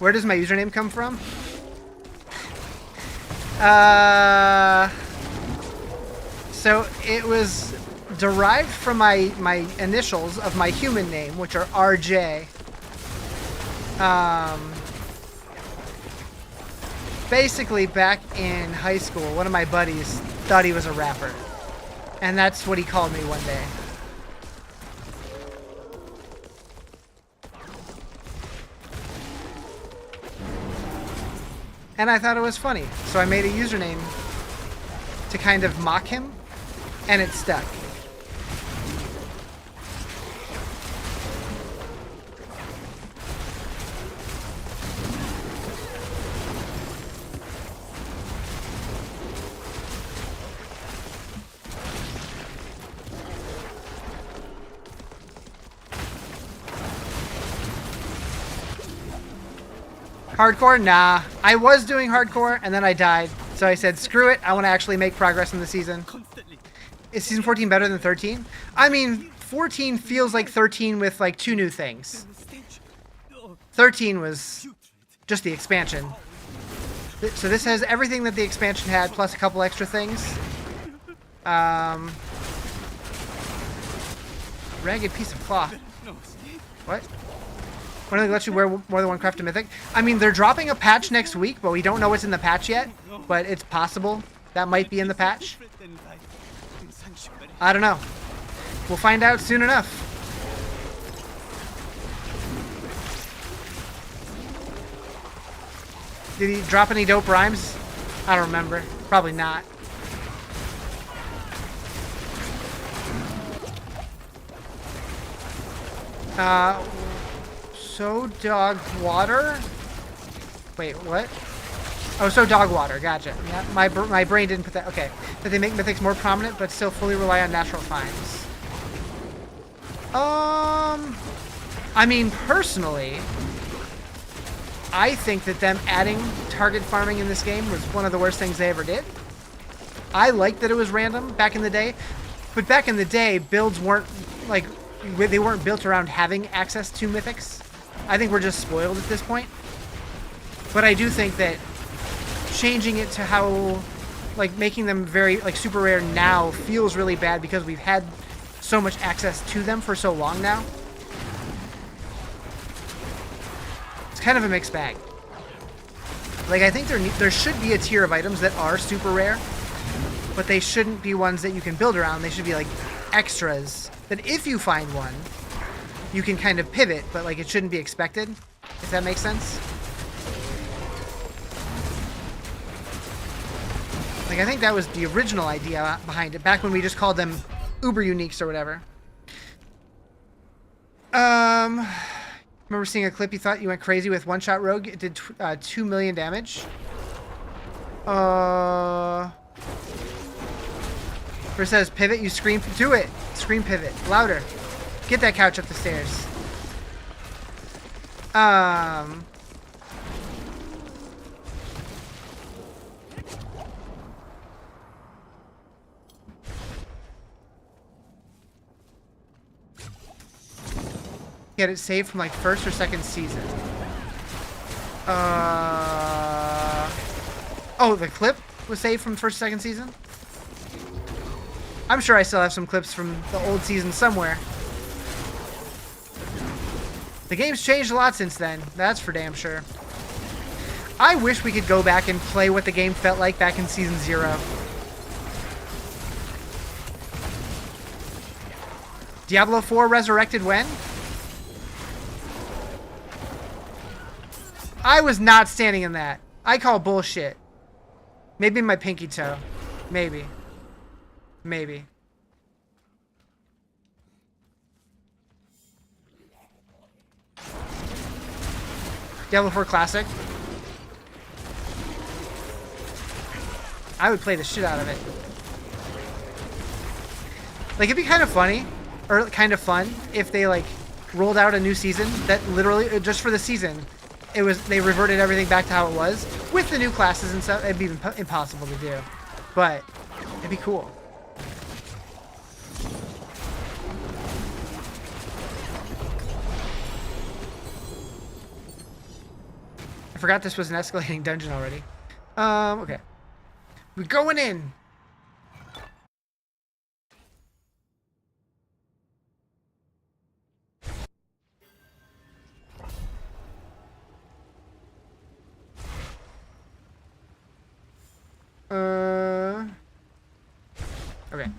Where does my username come from? So it was derived from my initials of my human name, which are RJ. Basically, back in high school, one of my buddies thought he was a rapper. And that's what he called me one day. And I thought it was funny, so I made a username to kind of mock him, and it stuck. Hardcore? Nah. I was doing hardcore, and then I died. So I said, screw it. I want to actually make progress in the season. Is season 14 better than 13? I mean, 14 feels like 13 with, like, 2 new things. 13 was just the expansion. So this has everything that the expansion had, plus a couple extra things. Ragged piece of cloth. What? When do they let you wear more than one crafted mythic? I mean, they're dropping a patch next week, but we don't know what's in the patch yet. But it's possible that might be in the patch. I don't know. We'll find out soon enough. Did he drop any dope rhymes? I don't remember. Probably not. So dog water? Wait, what? Oh, so dog water. Gotcha. Yeah, my brain didn't put that. Okay. That they make mythics more prominent, but still fully rely on natural finds. I mean, personally, I think that them adding target farming in this game was one of the worst things they ever did. I liked that it was random back in the day, but back in the day, builds weren't like they weren't built around having access to mythics. I think we're just spoiled at this point. But I do think that changing it to how, like, making them very, like, super rare now feels really bad because we've had so much access to them for so long now. It's kind of a mixed bag. Like, I think there should be a tier of items that are super rare, but they shouldn't be ones that you can build around. They should be, like, extras that if you find one, you can kind of pivot, but, like, it shouldn't be expected, if that makes sense. Like, I think that was the original idea behind it, back when we just called them uber uniques or whatever. Remember seeing a clip you thought you went crazy with one-shot rogue? It did 2 million damage. Where it says pivot, you scream, do it! Scream pivot, louder. Get that couch up the stairs. Get it saved from like first or second season. Oh, the clip was saved from first or second season? I'm sure I still have some clips from the old season somewhere. The game's changed a lot since then. That's for damn sure. I wish we could go back and play what the game felt like back in Season 0. Diablo 4 resurrected when? I was not standing in that. I call bullshit. Maybe my pinky toe. Maybe. Maybe. Diablo 4 Classic. I would play the shit out of it. Like, it'd be kind of funny, or kind of fun, if they, like, rolled out a new season that literally, just for the season, they reverted everything back to how it was, with the new classes and stuff. It'd be impossible to do. But, it'd be cool. forgot this was an escalating dungeon already. Okay. We're going in. Okay.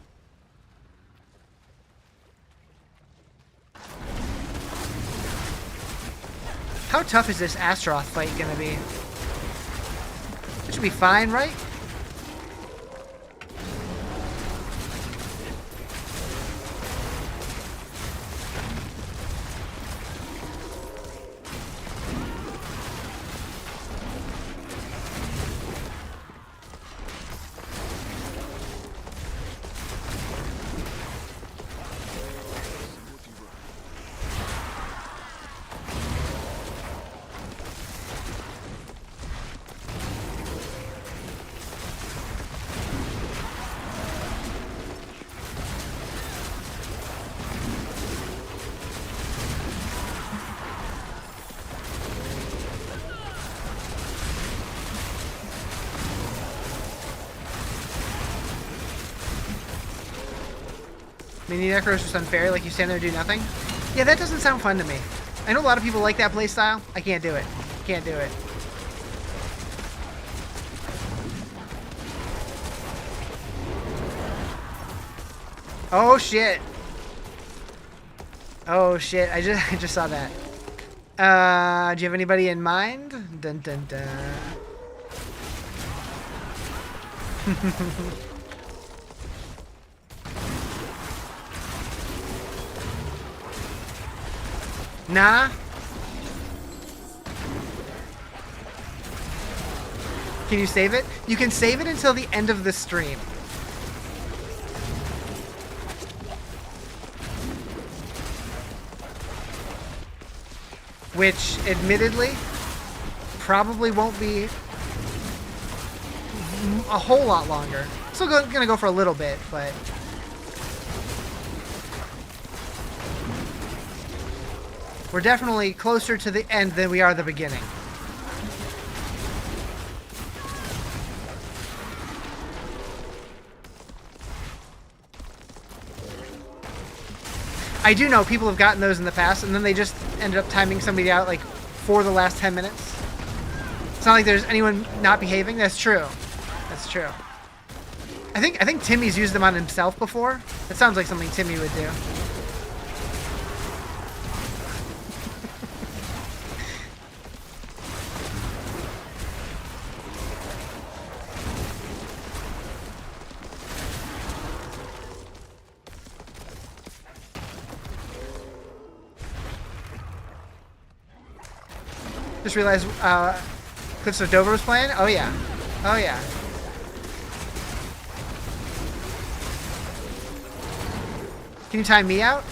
How tough is this Astaroth fight gonna be? It should be fine, right? Mini Necro is just unfair, like you stand there and do nothing. Yeah, that doesn't sound fun to me. I know a lot of people like that playstyle. I can't do it. Can't do it. Oh shit. Oh shit, I just saw that. Do you have anybody in mind? Dun dun dun. Nah. Can you save it? You can save it until the end of the stream. Which, admittedly, probably won't be a whole lot longer. Still gonna go for a little bit, but... we're definitely closer to the end than we are the beginning. I do know people have gotten those in the past, and then they just ended up timing somebody out like for the last 10 minutes. It's not like there's anyone not behaving. That's true. That's true. I think Timmy's used them on himself before. That sounds like something Timmy would do. Just realized Cliffs of Dover was playing? Oh yeah. Oh yeah. Can you time me out?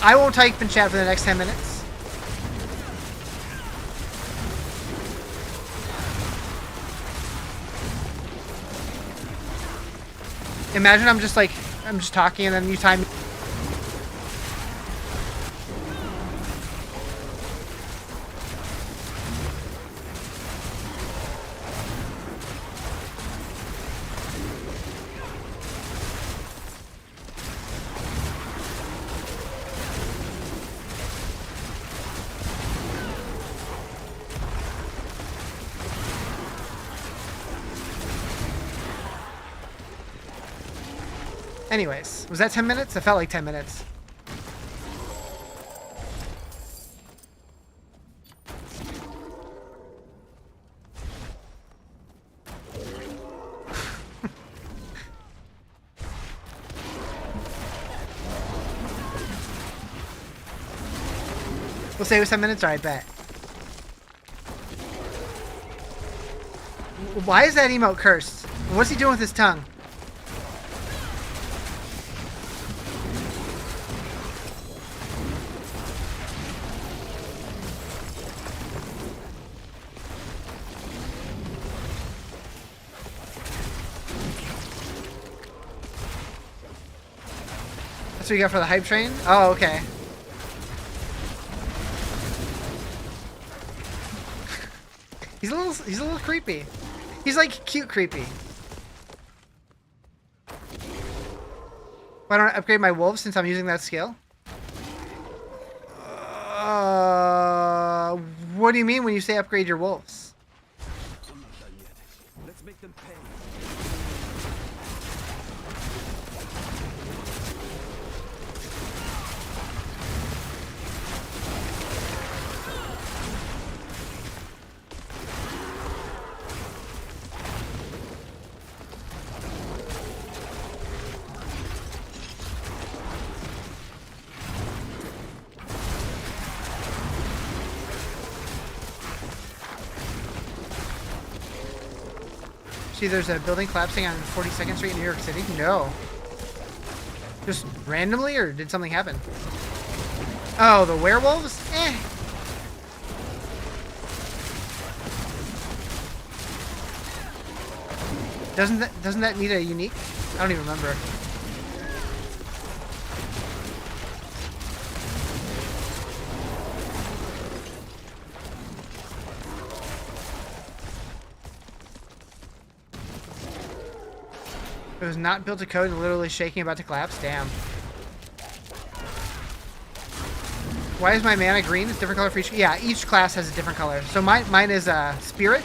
I won't type in chat for the next 10 minutes. Imagine I'm just talking and then you time me. Anyways, was that 10 minutes? It felt like 10 minutes. We'll say it was 10 minutes? Alright, bet. Why is that emote cursed? What's he doing with his tongue? That's what you got for the hype train? Oh, okay. He's a little creepy. He's like cute creepy. Why don't I upgrade my wolves since I'm using that skill? What do you mean when you say upgrade your wolves? Let's make them pay. See, there's a building collapsing on 42nd Street in New York City? No. Just randomly, or did something happen? Oh, the werewolves? Eh. Doesn't that need a unique? I don't even remember. It was not built to code and literally shaking, about to collapse. Damn. Why is my mana green? It's different color for each. Yeah, each class has a different color. So mine is spirit,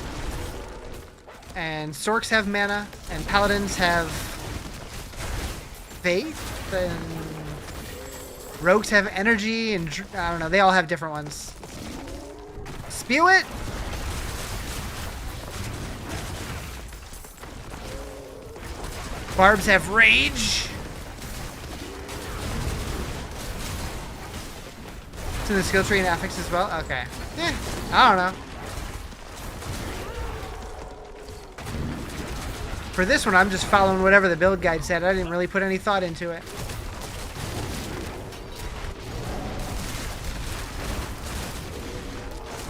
and Sorks have mana, and paladins have faith, and rogues have energy, and I don't know. They all have different ones. Spew it. Barbs have rage. It's in the skill tree and affix as well? Okay. I don't know. For this one, I'm just following whatever the build guide said. I didn't really put any thought into it.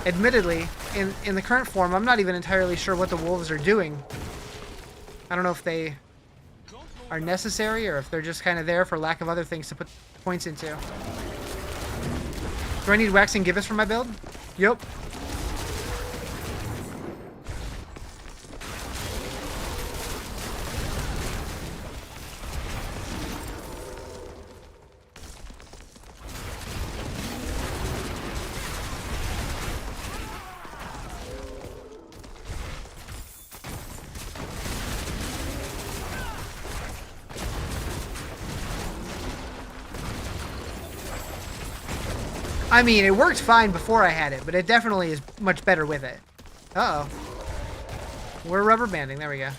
Admittedly, in the current form, I'm not even entirely sure what the wolves are doing. I don't know if they are necessary or if they're just kind of there for lack of other things to put points into. Do I need waxing gibbous for my build? Yup. I mean, it worked fine before I had it, but it definitely is much better with it. Uh-oh. We're rubber banding. There we go.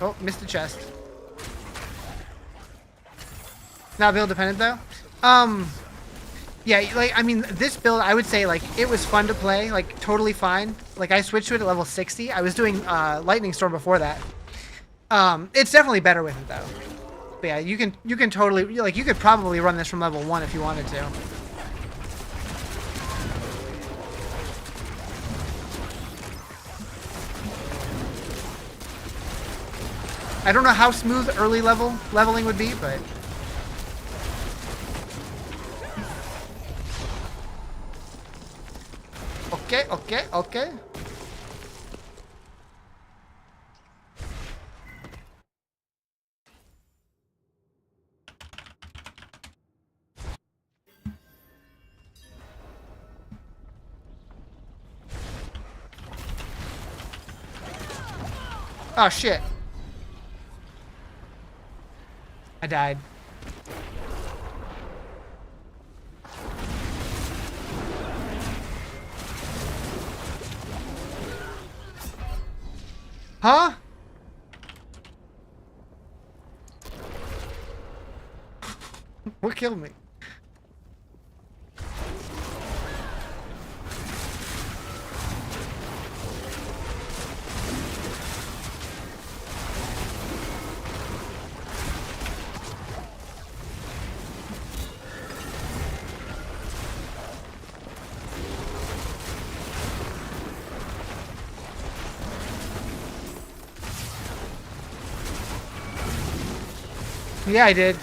Oh, missed the chest. Not build dependent though. Yeah, like, I mean, this build, I would say, like, it was fun to play, like, totally fine. Like, I switched to it at level 60. I was doing Lightning Storm before that. It's definitely better with it though. But yeah, you can totally, like, you could probably run this from level 1 if you wanted to. I don't know how smooth early leveling would be, but okay. Oh shit. I died. Huh? What killed me? Yeah, I did.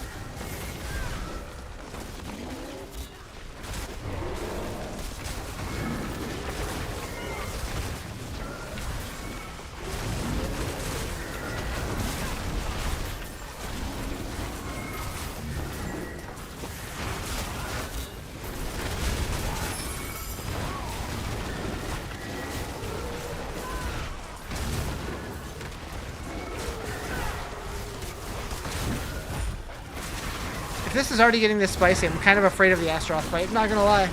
If this is already getting this spicy, I'm kind of afraid of the Astaroth fight. I'm not gonna lie.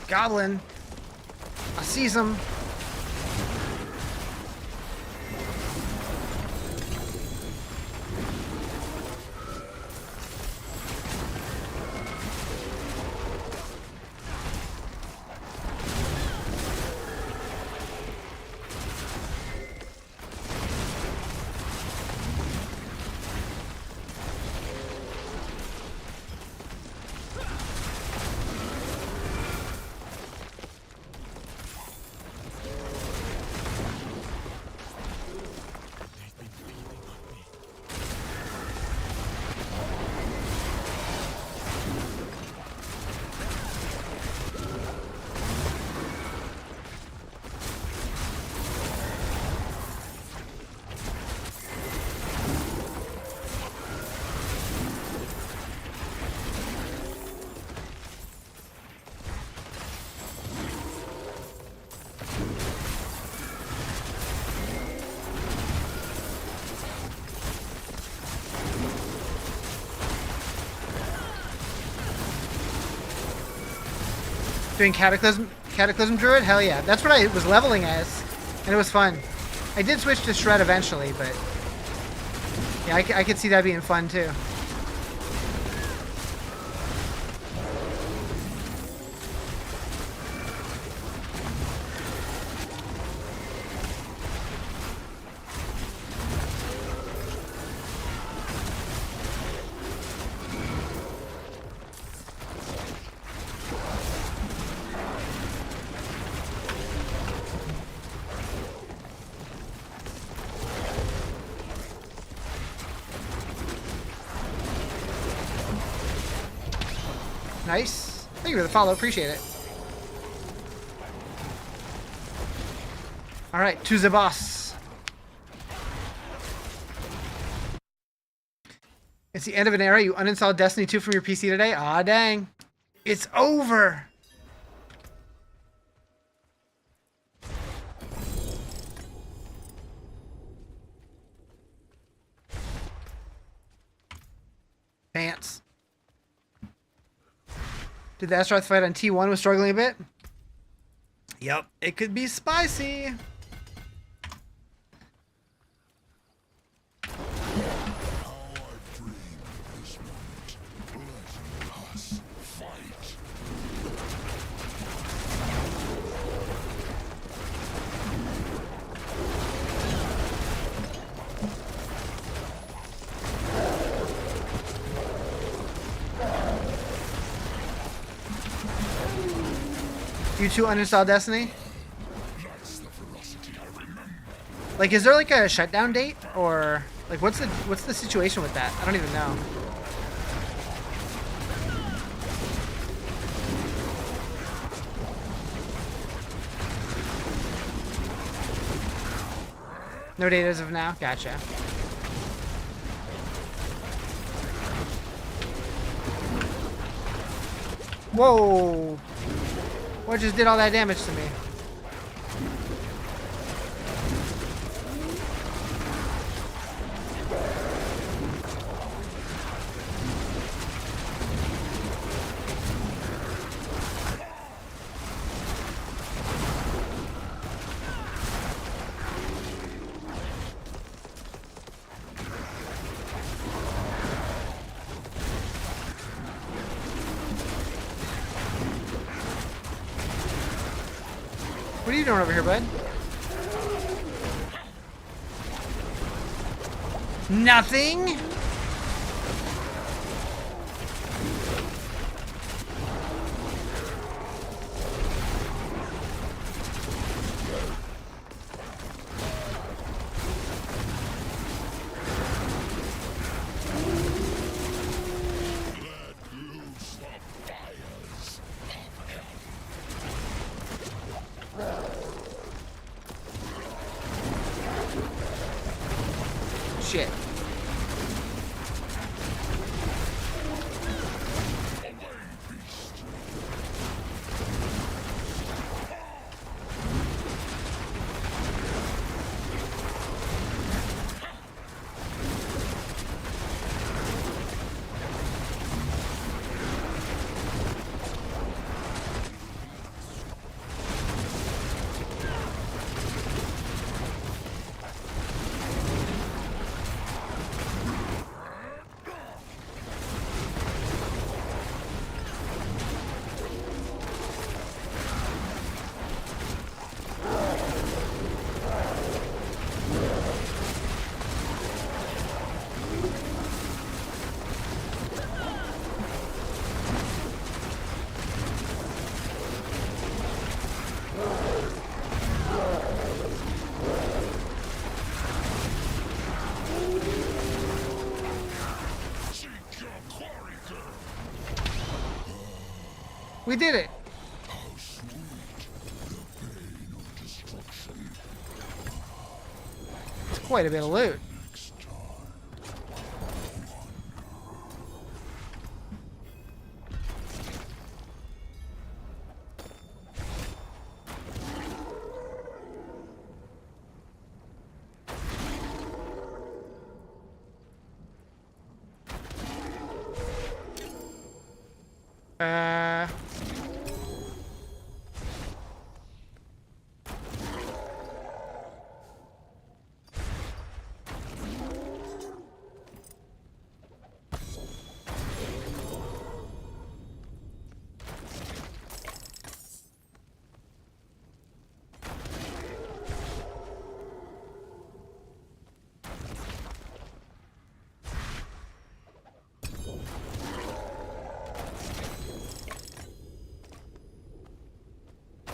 Goblin. I sees him. Doing Cataclysm Druid? Hell yeah. That's what I was leveling as. And it was fun. I did switch to Shred eventually, but... yeah, I could see that being fun too. Nice. Thank you for the follow. Appreciate it. Alright, to the boss. It's the end of an era. You uninstalled Destiny 2 from your PC today? Aw, dang. It's over. Pants. Did the Astaroth fight on T1 was struggling a bit? Yep, it could be spicy. You two uninstall Destiny? Like, is there like a shutdown date, or like what's the situation with that? I don't even know. No date as of now. Gotcha. Whoa! What just did all that damage to me? What are you doing over here, bud? Nothing? Shit. We did it. It's quite a bit of loot.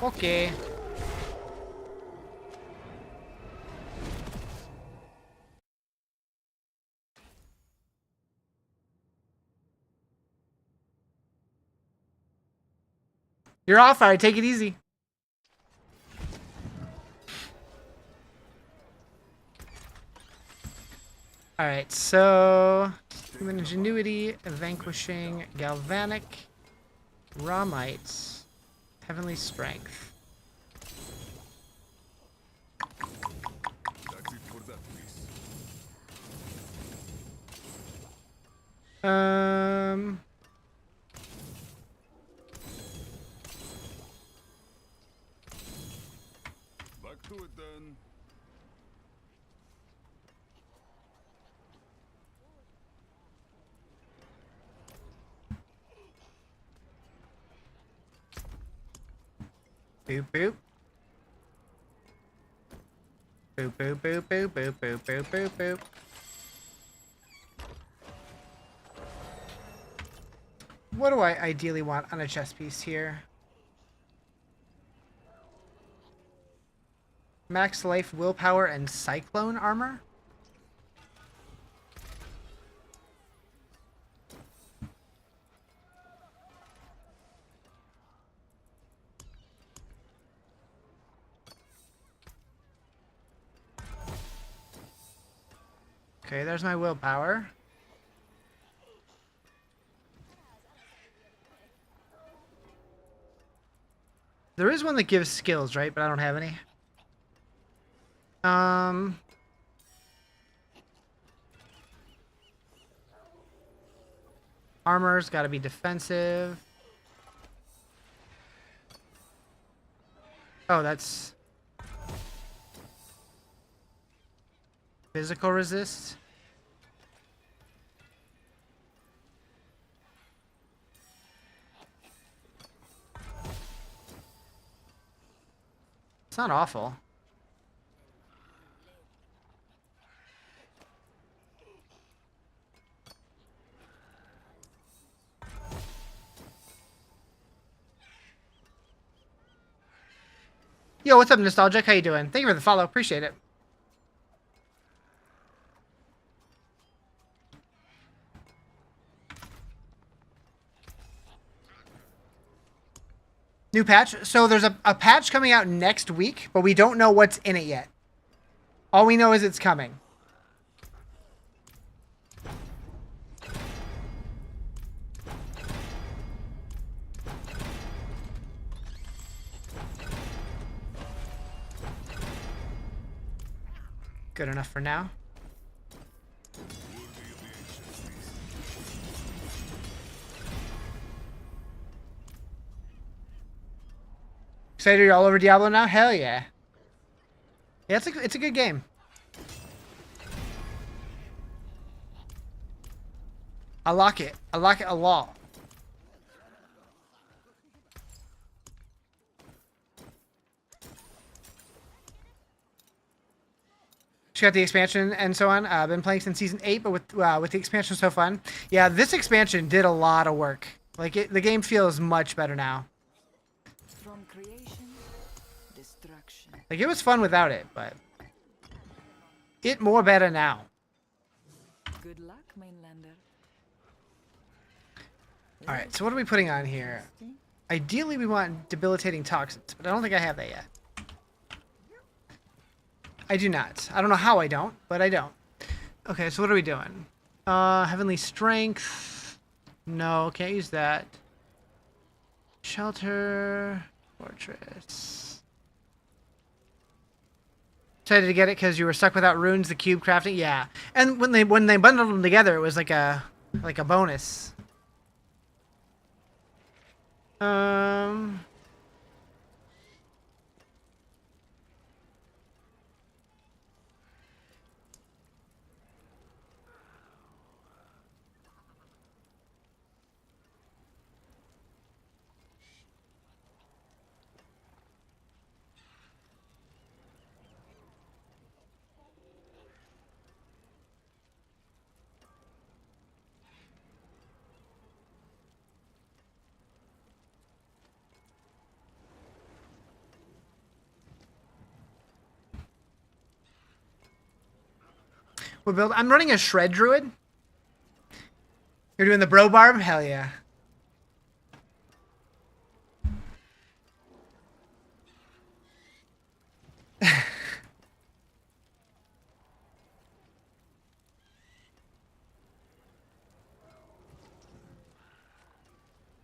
Okay. You're off. All right, take it easy. All right, so human ingenuity, vanquishing, galvanic, raw might, heavenly strength. That's it for that, please. Back to it then. Boop boop. Boop boop boop boop boop boop boop boop boop. What do I ideally want on a chess piece here? Max life, willpower, and cyclone armor? Okay, there's my willpower. There is one that gives skills, right? But I don't have any. Armor's got to be defensive. Oh, that's physical resist. It's not awful. Yo, what's up, Nostalgic? How you doing? Thank you for the follow. Appreciate it. New patch. So there's a patch coming out next week, but we don't know what's in it yet. All we know is it's coming. Good enough for now. Excited you're all over Diablo now? Hell yeah. Yeah, it's a good game. I like it. I like it a lot. She got the expansion and so on. I've been playing since season 8, but with the expansion so fun. Yeah, this expansion did a lot of work. Like the game feels much better now. From creation, destruction. Like it was fun without it, but it more better now. Good luck, mainlander. All right, so what are we putting on here? Ideally, we want debilitating toxins, but I don't think I have that yet. I do not. I don't know how I don't, but I don't. Okay, so what are we doing? Heavenly Strength. No, can't use that. Shelter. Fortress. Excited to get it because you were stuck without runes, the cube crafting. Yeah, and when they bundled them together, it was like a bonus. What build? I'm running a Shred Druid. You're doing the Bro Barb? Hell yeah.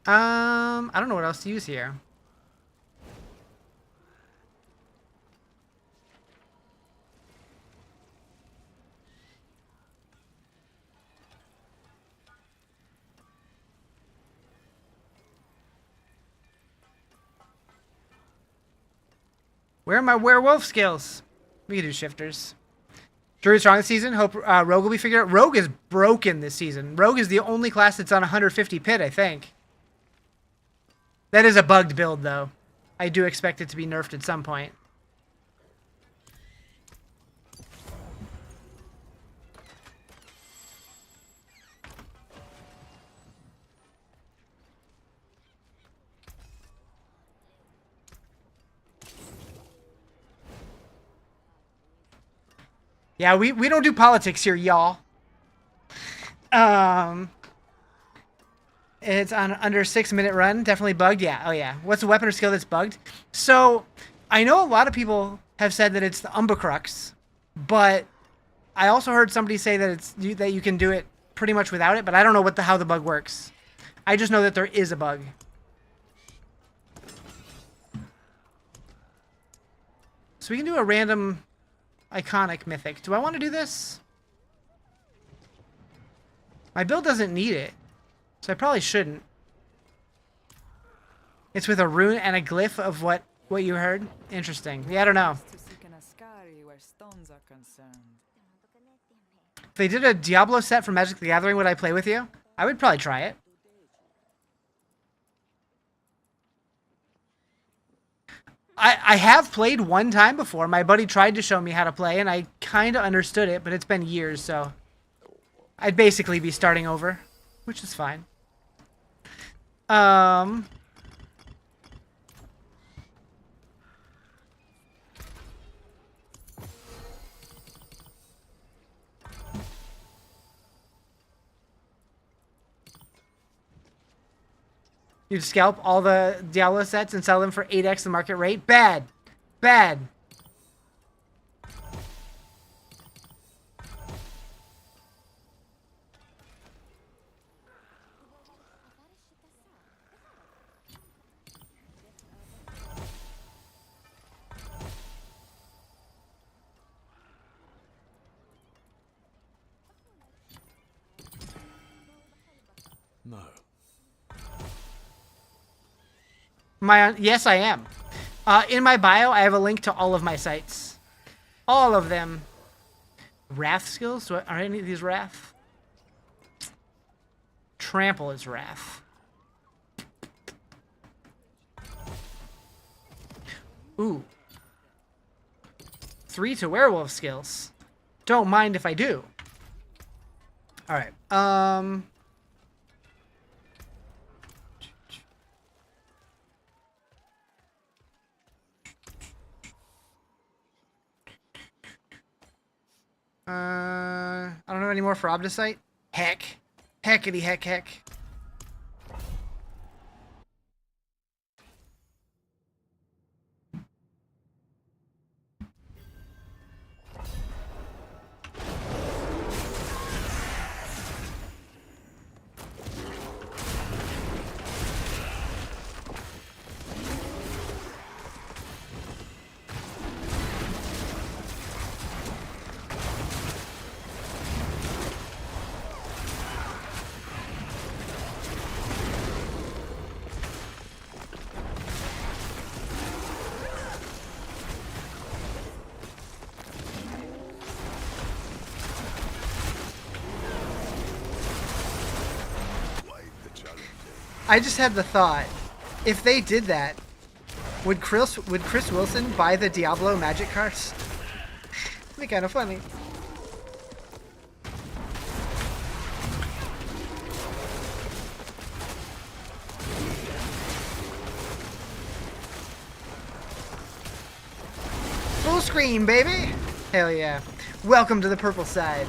I don't know what else to use here. Where are my werewolf skills? We can do shifters. Druid strong this season. Hope Rogue will be figured out. Rogue is broken this season. Rogue is the only class that's on 150 pit, I think. That is a bugged build, though. I do expect it to be nerfed at some point. Yeah, we don't do politics here, y'all. It's on under 6-minute run. Definitely bugged. Yeah. Oh yeah. What's a weapon or skill that's bugged? So I know a lot of people have said that it's the Umbacrux, but I also heard somebody say that that you can do it pretty much without it. But I don't know how the bug works. I just know that there is a bug. So we can do a random iconic mythic. Do I want to do this? My build doesn't need it, so I probably shouldn't. It's with a rune and a glyph of what you heard. Interesting. Yeah, I don't know. If they did a Diablo set for Magic the Gathering, would I play with you? I would probably try it. I have played one time before. My buddy tried to show me how to play, and I kind of understood it, but it's been years, so I'd basically be starting over, which is fine. You'd scalp all the Diablo sets and sell them for 8x the market rate? Bad. Bad. No. Yes, I am. In my bio, I have a link to all of my sites. All of them. Wrath skills? Are any of these Wrath? Trample is Wrath. Ooh. 3 to werewolf skills. Don't mind if I do. Alright. I don't know any more for Undercity. Heck. Heckity heck heck. I just had the thought, if they did that, would Chris Wilson buy the Diablo magic cards? It'd be kind of funny. Full screen, baby! Hell yeah. Welcome to the purple side.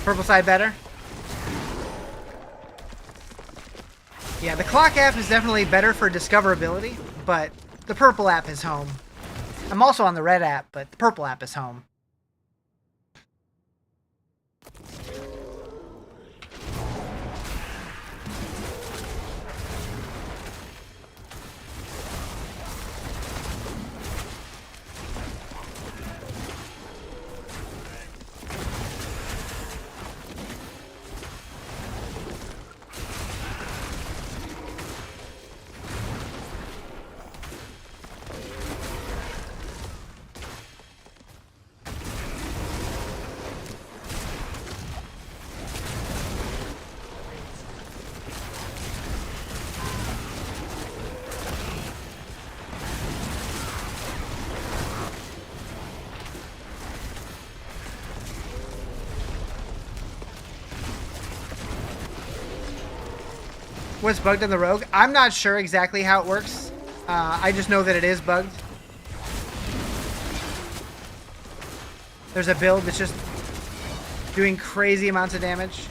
Purple side better? Yeah, the clock app is definitely better for discoverability, but the purple app is home. I'm also on the red app, but the purple app is home. What's bugged in the rogue? I'm not sure exactly how it works. I just know that it is bugged. There's a build that's just doing crazy amounts of damage.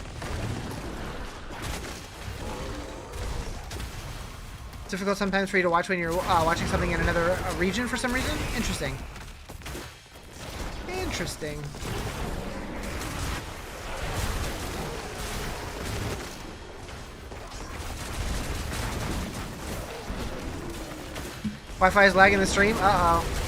It's difficult sometimes for you to watch when you're watching something in another region for some reason. Interesting. Interesting. Wi-Fi is lagging the stream. Uh-oh.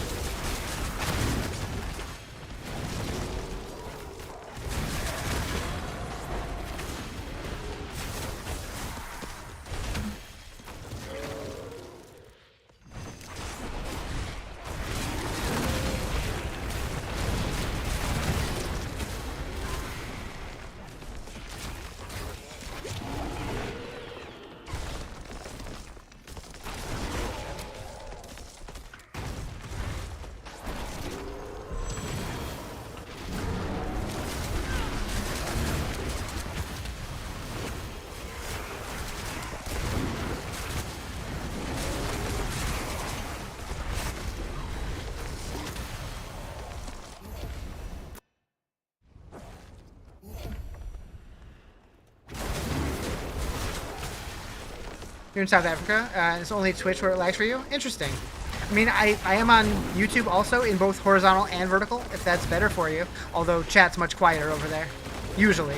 You're in South Africa. It's only Twitch where it lags for you. Interesting. I mean, I am on YouTube also in both horizontal and vertical, if that's better for you. Although chat's much quieter over there. Usually.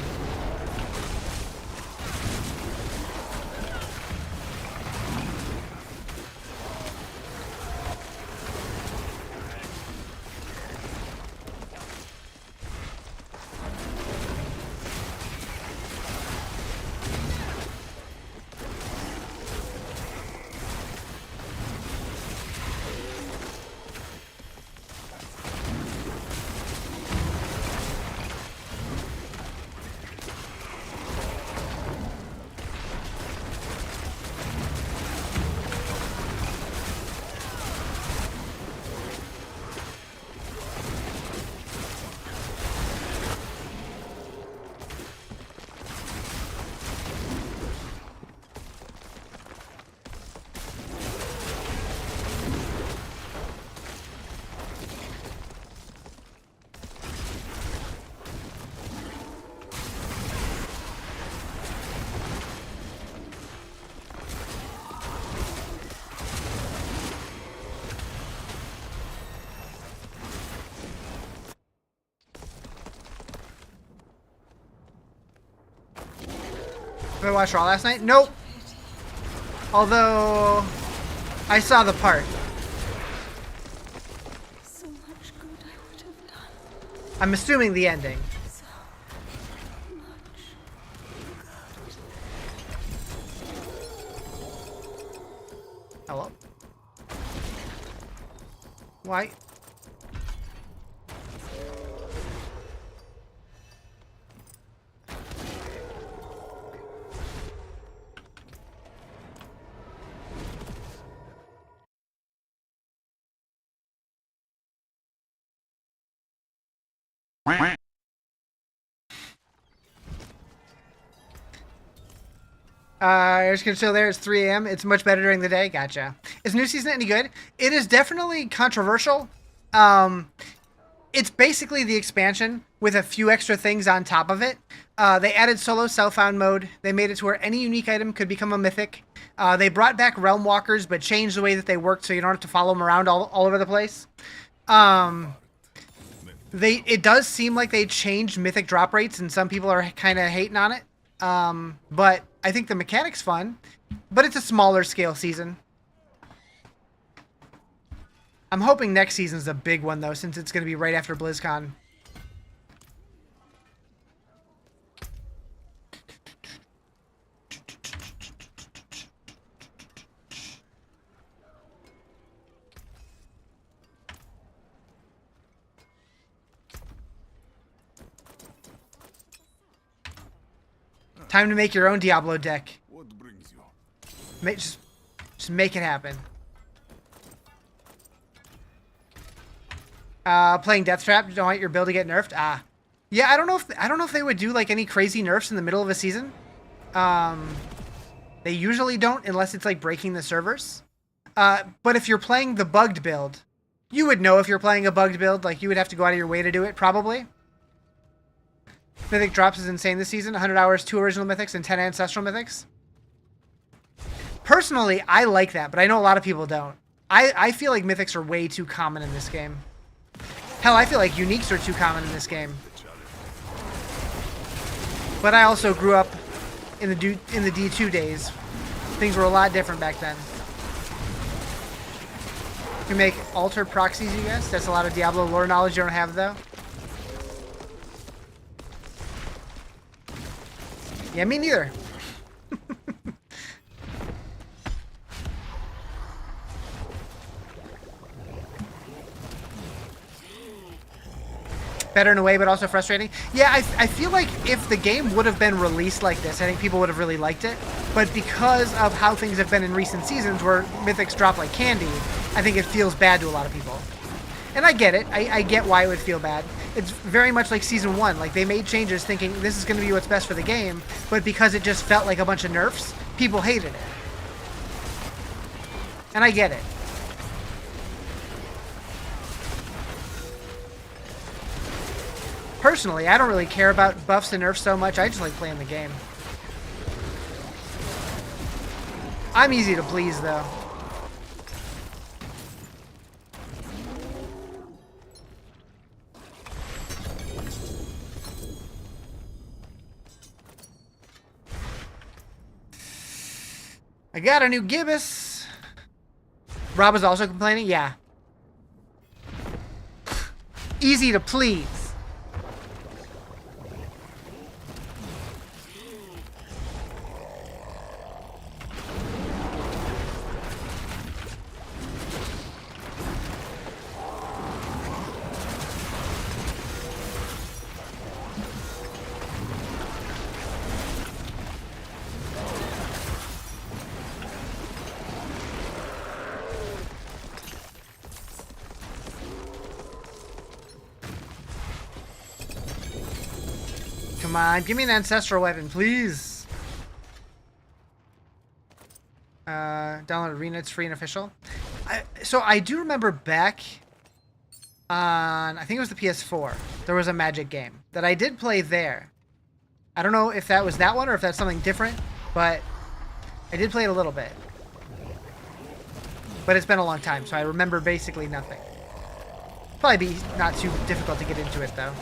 Did I watch Raw last night? Nope. Although, I saw the part. So much good I would have done. I'm assuming the ending. So much Hello? Why? It's still there. It's 3 a.m. It's much better during the day. Gotcha. Is new season any good? It is definitely controversial. It's basically the expansion with a few extra things on top of it. They added solo self-found mode. They made it to where any unique item could become a mythic. They brought back realm walkers, but changed the way that they worked so you don't have to follow them around all over the place. It does seem like they changed mythic drop rates, and some people are kind of hating on it. But I think the mechanic's fun, but it's a smaller scale season. I'm hoping next season's a big one, though, since it's going to be right after BlizzCon. Time to make your own Diablo deck. What brings you? Just make it happen. Playing Death Trap. Don't want your build to get nerfed. Yeah. I don't know if they would do like any crazy nerfs in the middle of a season. They usually don't unless it's like breaking the servers. But if you're playing the bugged build, you would know if you're playing a bugged build. Like you would have to go out of your way to do it, probably. Mythic drops is insane this season. 100 hours, 2 original mythics, and 10 ancestral mythics. Personally, I like that, but I know a lot of people don't. I feel like mythics are way too common in this game. Hell, I feel like uniques are too common in this game. But I also grew up in the D2 days. Things were a lot different back then. You make altar proxies, you guys? That's a lot of Diablo lore knowledge you don't have, though. Yeah, me neither. Better in a way, but also frustrating. Yeah, I feel like if the game would have been released like this, I think people would have really liked it. But because of how things have been in recent seasons where mythics drop like candy, I think it feels bad to a lot of people. And I get it. I get why it would feel bad. It's very much like Season 1. Like, they made changes thinking this is going to be what's best for the game, but because it just felt like a bunch of nerfs, people hated it. And I get it. Personally, I don't really care about buffs and nerfs so much. I just like playing the game. I'm easy to please, though. I got a new gibbous. Rob was also complaining? Yeah. Easy to please. Come on, give me an ancestral weapon, please. Download Arena, it's free and official. So I do remember back on, I think it was the PS4, there was a Magic game that I did play there. I don't know if that was that one or if that's something different, but I did play it a little bit. But it's been a long time, so I remember basically nothing. Probably be not too difficult to get into it, though.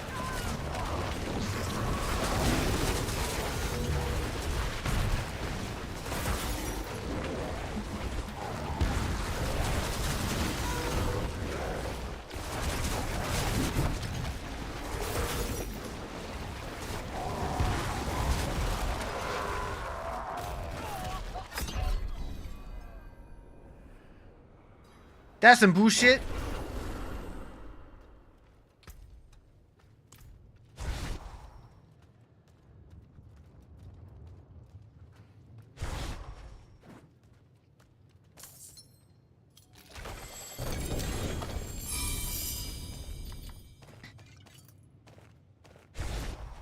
That's some bullshit.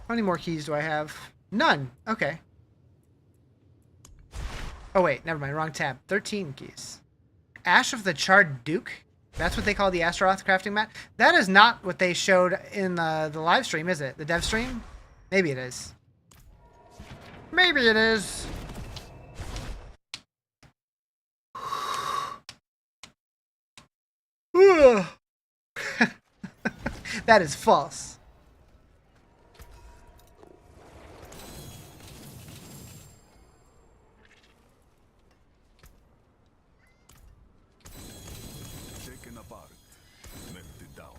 How many more keys do I have? None. Okay. Oh, wait. Never mind. Wrong tab. 13 keys. Ash of the Charred Duke? That's what they call the Astaroth crafting mat? That is not what they showed in the live stream, is it? The dev stream? Maybe it is. Maybe it is. That is false. Taken apart, melted down.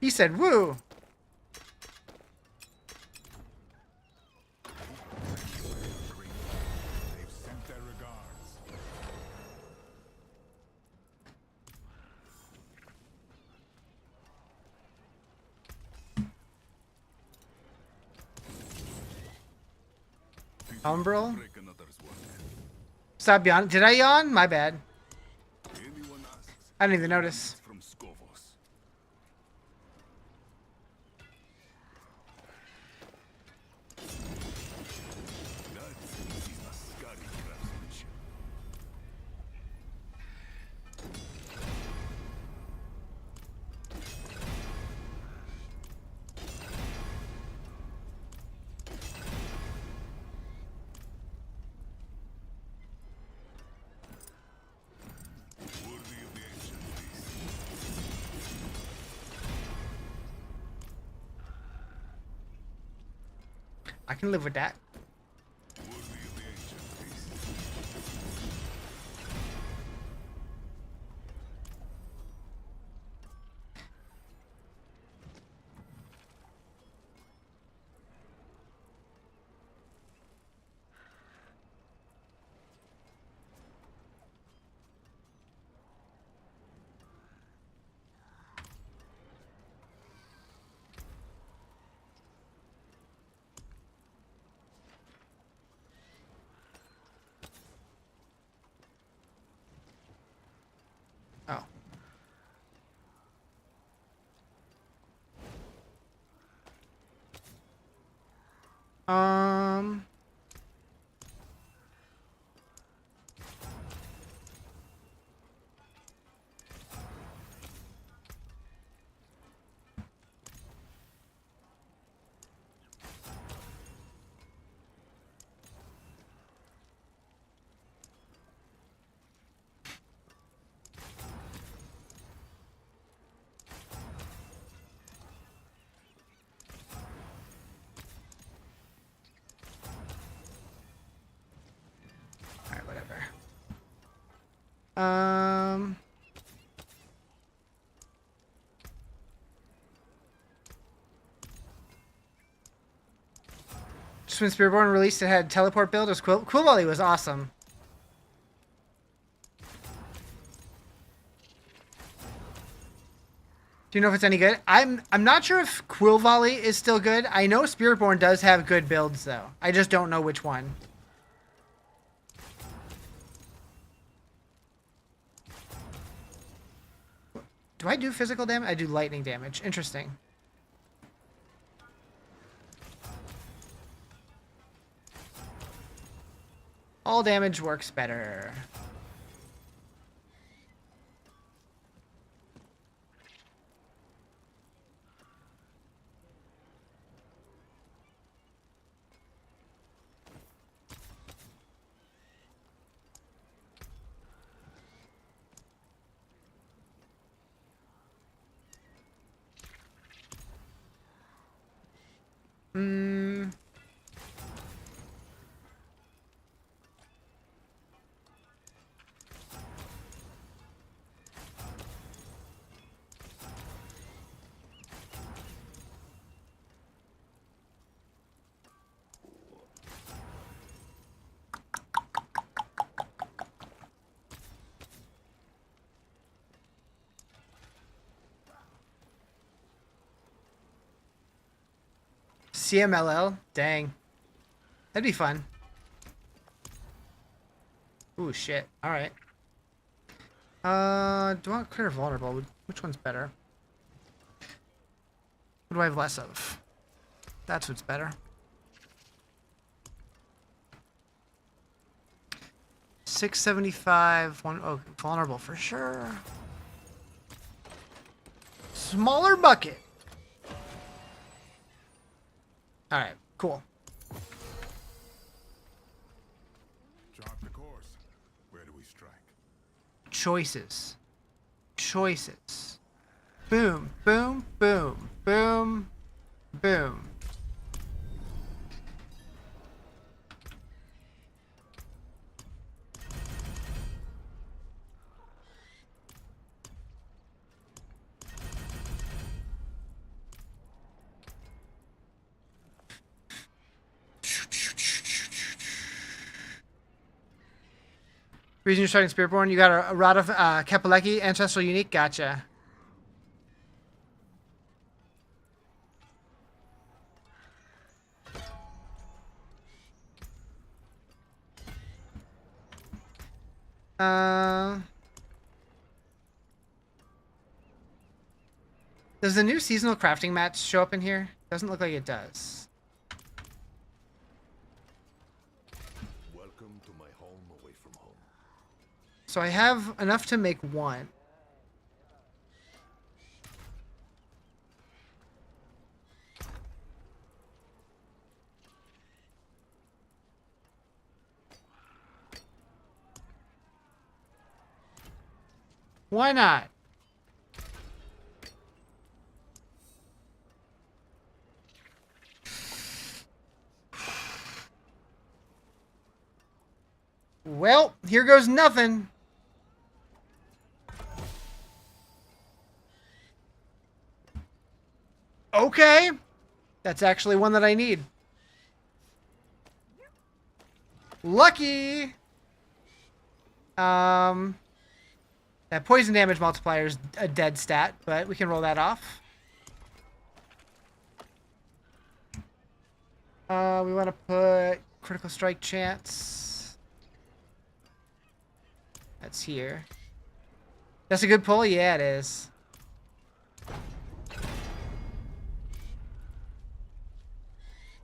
He said, woo. They've sent their regards. Umbral? Break another's work. Stop yawning. Did I yawn? My bad. Anyone asks, I didn't even notice. from Skovos. I can live with that. Worthy of the ancient beast. Oh. Um. Alright, whatever. Just when Spearborn released, it had teleport build. It was cool. Cool Volley was awesome. Do you know if it's any good? I'm not sure if Quill Volley is still good. I know Spiritborn does have good builds though. I just don't know which one. Do I do physical damage? I do lightning damage. Interesting. All damage works better. Hmm. CMLL? Dang. That'd be fun. Ooh, shit. Alright. Do I want clear vulnerable? Which one's better? What do I have less of? That's what's better. 675. Oh, vulnerable for sure. Smaller bucket. Alright, cool. Chart the course. Where do we strike? Choices. Choices. Boom, boom, boom, boom, boom. Reason you're starting Spiritborn, you got a Rod of Kepaleki, Ancestral Unique, gotcha. Does the new seasonal crafting mats show up in here? Doesn't look like it does. Welcome to my home away from home. So I have enough to make one. Why not? here goes nothing. Okay. That's actually one that I need. Lucky. That poison damage multiplier is a dead stat, but we can roll that off. We want to put critical strike chance. That's here. That's a good pull? Yeah, it is.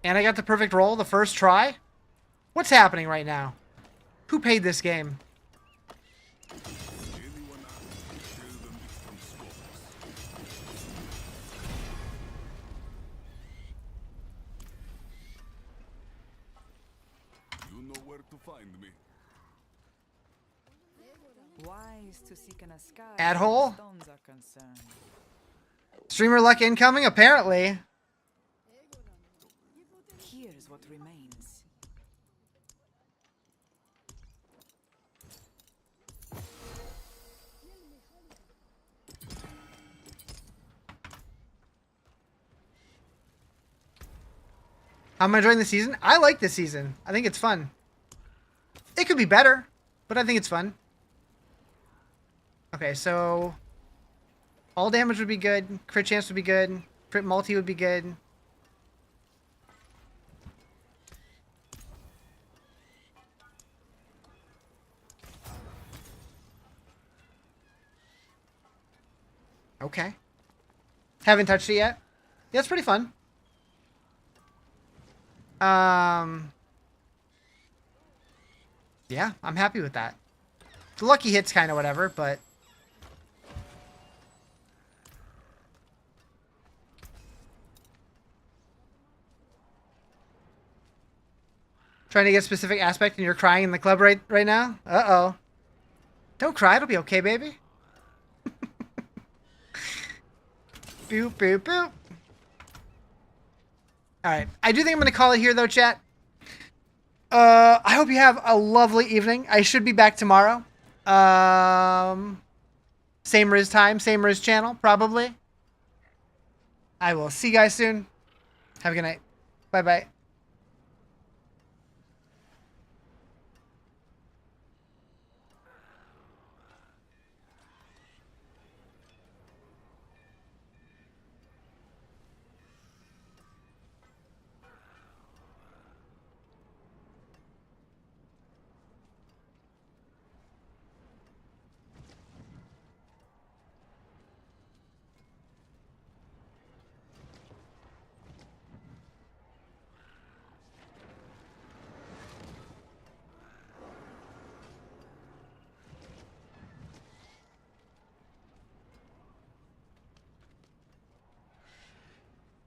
And I got the perfect roll the first try? What's happening right now? Who paid this game? Anyone else, tell them it's from scopes. You know where to find me. Wise to seek an sky Ad hole? stones are concerned. Streamer luck incoming, apparently. Here's what remains. How am I enjoying the season? I like this season. I think it's fun. It could be better, but I think it's fun. Okay, so all damage would be good. Crit chance would be good. Crit multi would be good. Okay. Haven't touched it yet. Yeah, it's pretty fun. Yeah, I'm happy with that. The lucky hit's kind of whatever, but trying to get a specific aspect and you're crying in the club right now? Uh-oh. Don't cry, it'll be okay, baby. Boop, boop, boop. Alright. I do think I'm going to call it here, though, chat. I hope you have a lovely evening. I should be back tomorrow. Same Riz time, same Riz channel, probably. I will see you guys soon. Have a good night. Bye-bye.